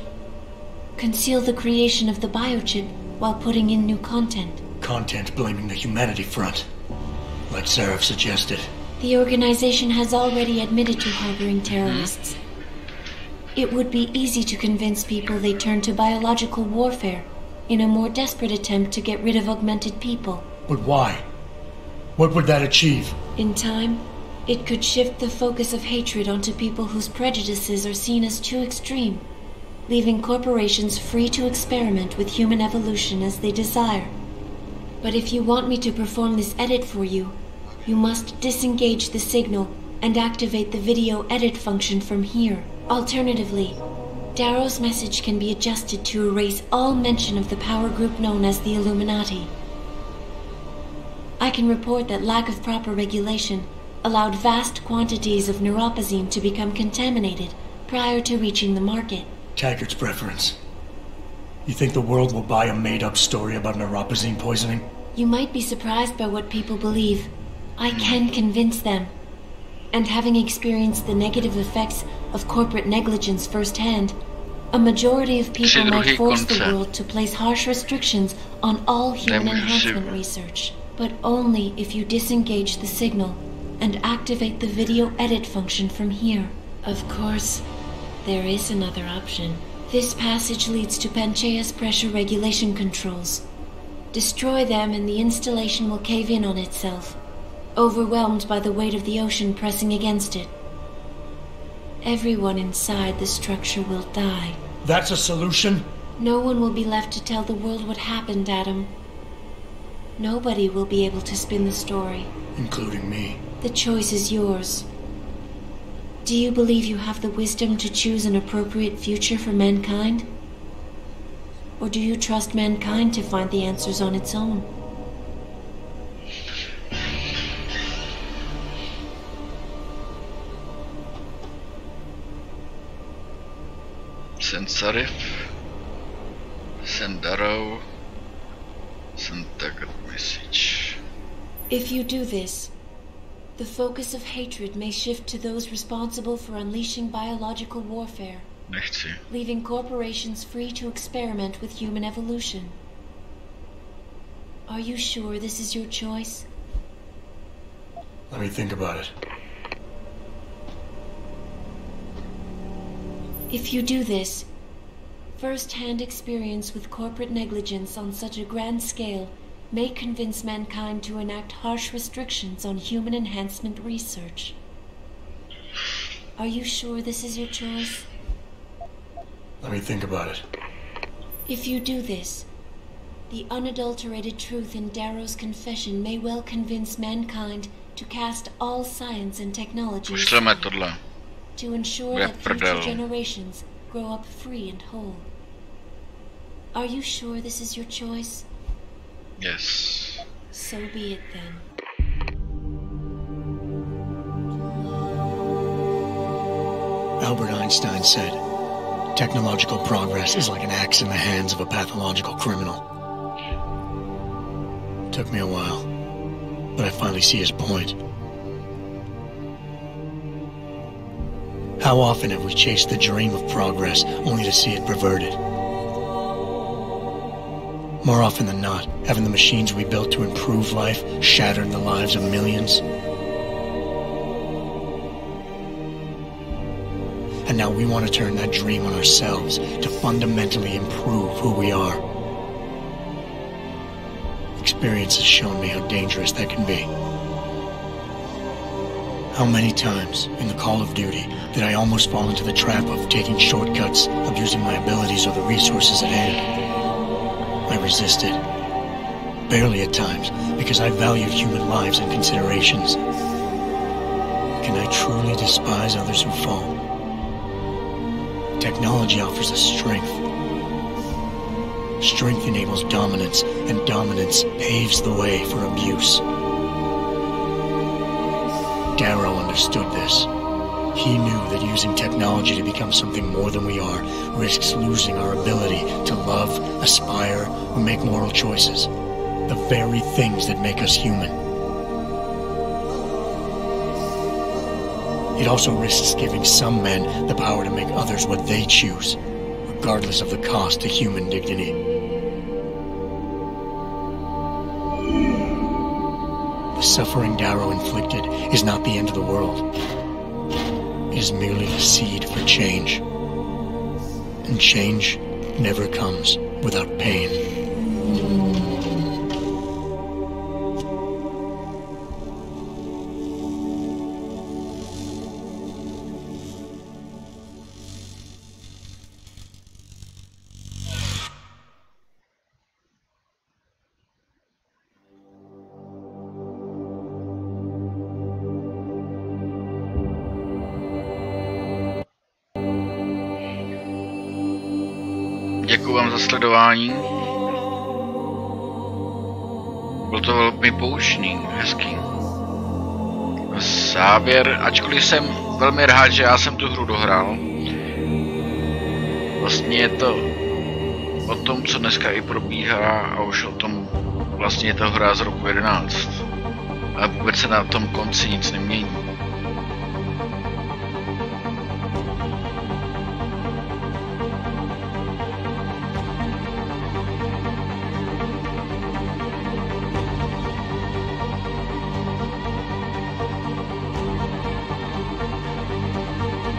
Conceal the creation of the biochip while putting in new content. Content blaming the Humanity Front, like Sarif suggested. The organization has already admitted to harboring terrorists. It would be easy to convince people they turn to biological warfare in a more desperate attempt to get rid of augmented people. But why? What would that achieve? In time, it could shift the focus of hatred onto people whose prejudices are seen as too extreme, leaving corporations free to experiment with human evolution as they desire. But if you want me to perform this edit for you, you must disengage the signal and activate the video edit function from here. Alternatively, Darrow's message can be adjusted to erase all mention of the power group known as the Illuminati. I can report that lack of proper regulation allowed vast quantities of neuropozyne to become contaminated prior to reaching the market. Taggart's preference. You think the world will buy a made-up story about neuropozyne poisoning? You might be surprised by what people believe. I can convince them. And having experienced the negative effects of corporate negligence firsthand, a majority of people might force the world to place harsh restrictions on all human enhancement research. But only if you disengage the signal and activate the video edit function from here. Of course, there is another option. This passage leads to Panchaea's pressure regulation controls. Destroy them and the installation will cave in on itself, overwhelmed by the weight of the ocean pressing against it. Everyone inside the structure will die. That's a solution? No one will be left to tell the world what happened, Adam. Nobody will be able to spin the story. Including me. The choice is yours. Do you believe you have the wisdom to choose an appropriate future for mankind? Or do you trust mankind to find the answers on its own? Send Sarif, send Darrow, send Taggart message. If you do this, the focus of hatred may shift to those responsible for unleashing biological warfare, Nechci. leaving corporations free to experiment with human evolution. Are you sure this is your choice? Let me think about it. If you do this, first-hand experience with corporate negligence on such a grand scale may convince mankind to enact harsh restrictions on human enhancement research. Are you sure this is your choice? Let me think about it. If you do this, the unadulterated truth in Darrow's confession may well convince mankind to cast all science and technology aside, to ensure that future generations grow up free and whole. Are you sure this is your choice? Yes. So be it then. Albert Einstein said, technological progress is like an axe in the hands of a pathological criminal. It took me a while, but I finally see his point. How often have we chased the dream of progress only to see it perverted? More often than not, haven't the machines we built to improve life shattered the lives of millions? And now we want to turn that dream on ourselves to fundamentally improve who we are. Experience has shown me how dangerous that can be. How many times, in the call of duty, did I almost fall into the trap of taking shortcuts, abusing my abilities or the resources at hand? I resisted. Barely at times, because I valued human lives and considerations. Can I truly despise others who fall? Technology offers us strength. Strength enables dominance, and dominance paves the way for abuse. Darrow understood this. He knew that using technology to become something more than we are risks losing our ability to love, aspire, or make moral choices. The very things that make us human. It also risks giving some men the power to make others what they choose, regardless of the cost to human dignity. The suffering Darrow inflicted is not the end of the world. It is merely the seed for change. And change never comes without pain. Děkuji vám za sledování. Bylo to velmi poučný, hezký. Závěr, ačkoliv jsem velmi rád, že já jsem tu hru dohrál. Vlastně je to o tom, co dneska i probíhá a už o tom vlastně je to hra z roku 11. Ale vůbec se na tom konci nic nemění.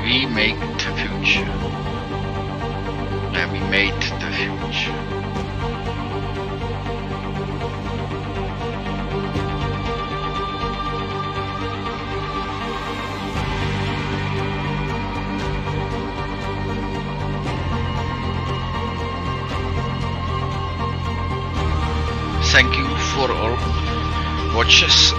We make the future. Yeah, we made the future. Thank you for all watches.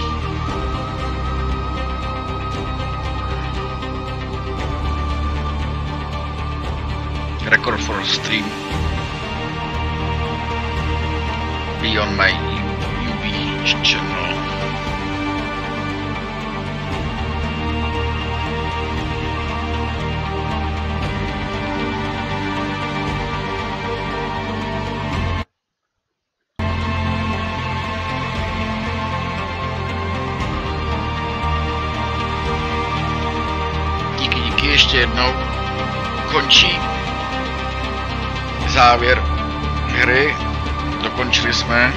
Record for stream be on my UB channel. Díky ještě jednou. Končí závěr hry, dokončili jsme.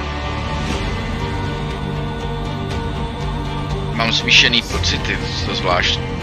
Mám smíšený pocity, to zvláštní.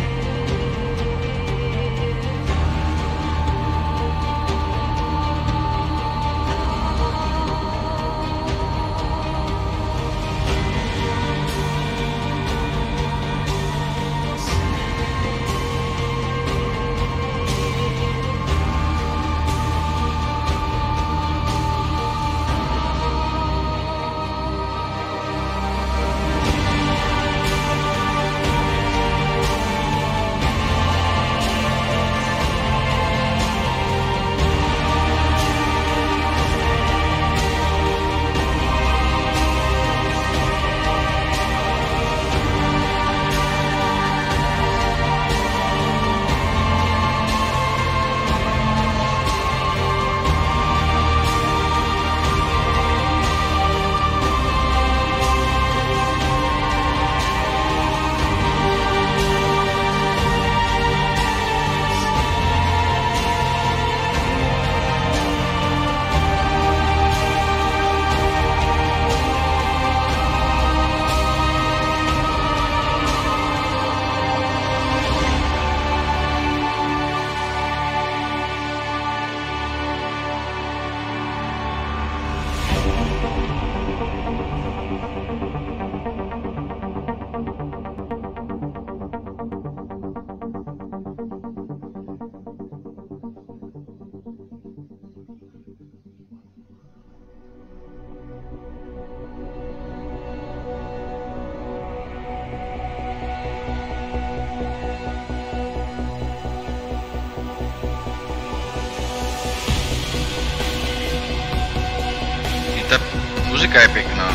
Muzika je pěkná.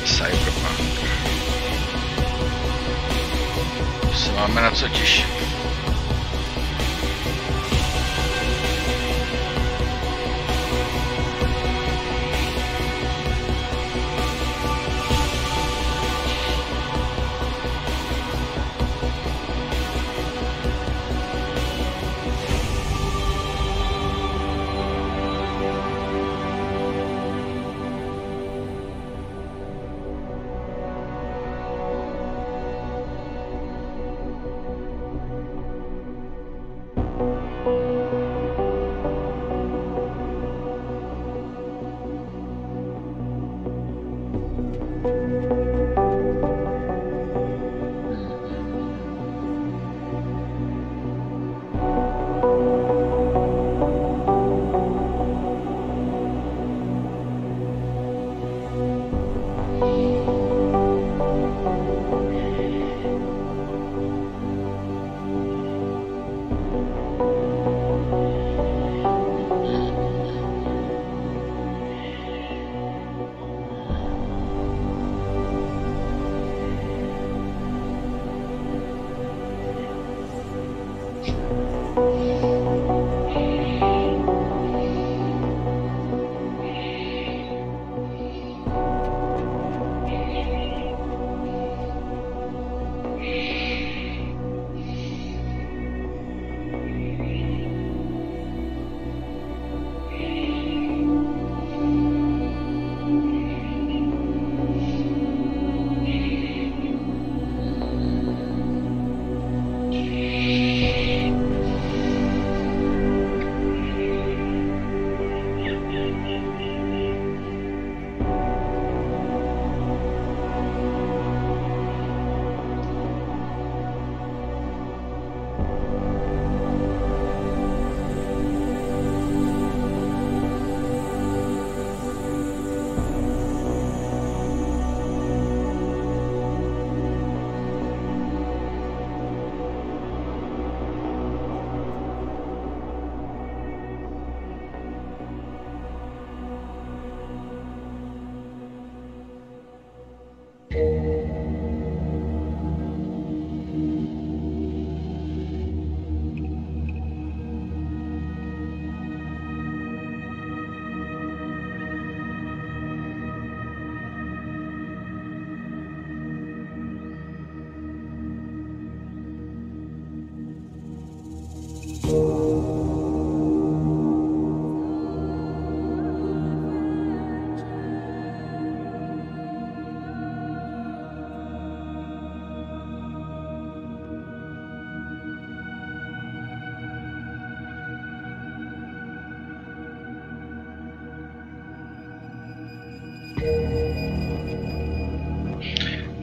Cyberpunk. Se máme na co těšit.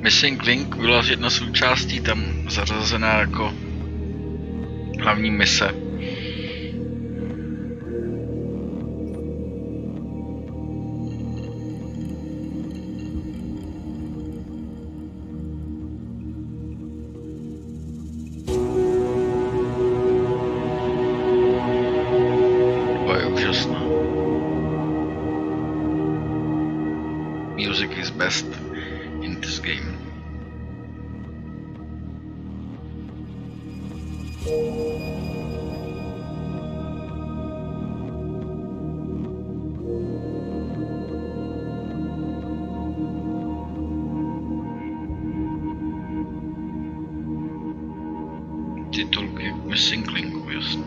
Missing Link byla jedna z součástí tam zařazená jako hlavní mise. To je úžasná. Music is best in this game. Titulky Missing Linku, jasně.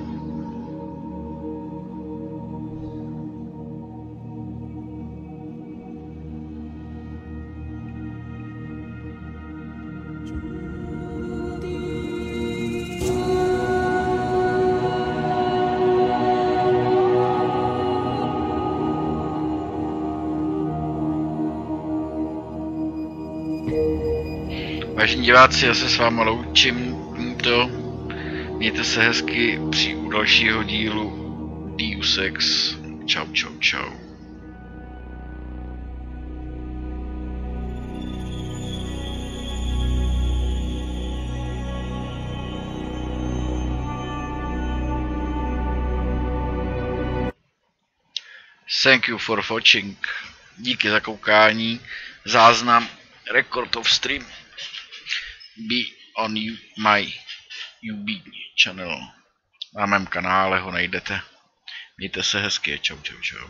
Vážení diváci, já se s vámi loučím tímto. Mějte se hezky u dalšího dílu Deus Ex. Čau, čau, čau. Thank you for watching. Díky za koukání. Záznam Record of Stream. Be on my UB channel. Na mém kanále ho najdete. Mějte se hezky, čau, čau, čau.